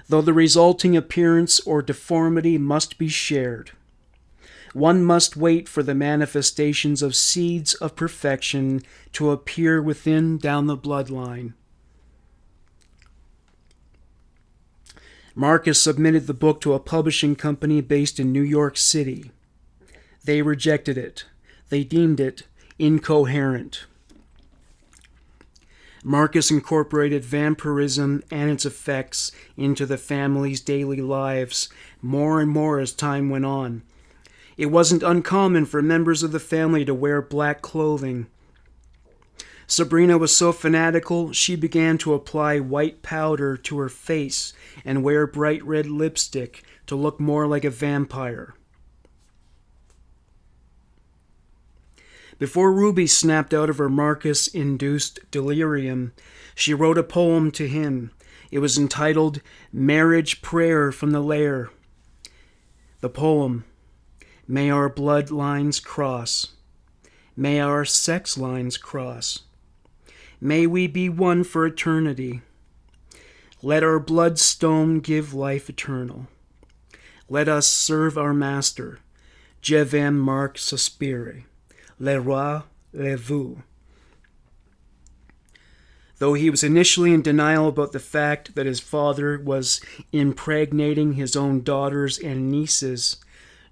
though the resulting appearance or deformity must be shared. One must wait for the manifestations of seeds of perfection to appear within down the bloodline. Marcus submitted the book to a publishing company based in New York City. They rejected it. They deemed it incoherent. Marcus incorporated vampirism and its effects into the family's daily lives more and more as time went on. It wasn't uncommon for members of the family to wear black clothing. Sabrina was so fanatical, she began to apply white powder to her face and wear bright red lipstick to look more like a vampire. Before Ruby snapped out of her Marcus-induced delirium, she wrote a poem to him. It was entitled Marriage Prayer from the Lair. The poem: May our bloodlines cross. May our sex lines cross. May we be one for eternity. Let our bloodstone give life eternal. Let us serve our master. Je vais Marc sospire. Le roi le veut. Though he was initially in denial about the fact that his father was impregnating his own daughters and nieces,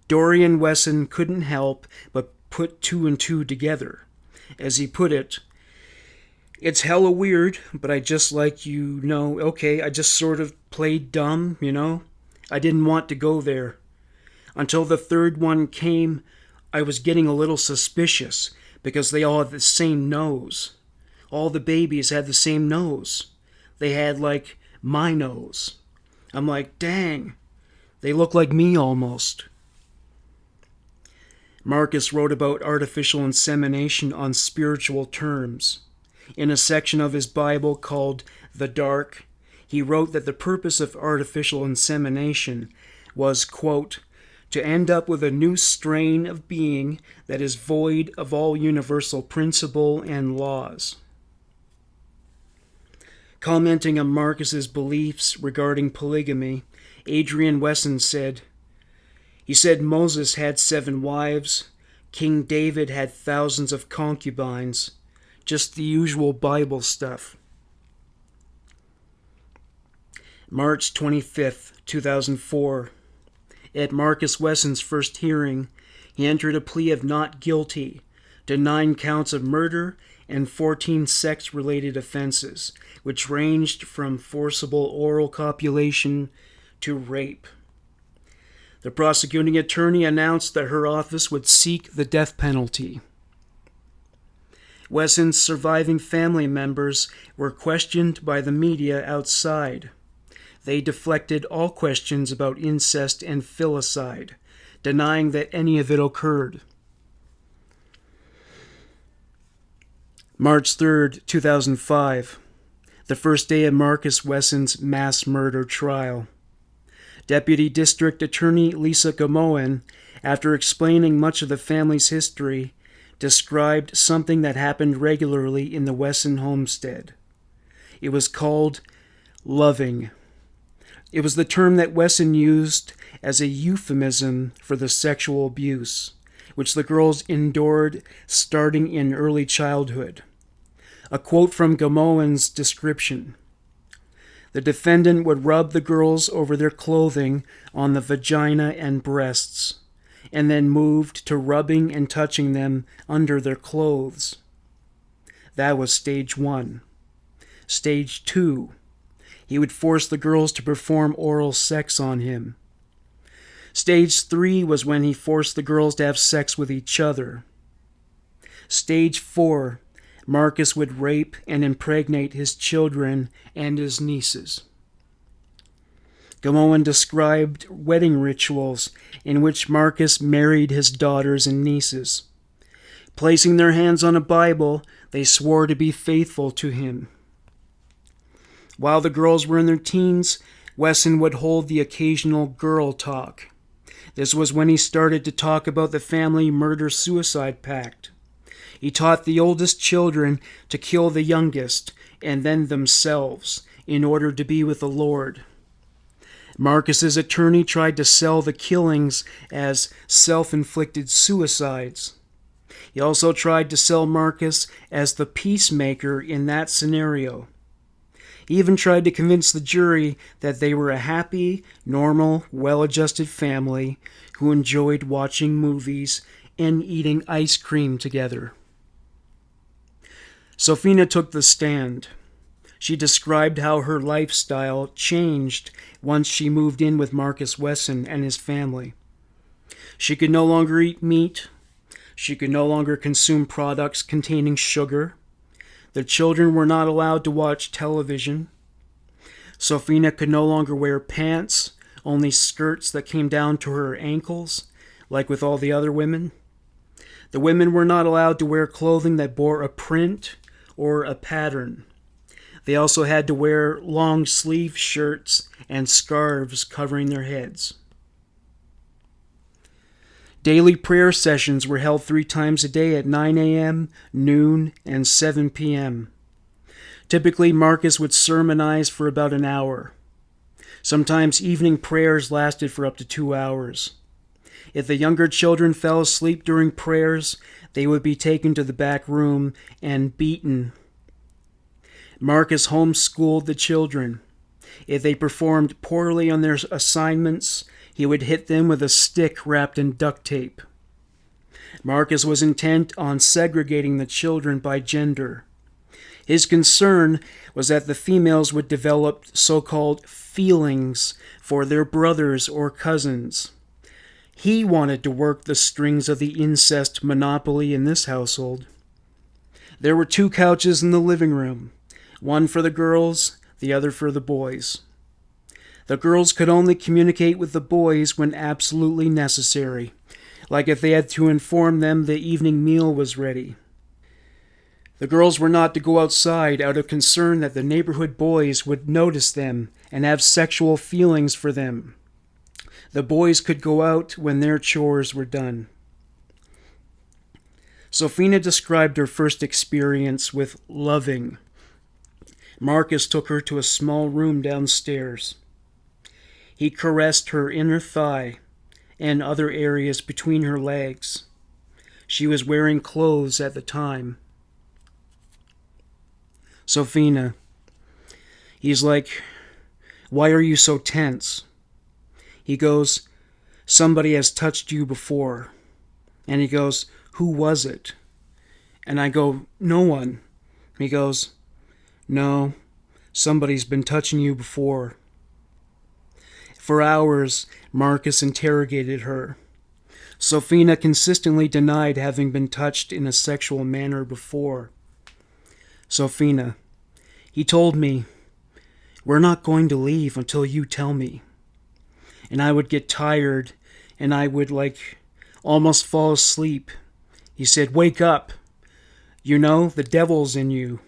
Dorian Wesson couldn't help but put two and two together. As he put it, "It's hella weird, but I just I just sort of played dumb, I didn't want to go there. Until the third one came, I was getting a little suspicious because they all had the same nose. All the babies had the same nose. They had, my nose. I'm like, dang, they look like me almost." Marcus wrote about artificial insemination on spiritual terms. In a section of his Bible called The Dark, he wrote that the purpose of artificial insemination was, quote, to end up with a new strain of being that is void of all universal principle and laws. Commenting on Marcus's beliefs regarding polygamy, Adrian Wesson said, he said Moses had 7 wives, King David had thousands of concubines, just the usual Bible stuff. March 25th, 2004. At Marcus Wesson's first hearing, he entered a plea of not guilty to 9 counts of murder and 14 sex-related offenses, which ranged from forcible oral copulation to rape. The prosecuting attorney announced that her office would seek the death penalty. Wesson's surviving family members were questioned by the media outside. They deflected all questions about incest and filicide, denying that any of it occurred. March 3rd, 2005, the first day of Marcus Wesson's mass murder trial. Deputy District Attorney Lisa Gamoen, after explaining much of the family's history, described something that happened regularly in the Wesson homestead. It was called loving. It was the term that Wesson used as a euphemism for the sexual abuse, which the girls endured starting in early childhood. A quote from Gamoen's description: the defendant would rub the girls over their clothing on the vagina and breasts, and then moved to rubbing and touching them under their clothes. That was stage 1. Stage 2. He would force the girls to perform oral sex on him. Stage 3 was when he forced the girls to have sex with each other. Stage 4, Marcus would rape and impregnate his children and his nieces. Gamoen described wedding rituals in which Marcus married his daughters and nieces. Placing their hands on a Bible, they swore to be faithful to him. While the girls were in their teens, Wesson would hold the occasional girl talk. This was when he started to talk about the family murder-suicide pact. He taught the oldest children to kill the youngest and then themselves in order to be with the Lord. Marcus's attorney tried to sell the killings as self-inflicted suicides. He also tried to sell Marcus as the peacemaker in that scenario. He even tried to convince the jury that they were a happy, normal, well-adjusted family who enjoyed watching movies and eating ice cream together. Sofina took the stand. She described how her lifestyle changed once she moved in with Marcus Wesson and his family. She could no longer eat meat. She could no longer consume products containing sugar. The children were not allowed to watch television. Sofina could no longer wear pants, only skirts that came down to her ankles, like with all the other women. The women were not allowed to wear clothing that bore a print or a pattern. They also had to wear long-sleeve shirts and scarves covering their heads. Daily prayer sessions were held 3 times a day at 9 a.m., noon, and 7 p.m. Typically, Marcus would sermonize for about an hour. Sometimes evening prayers lasted for up to 2 hours. If the younger children fell asleep during prayers, they would be taken to the back room and beaten. Marcus homeschooled the children. If they performed poorly on their assignments, he would hit them with a stick wrapped in duct tape. Marcus was intent on segregating the children by gender. His concern was that the females would develop so-called feelings for their brothers or cousins. He wanted to work the strings of the incest monopoly in this household. There were 2 couches in the living room, one for the girls, the other for the boys. The girls could only communicate with the boys when absolutely necessary, like if they had to inform them the evening meal was ready. The girls were not to go outside out of concern that the neighborhood boys would notice them and have sexual feelings for them. The boys could go out when their chores were done. Sofina described her first experience with loving. Marcus took her to a small room downstairs. He caressed her inner thigh and other areas between her legs. She was wearing clothes at the time. Sofina, he's like, "Why are you so tense?" He goes, "Somebody has touched you before." And he goes, "Who was it?" And I go, "No one." He goes, "No, somebody's been touching you before." For hours, Marcus interrogated her. Sofina consistently denied having been touched in a sexual manner before. "Sofina, he told me, 'We're not going to leave until you tell me.' And I would get tired, and I would, almost fall asleep. He said, 'Wake up. You know, the devil's in you.'"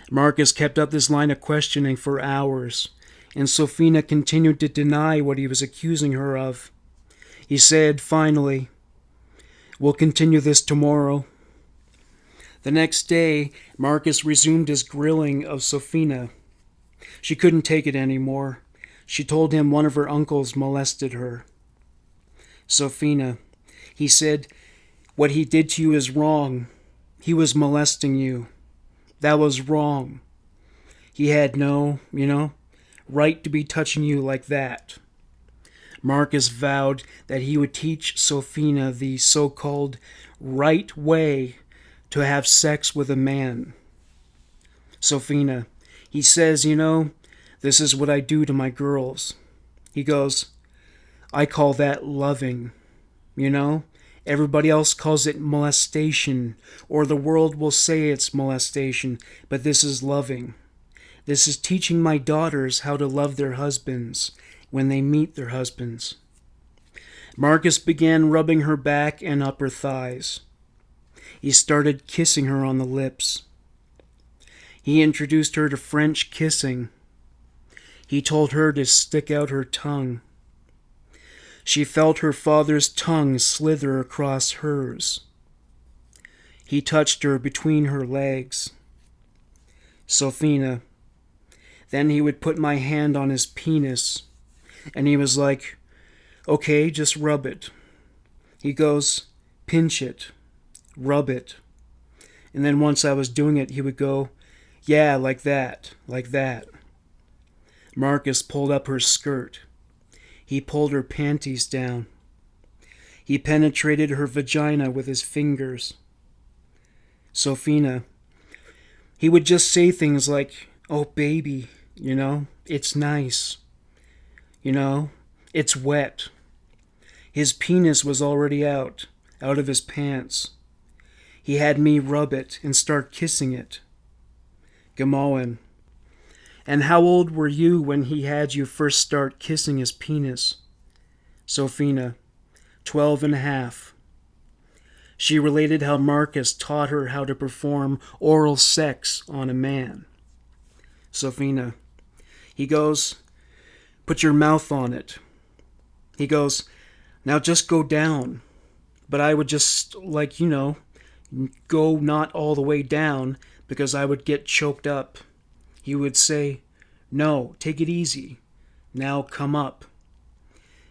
Marcus kept up this line of questioning for hours, and Sofina continued to deny what he was accusing her of. He said, finally, "We'll continue this tomorrow." The next day, Marcus resumed his grilling of Sofina. She couldn't take it anymore. She told him one of her uncles molested her. "Sofina," he said, "what he did to you is wrong. He was molesting you. That was wrong. He had no, right to be touching you like that." Marcus vowed that he would teach Sofina the so-called right way to have sex with a man. "Sofina," he says, "this is what I do to my girls." He goes, "I call that loving. Everybody else calls it molestation, or the world will say it's molestation, but this is loving. This is teaching my daughters how to love their husbands when they meet their husbands." Marcus began rubbing her back and upper thighs. He started kissing her on the lips. He introduced her to French kissing. He told her to stick out her tongue. She felt her father's tongue slither across hers. He touched her between her legs. "Sofina, Then he would put my hand on his penis, and he was like, okay, just rub it. He goes, pinch it, rub it. And then once I was doing it, he would go, yeah, like that, like that. Marcus pulled up her skirt. He pulled her panties down. He penetrated her vagina with his fingers. Sophina, he would just say things like, oh baby, it's nice. It's wet. His penis was already out of his pants. He had me rub it and start kissing it. Gamoan. And how old were you when he had you first start kissing his penis? Sophina, 12 and a half. She related how Marcus taught her how to perform oral sex on a man. Sophina, he goes, put your mouth on it. He goes, now just go down. But I would just, go not all the way down because I would get choked up. He would say, no, take it easy. Now come up.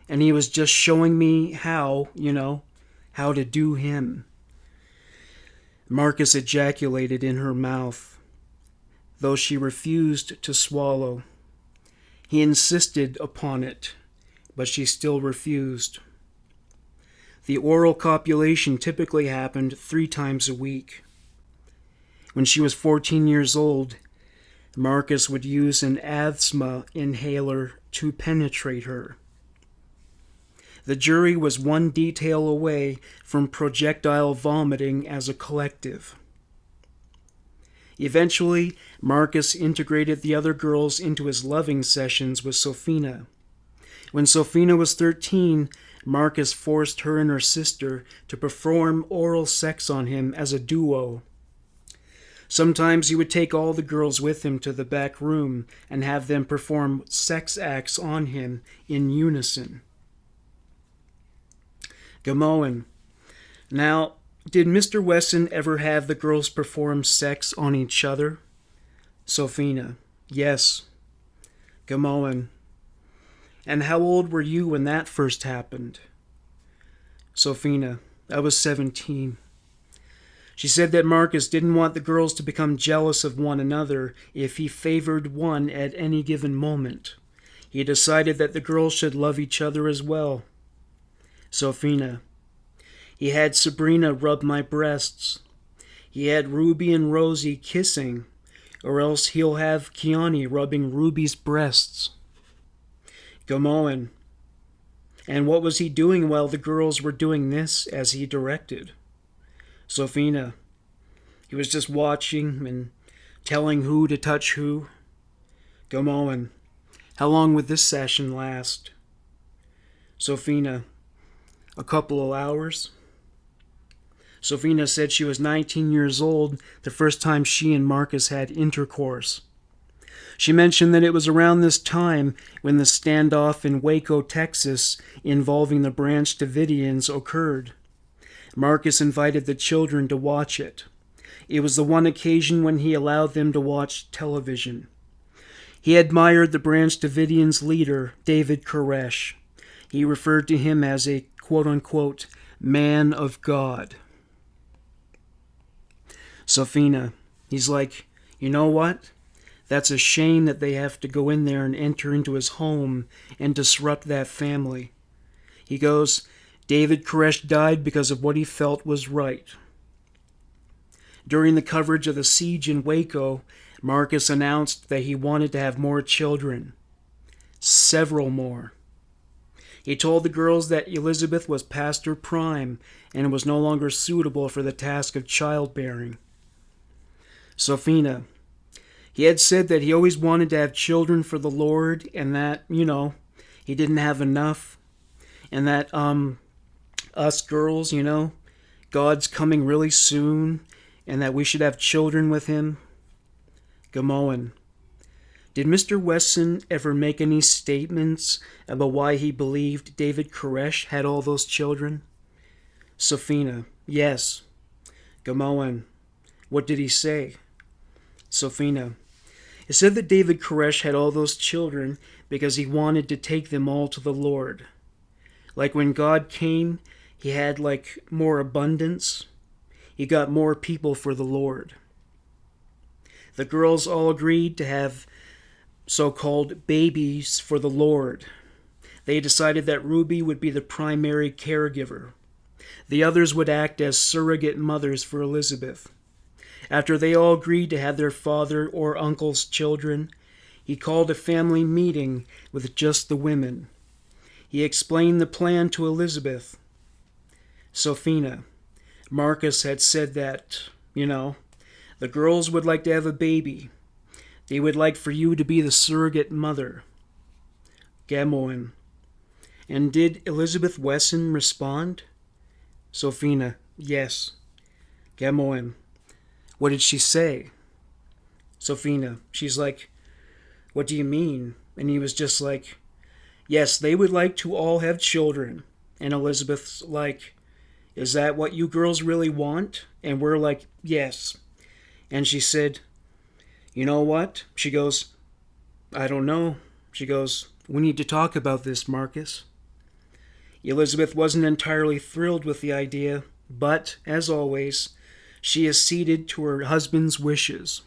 And he was just showing me how to do him. Marcus ejaculated in her mouth, though she refused to swallow. He insisted upon it, but she still refused. The oral copulation typically happened 3 times a week. When she was 14 years old, Marcus would use an asthma inhaler to penetrate her. The jury was one detail away from projectile vomiting as a collective. Eventually, Marcus integrated the other girls into his loving sessions with Sophina. When Sophina was 13, Marcus forced her and her sister to perform oral sex on him as a duo. Sometimes he would take all the girls with him to the back room and have them perform sex acts on him in unison. Gamoan. Now, did Mr. Wesson ever have the girls perform sex on each other? Sophina. Yes. Gamoan. And how old were you when that first happened? Sophina. I was 17. She said that Marcus didn't want the girls to become jealous of one another if he favored one at any given moment. He decided that the girls should love each other as well. Sophina. He had Sabrina rub my breasts. He had Ruby and Rosie kissing, or else he'll have Kiani rubbing Ruby's breasts. Gamoan. And what was he doing while the girls were doing this as he directed? Sophina. He was just watching and telling who to touch who. Gamoan. How long would this session last? Sophina. A couple of hours. Sophina said she was 19 years old the first time she and Marcus had intercourse. She mentioned that it was around this time when the standoff in Waco, Texas, involving the Branch Davidians occurred. Marcus invited the children to watch it. It was the one occasion when he allowed them to watch television. He admired the Branch Davidians' leader, David Koresh. He referred to him as a quote-unquote man of God. Sophina. He's like, you know what? That's a shame that they have to go in there and enter into his home and disrupt that family. He goes, David Koresh died because of what he felt was right. During the coverage of the siege in Waco, Marcus announced that he wanted to have more children. Several more. He told the girls that Elizabeth was past her prime and was no longer suitable for the task of childbearing. Sophina. He had said that he always wanted to have children for the Lord and that, he didn't have enough. And that, us girls, God's coming really soon and that we should have children with him. Gamoan. Did Mr. Wesson ever make any statements about why he believed David Koresh had all those children? Sophina. Yes. Gamoan. What did he say? Sophina. It said that David Koresh had all those children because he wanted to take them all to the Lord. Like when God came, he had like more abundance. He got more people for the Lord. The girls all agreed to have so-called babies for the Lord. They decided that Ruby would be the primary caregiver. The others would act as surrogate mothers for Elizabeth. After they all agreed to have their father or uncle's children, he called a family meeting with just the women. He explained the plan to Elizabeth. Sophina, Marcus had said that, the girls would like to have a baby. They would like for you to be the surrogate mother. Gamoen. And did Elizabeth Wesson respond? Sophina, yes. Gamoen. What did she say? Sophina, she's like, what do you mean? And he was just like, yes, they would like to all have children. And Elizabeth's like, is that what you girls really want? And we're like, yes. And she said, you know what? She goes, I don't know. She goes, we need to talk about this, Marcus. Elizabeth wasn't entirely thrilled with the idea, but, as always, she acceded to her husband's wishes.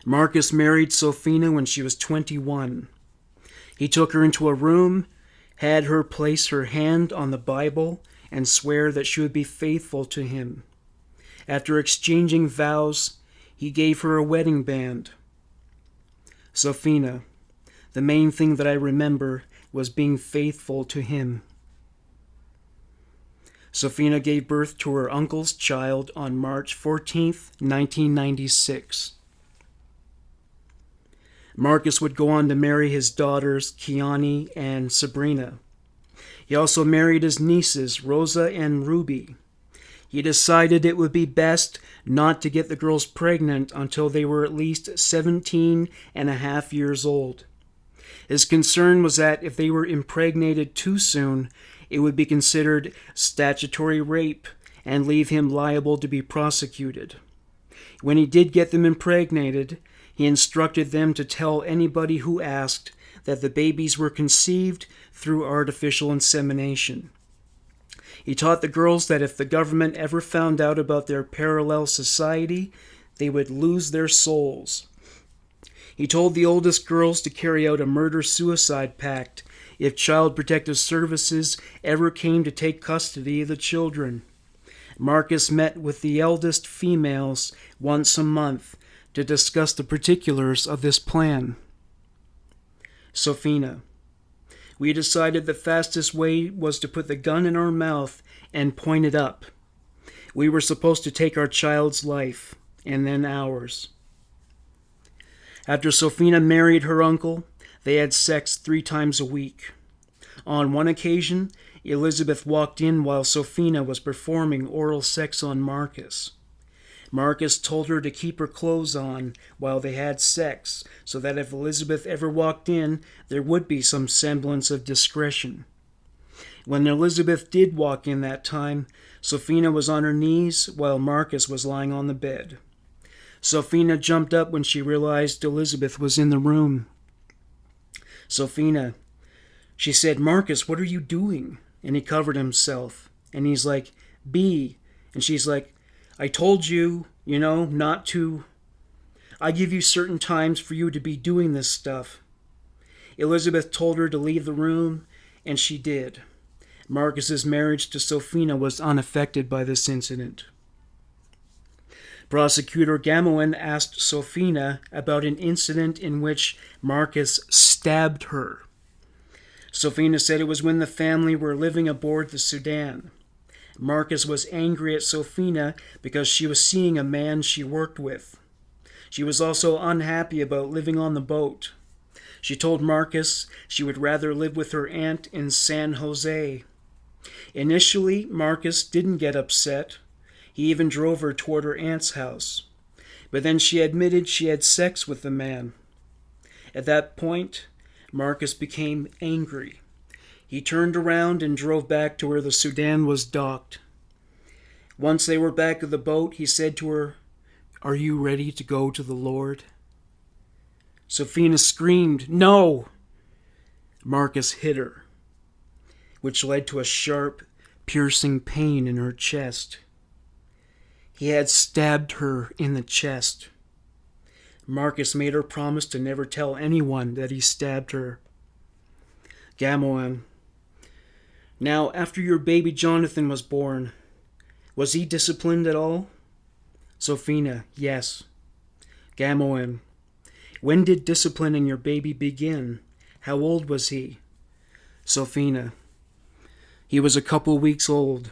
Marcus married Sophina when she was 21. He took her into a room, had her place her hand on the Bible, and swear that she would be faithful to him. After exchanging vows, he gave her a wedding band. Sophina, the main thing that I remember was being faithful to him. Sophina gave birth to her uncle's child on March 14th, 1996. Marcus would go on to marry his daughters, Kiani and Sabrina. He also married his nieces, Rosa and Ruby. He decided it would be best not to get the girls pregnant until they were at least 17 and a half years old. His concern was that if they were impregnated too soon, it would be considered statutory rape and leave him liable to be prosecuted. When he did get them impregnated, he instructed them to tell anybody who asked that the babies were conceived through artificial insemination. He taught the girls that if the government ever found out about their parallel society, they would lose their souls. He told the oldest girls to carry out a murder-suicide pact if Child Protective Services ever came to take custody of the children. Marcus met with the eldest females once a month to discuss the particulars of this plan. Sophina, we decided the fastest way was to put the gun in our mouth and point it up. We were supposed to take our child's life, and then ours. After Sophina married her uncle, they had sex 3 times a week. On one occasion, Elizabeth walked in while Sophina was performing oral sex on Marcus. Marcus told her to keep her clothes on while they had sex, so that if Elizabeth ever walked in, there would be some semblance of discretion. When Elizabeth did walk in that time, Sophina was on her knees while Marcus was lying on the bed. Sophina jumped up when she realized Elizabeth was in the room. Sophina, she said, Marcus, what are you doing? And he covered himself. And he's like, B. And she's like, I told you, not to. I give you certain times for you to be doing this stuff. Elizabeth told her to leave the room, and she did. Marcus's marriage to Sophina was unaffected by this incident. Prosecutor Gamoen asked Sophina about an incident in which Marcus stabbed her. Sophina said it was when the family were living aboard the Sudan. Marcus was angry at Sophina because she was seeing a man she worked with. She was also unhappy about living on the boat. She told Marcus she would rather live with her aunt in San Jose. Initially, Marcus didn't get upset. He even drove her toward her aunt's house. But then she admitted she had sex with the man. At that point, Marcus became angry. He turned around and drove back to where the Sudan was docked. Once they were back at the boat, he said to her, Are you ready to go to the Lord? Sophina screamed, "No!" Marcus hit her, which led to a sharp, piercing pain in her chest. He had stabbed her in the chest. Marcus made her promise to never tell anyone that he stabbed her. Gamoan. Now, after your baby Jonathan was born, was he disciplined at all? Sophina. Yes. Gamoan. When did disciplining your baby begin? How old was he? Sophina. He was a couple weeks old.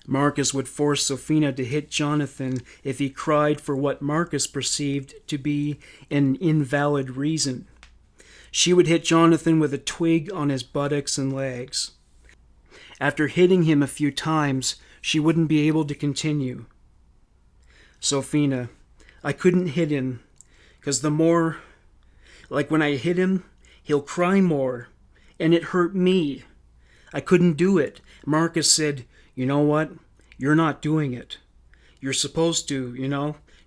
Marcus would force Sophina to hit Jonathan if he cried for what Marcus perceived to be an invalid reason. She would hit Jonathan with a twig on his buttocks and legs. After hitting him a few times, she wouldn't be able to continue. Sophina. I couldn't hit him, 'cause the more, like when I hit him, he'll cry more, and it hurt me. I couldn't do it. Marcus said, you know what? You're not doing it. You're supposed to,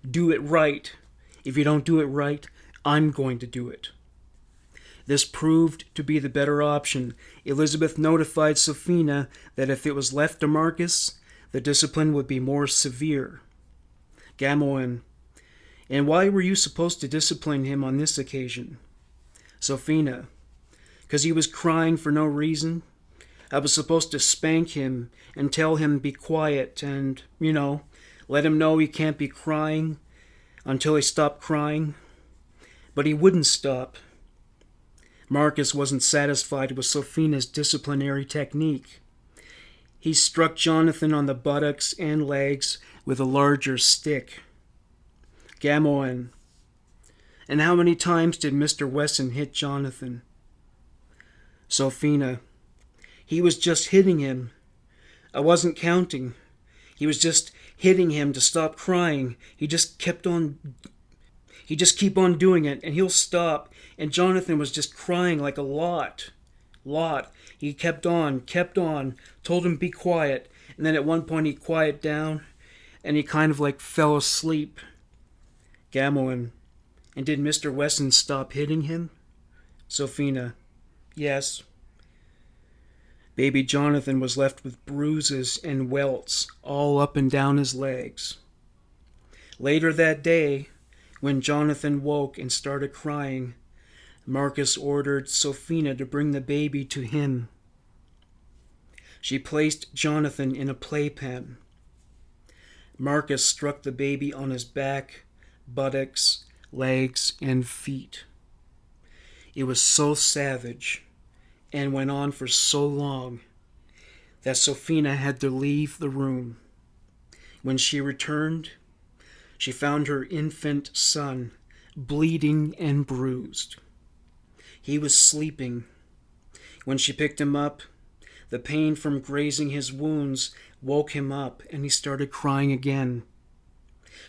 do it right. If you don't do it right, I'm going to do it. This proved to be the better option. Elizabeth notified Sophina that if it was left to Marcus, the discipline would be more severe. Gamoan. And why were you supposed to discipline him on this occasion? Sophina. 'Cause he was crying for no reason. I was supposed to spank him and tell him be quiet and, let him know he can't be crying until he stopped crying. But he wouldn't stop. Marcus wasn't satisfied with Sophina's disciplinary technique. He struck Jonathan on the buttocks and legs with a larger stick. Gamoan. And how many times did Mr. Wesson hit Jonathan? Sophina. He was just hitting him. I wasn't counting. He was just hitting him to stop crying. He just keep on doing it, and he'll stop. And Jonathan was just crying like a lot. He kept on, told him be quiet. And then at one point he quieted down, and he kind of like fell asleep. Gamoan. And did Mr. Wesson stop hitting him? Sophina. Yes. Baby Jonathan was left with bruises and welts all up and down his legs. Later that day, when Jonathan woke and started crying, Marcus ordered Sophina to bring the baby to him. She placed Jonathan in a playpen. Marcus struck the baby on his back, buttocks, legs, and feet. It was so savage and went on for so long that Sophina had to leave the room. When she returned, she found her infant son bleeding and bruised. He was sleeping. When she picked him up, the pain from grazing his wounds woke him up, and he started crying again.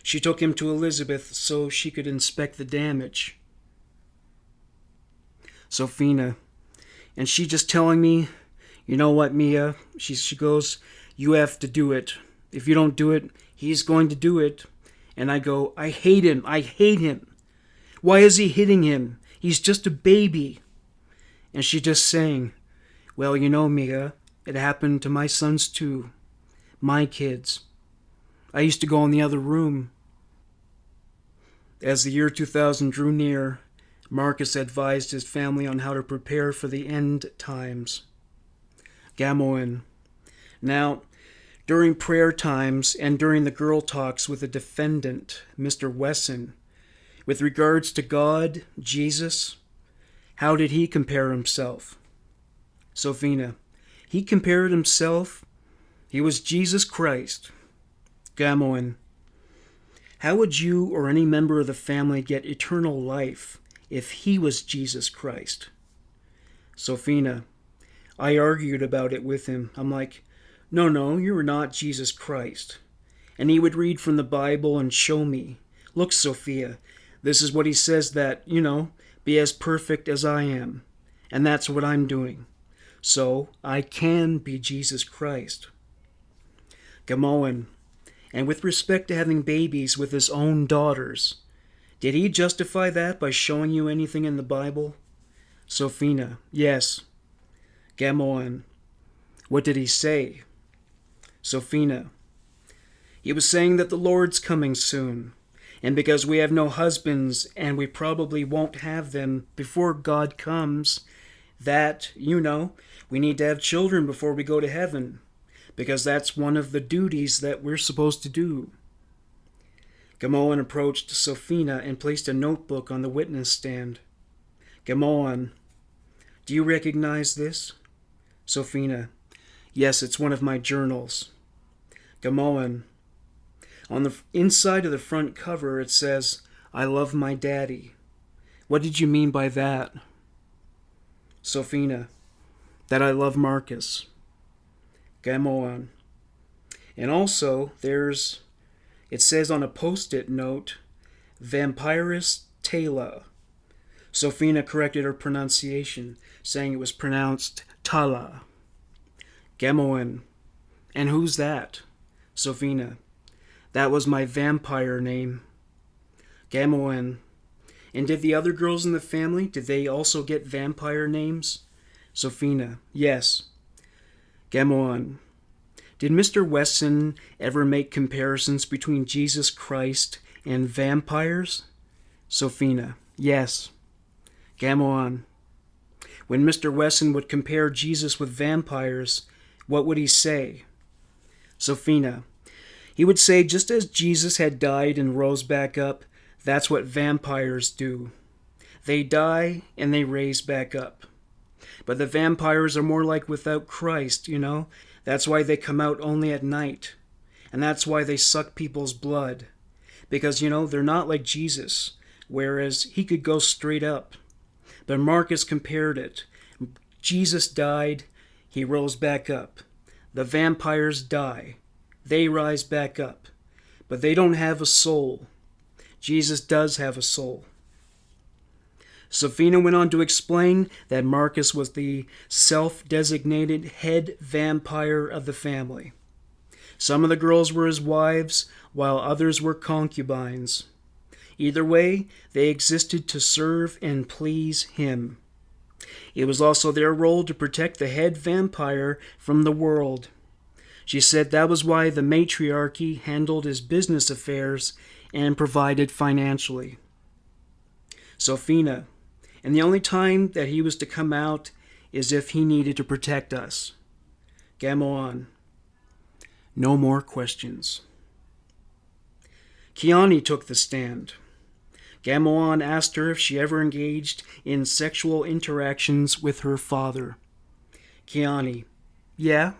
She took him to Elizabeth so she could inspect the damage. Sophina. And she just telling me, you know what, Mia? She goes, you have to do it. If you don't do it, he's going to do it. And I go, I hate him. Why is he hitting him? He's just a baby. And she just saying, well, Mia, it happened to my sons too. My kids. I used to go in the other room. As the year 2000 drew near, Marcus advised his family on how to prepare for the end times. Gamoan. Now, during prayer times and during the girl talks with the defendant, Mr. Wesson, with regards to God, Jesus, how did he compare himself? Sophina. He compared himself. He was Jesus Christ. Gamoan. How would you or any member of the family get eternal life if he was Jesus Christ? Sophina. I argued about it with him. I'm like, no, you're not Jesus Christ. And he would read from the Bible and show me. Look, Sophia, this is what he says that, be as perfect as I am. And that's what I'm doing. So I can be Jesus Christ. Gamoan. And with respect to having babies with his own daughters, did he justify that by showing you anything in the Bible? Sophina, yes. Gamoan, what did he say? Sophina, he was saying that the Lord's coming soon, and because we have no husbands and we probably won't have them before God comes, that, we need to have children before we go to heaven, because that's one of the duties that we're supposed to do. Gamoan approached Sophina and placed a notebook on the witness stand. Gamoan, do you recognize this? Sophina, yes, it's one of my journals. Gamoan, on the inside of the front cover it says, I love my daddy. What did you mean by that? Sophina, that I love Marcus. Gamoan, and also it says on a post-it note, Vampirus Tala. Sophina corrected her pronunciation, saying it was pronounced Tala. Gamoan, and who's that? Sophina, that was my vampire name. Gamoan, and did the other girls in the family, did they also get vampire names? Sophina, yes. Gamoan, did Mr. Wesson ever make comparisons between Jesus Christ and vampires? Sophina, yes. Gamoan, when Mr. Wesson would compare Jesus with vampires, what would he say? Sophina, he would say just as Jesus had died and rose back up, that's what vampires do. They die and they raise back up. But the vampires are more like without Christ, That's why they come out only at night. And that's why they suck people's blood. Because, they're not like Jesus, whereas he could go straight up. But Marcus compared it. Jesus died, he rose back up. The vampires die. They rise back up. But they don't have a soul. Jesus does have a soul. Sophina went on to explain that Marcus was the self-designated head vampire of the family. Some of the girls were his wives, while others were concubines. Either way, they existed to serve and please him. It was also their role to protect the head vampire from the world. She said that was why the matriarchy handled his business affairs and provided financially. Sophina, and the only time that he was to come out is if he needed to protect us. Gamoan, no more questions. Kiani took the stand. Gamoan asked her if she ever engaged in sexual interactions with her father. Kiani, yeah.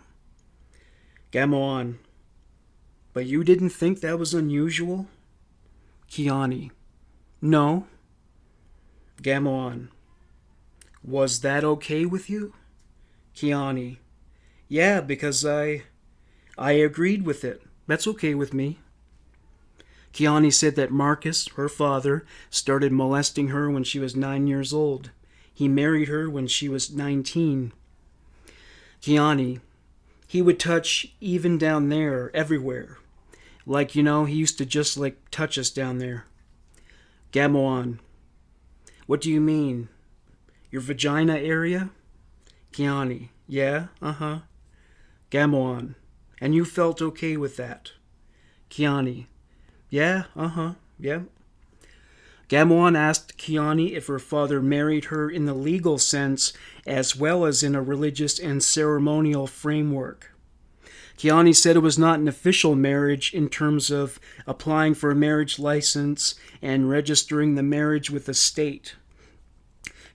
Gamoan, but you didn't think that was unusual? Kiani, no. Gamoan, was that okay with you? Kiani, yeah, because I agreed with it. That's okay with me. Kiani said that Marcus, her father, started molesting her when she was 9 years old. He married her when she was 19. Kiani, he would touch even down there, everywhere. Like, he used to just touch us down there. Gamoan, what do you mean? Your vagina area? Kiani, yeah, Gamoan, and you felt okay with that? Kiani, yeah, yeah. Gamoan asked Kiani if her father married her in the legal sense as well as in a religious and ceremonial framework. Kiani said it was not an official marriage in terms of applying for a marriage license and registering the marriage with the state.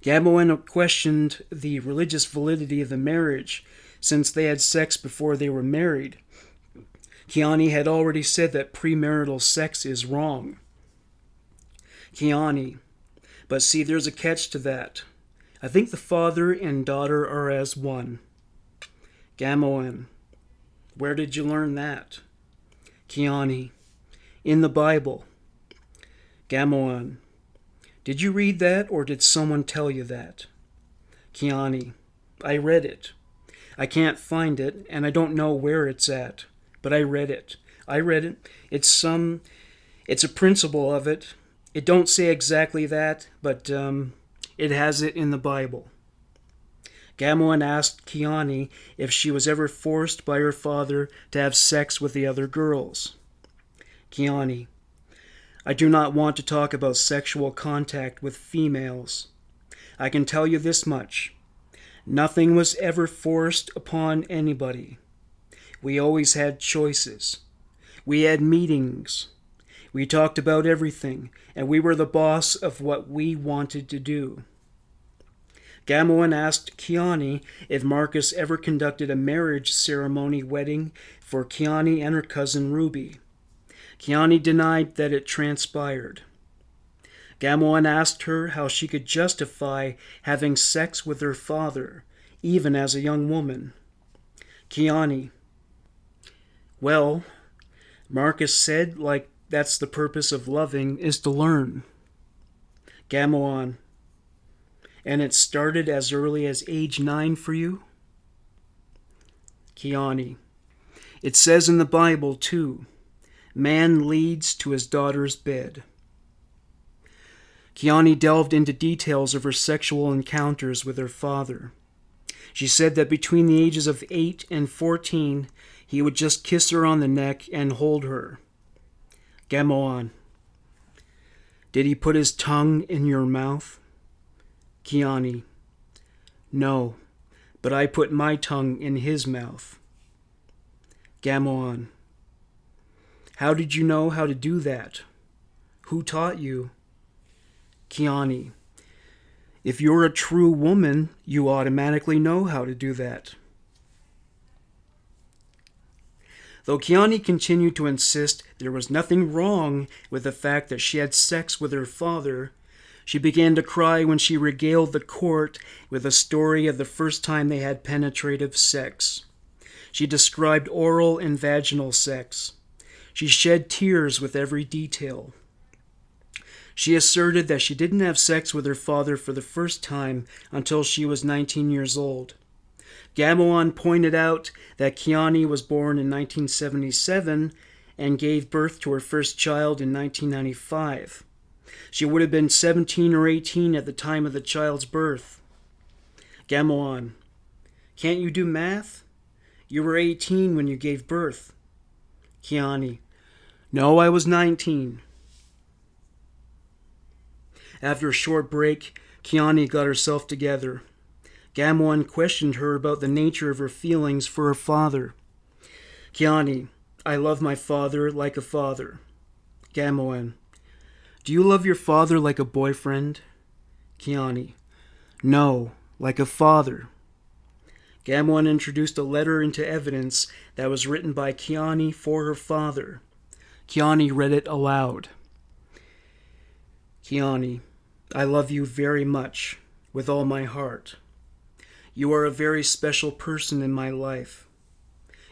Gamoan questioned the religious validity of the marriage since they had sex before they were married. Kiani had already said that premarital sex is wrong. Kiani, but see, there's a catch to that. I think the father and daughter are as one. Gamoan, where did you learn that? Kiani, in the Bible. Gamoan, did you read that or did someone tell you that? Kiani, I read it. I can't find it and I don't know where it's at, but I read it. I read it. It's a principle of it. It don't say exactly that, but it has it in the Bible. Gamoan asked Kiani if she was ever forced by her father to have sex with the other girls. Kiani: I do not want to talk about sexual contact with females. I can tell you this much. Nothing was ever forced upon anybody. We always had choices. We had meetings. We talked about everything, and we were the boss of what we wanted to do. Gamoan asked Kiani if Marcus ever conducted a marriage ceremony wedding for Kiani and her cousin Ruby. Kiani denied that it transpired. Gamoan asked her how she could justify having sex with her father, even as a young woman. Kiani: well, Marcus said, like, that's the purpose of loving, is to learn. Gamoan: and it started as early as age 9 for you? Kiani: it says in the Bible, too, man leads to his daughter's bed. Kiani delved into details of her sexual encounters with her father. She said that between the ages of 8 and 14, he would just kiss her on the neck and hold her. Gamoan: did he put his tongue in your mouth? Kiani: no, but I put my tongue in his mouth. Gamoan: how did you know how to do that? Who taught you? Kiani: if you're a true woman, you automatically know how to do that. Though Kiani continued to insist there was nothing wrong with the fact that she had sex with her father, she began to cry when she regaled the court with a story of the first time they had penetrative sex. She described oral and vaginal sex. She shed tears with every detail. She asserted that she didn't have sex with her father for the first time until she was 19 years old. Gamoan pointed out that Kiani was born in 1977 and gave birth to her first child in 1995. She would have been 17 or 18 at the time of the child's birth. Gamoan: can't you do math? You were 18 when you gave birth. Kiani: no, I was 19. After a short break, Kiani got herself together. Gamoan questioned her about the nature of her feelings for her father. Kiani: I love my father like a father. Gamoan: do you love your father like a boyfriend? Kiani: no, like a father. Gamoan introduced a letter into evidence that was written by Kiani for her father. Kiani read it aloud. Kiani: I love you very much, with all my heart. You are a very special person in my life.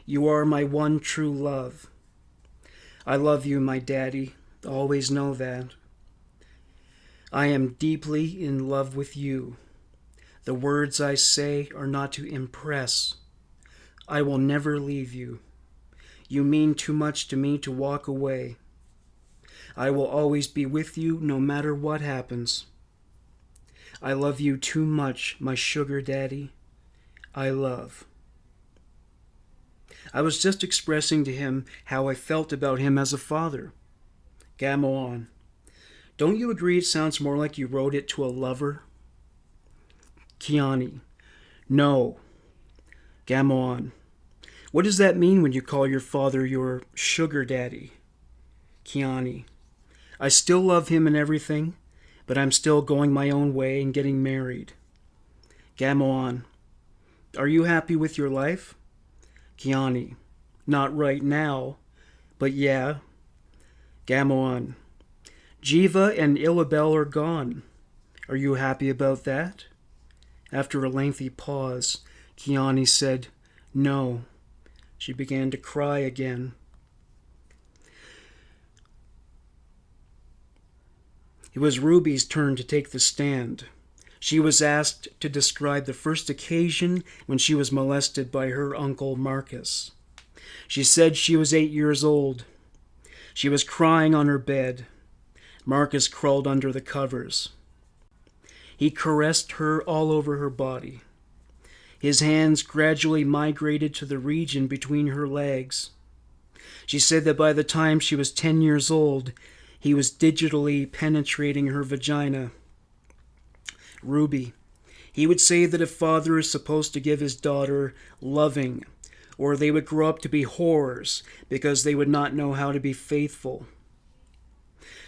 You are my one true love. I love you, my daddy. Always know that. I am deeply in love with you. The words I say are not to impress. I will never leave you. You mean too much to me to walk away. I will always be with you no matter what happens. I love you too much, my sugar daddy. I love. I was just expressing to him how I felt about him as a father. Gamoan: don't you agree it sounds more like you wrote it to a lover? Kiani: no. Gamoan: what does that mean when you call your father your sugar daddy? Kiani: I still love him and everything, but I'm still going my own way and getting married. Gamoan: are you happy with your life? Kiani: not right now, but yeah. Gamoan: Jiva and Illabel are gone. Are you happy about that? After a lengthy pause, Kiani said, no. She began to cry again. It was Ruby's turn to take the stand. She was asked to describe the first occasion when she was molested by her uncle Marcus. She said she was 8 years old. She was crying on her bed. Marcus crawled under the covers. He caressed her all over her body. His hands gradually migrated to the region between her legs. She said that by the time she was 10 years old, he was digitally penetrating her vagina. Ruby. He would say that a father is supposed to give his daughter loving, or they would grow up to be whores because they would not know how to be faithful.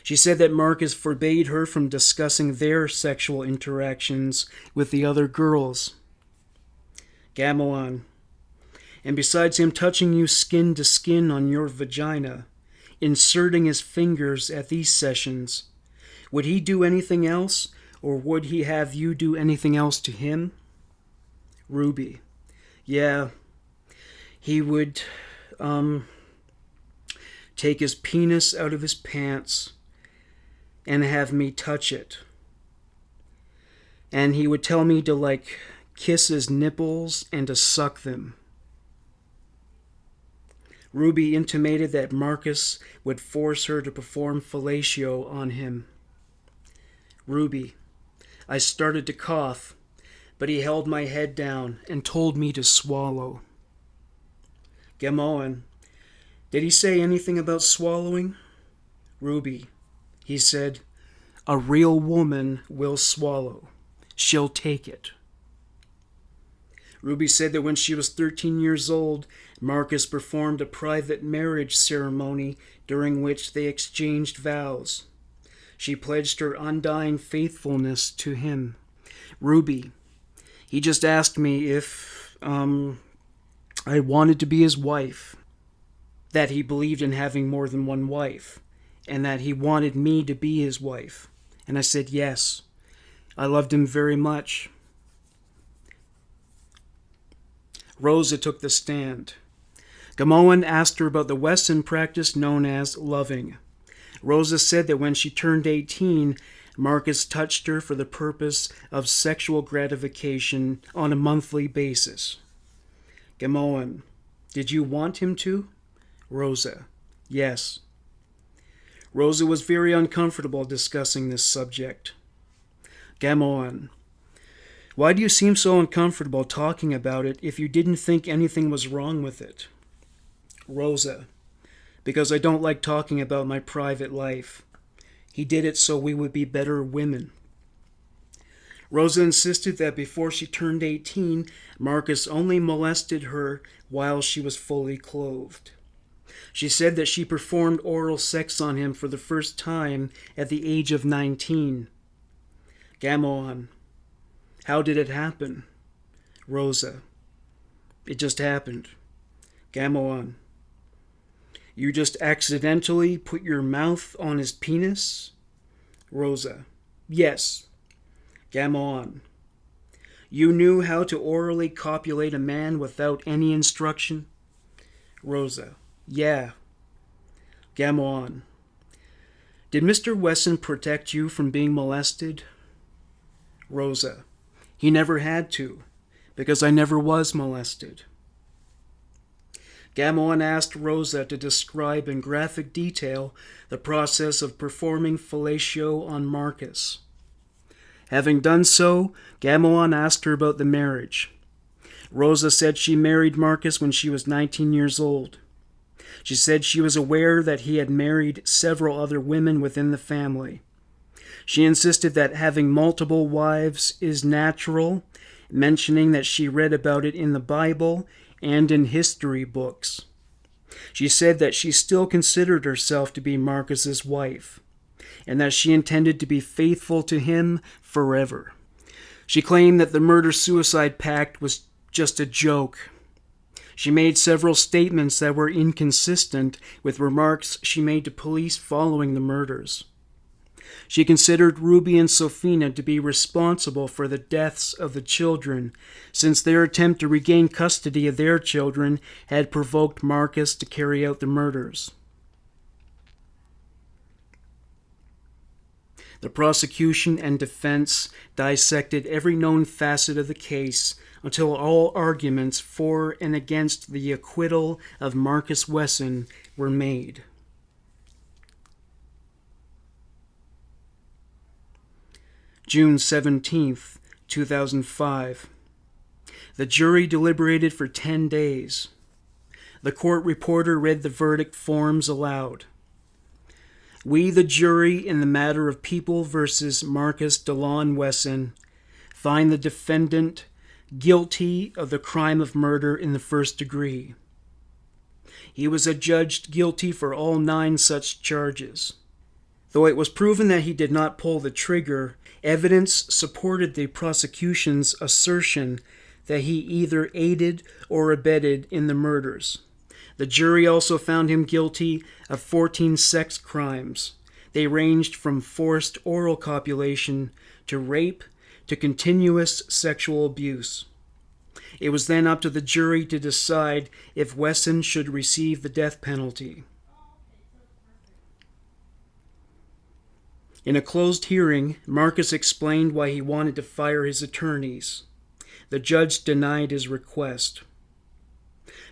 She said that Marcus forbade her from discussing their sexual interactions with the other girls. Gamelan. And besides him touching you skin to skin on your vagina, inserting his fingers at these sessions, would he do anything else, or would he have you do anything else to him? Ruby. Yeah, he would take his penis out of his pants and have me touch it. And he would tell me to kiss his nipples and to suck them. Ruby intimated that Marcus would force her to perform fellatio on him. Ruby. I started to cough, but he held my head down and told me to swallow. Gamoan. Did he say anything about swallowing? Ruby. He said, a real woman will swallow. She'll take it. Ruby said that when she was 13 years old, Marcus performed a private marriage ceremony during which they exchanged vows. She pledged her undying faithfulness to him. Ruby. He just asked me if I wanted to be his wife, that he believed in having more than one wife, and that he wanted me to be his wife. And I said yes. I loved him very much. Rosa took the stand. Gamoan asked her about the Wesson practice known as loving. Rosa said that when she turned 18, Marcus touched her for the purpose of sexual gratification on a monthly basis. Gamoan. Did you want him to? Rosa. Yes. Rosa was very uncomfortable discussing this subject. Gamoan. Why do you seem so uncomfortable talking about it if you didn't think anything was wrong with it? Rosa. Because I don't like talking about my private life. He did it so we would be better women. Rosa insisted that before she turned 18, Marcus only molested her while she was fully clothed. She said that she performed oral sex on him for the first time at the age of 19. Gamoan. How did it happen? Rosa. It just happened. Gamoan. You just accidentally put your mouth on his penis? Rosa. Yes. Gamoan. You knew how to orally copulate a man without any instruction? Rosa. Yeah. Gamoan. Did Mr. Wesson protect you from being molested? Rosa. He never had to, because I never was molested. Gamoan asked Rosa to describe in graphic detail the process of performing fellatio on Marcus. Having done so, Gamoan asked her about the marriage. Rosa said she married Marcus when she was 19 years old. She said she was aware that he had married several other women within the family. She insisted that having multiple wives is natural, mentioning that she read about it in the Bible and in history books. She said that she still considered herself to be Marcus's wife, and that she intended to be faithful to him forever. She claimed that the murder-suicide pact was just a joke. She made several statements that were inconsistent with remarks she made to police following the murders. She considered Ruby and Sofina to be responsible for the deaths of the children, since their attempt to regain custody of their children had provoked Marcus to carry out the murders. The prosecution and defense dissected every known facet of the case until all arguments for and against the acquittal of Marcus Wesson were made. June 17th, 2005. The jury deliberated for 10 days. The court reporter read the verdict forms aloud. We, the jury, in the matter of People versus Marcus DeLon Wesson, find the defendant guilty of the crime of murder in the first degree. He was adjudged guilty for all 9 such charges. Though it was proven that he did not pull the trigger, evidence supported the prosecution's assertion that he either aided or abetted in the murders. The jury also found him guilty of 14 sex crimes. They ranged from forced oral copulation to rape to continuous sexual abuse. It was then up to the jury to decide if Wesson should receive the death penalty. In a closed hearing, Marcus explained why he wanted to fire his attorneys. The judge denied his request.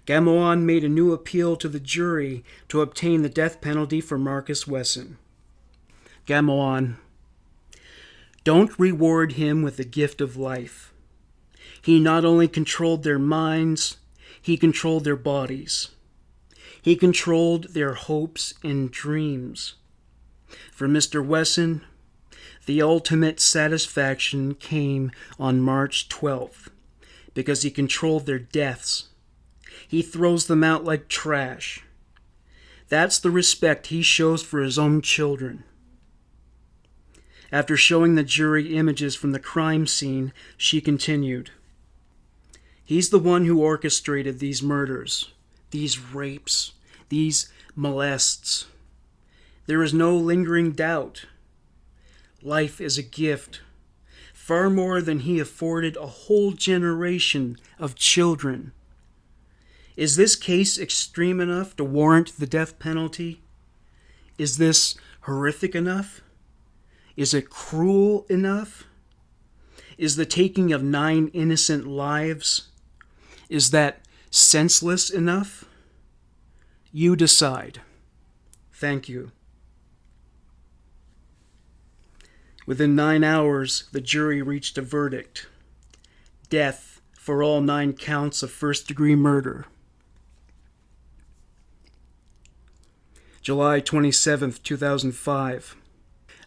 Gamoan made a new appeal to the jury to obtain the death penalty for Marcus Wesson. Gamoan: don't reward him with the gift of life. He not only controlled their minds, he controlled their bodies. He controlled their hopes and dreams. For Mr. Wesson, the ultimate satisfaction came on March 12th, because he controlled their deaths. He throws them out like trash. That's the respect he shows for his own children. After showing the jury images from the crime scene, she continued, he's the one who orchestrated these murders, these rapes, these molests. There is no lingering doubt. Life is a gift, far more than he afforded a whole generation of children. Is this case extreme enough to warrant the death penalty? Is this horrific enough? Is it cruel enough? Is the taking of 9 innocent lives, is that senseless enough? You decide. Thank you. Within 9 hours, the jury reached a verdict. Death for all 9 counts of first-degree murder. July 27, 2005.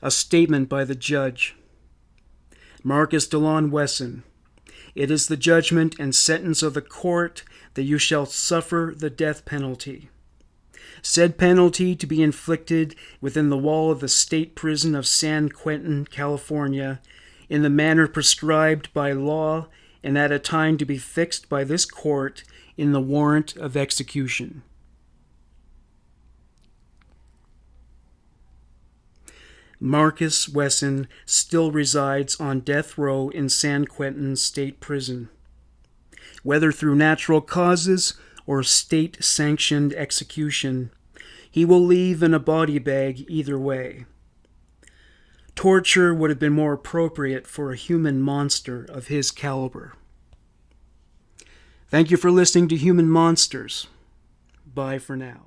A statement by the judge. Marcus DeLon Wesson, it is the judgment and sentence of the court that you shall suffer the death penalty. Said penalty to be inflicted within the wall of the state prison of San Quentin, California, in the manner prescribed by law and at a time to be fixed by this court in the warrant of execution. Marcus Wesson still resides on death row in San Quentin State Prison. Whether through natural causes or state-sanctioned execution, he will leave in a body bag either way. Torture would have been more appropriate for a human monster of his caliber. Thank you for listening to Human Monsters. Bye for now.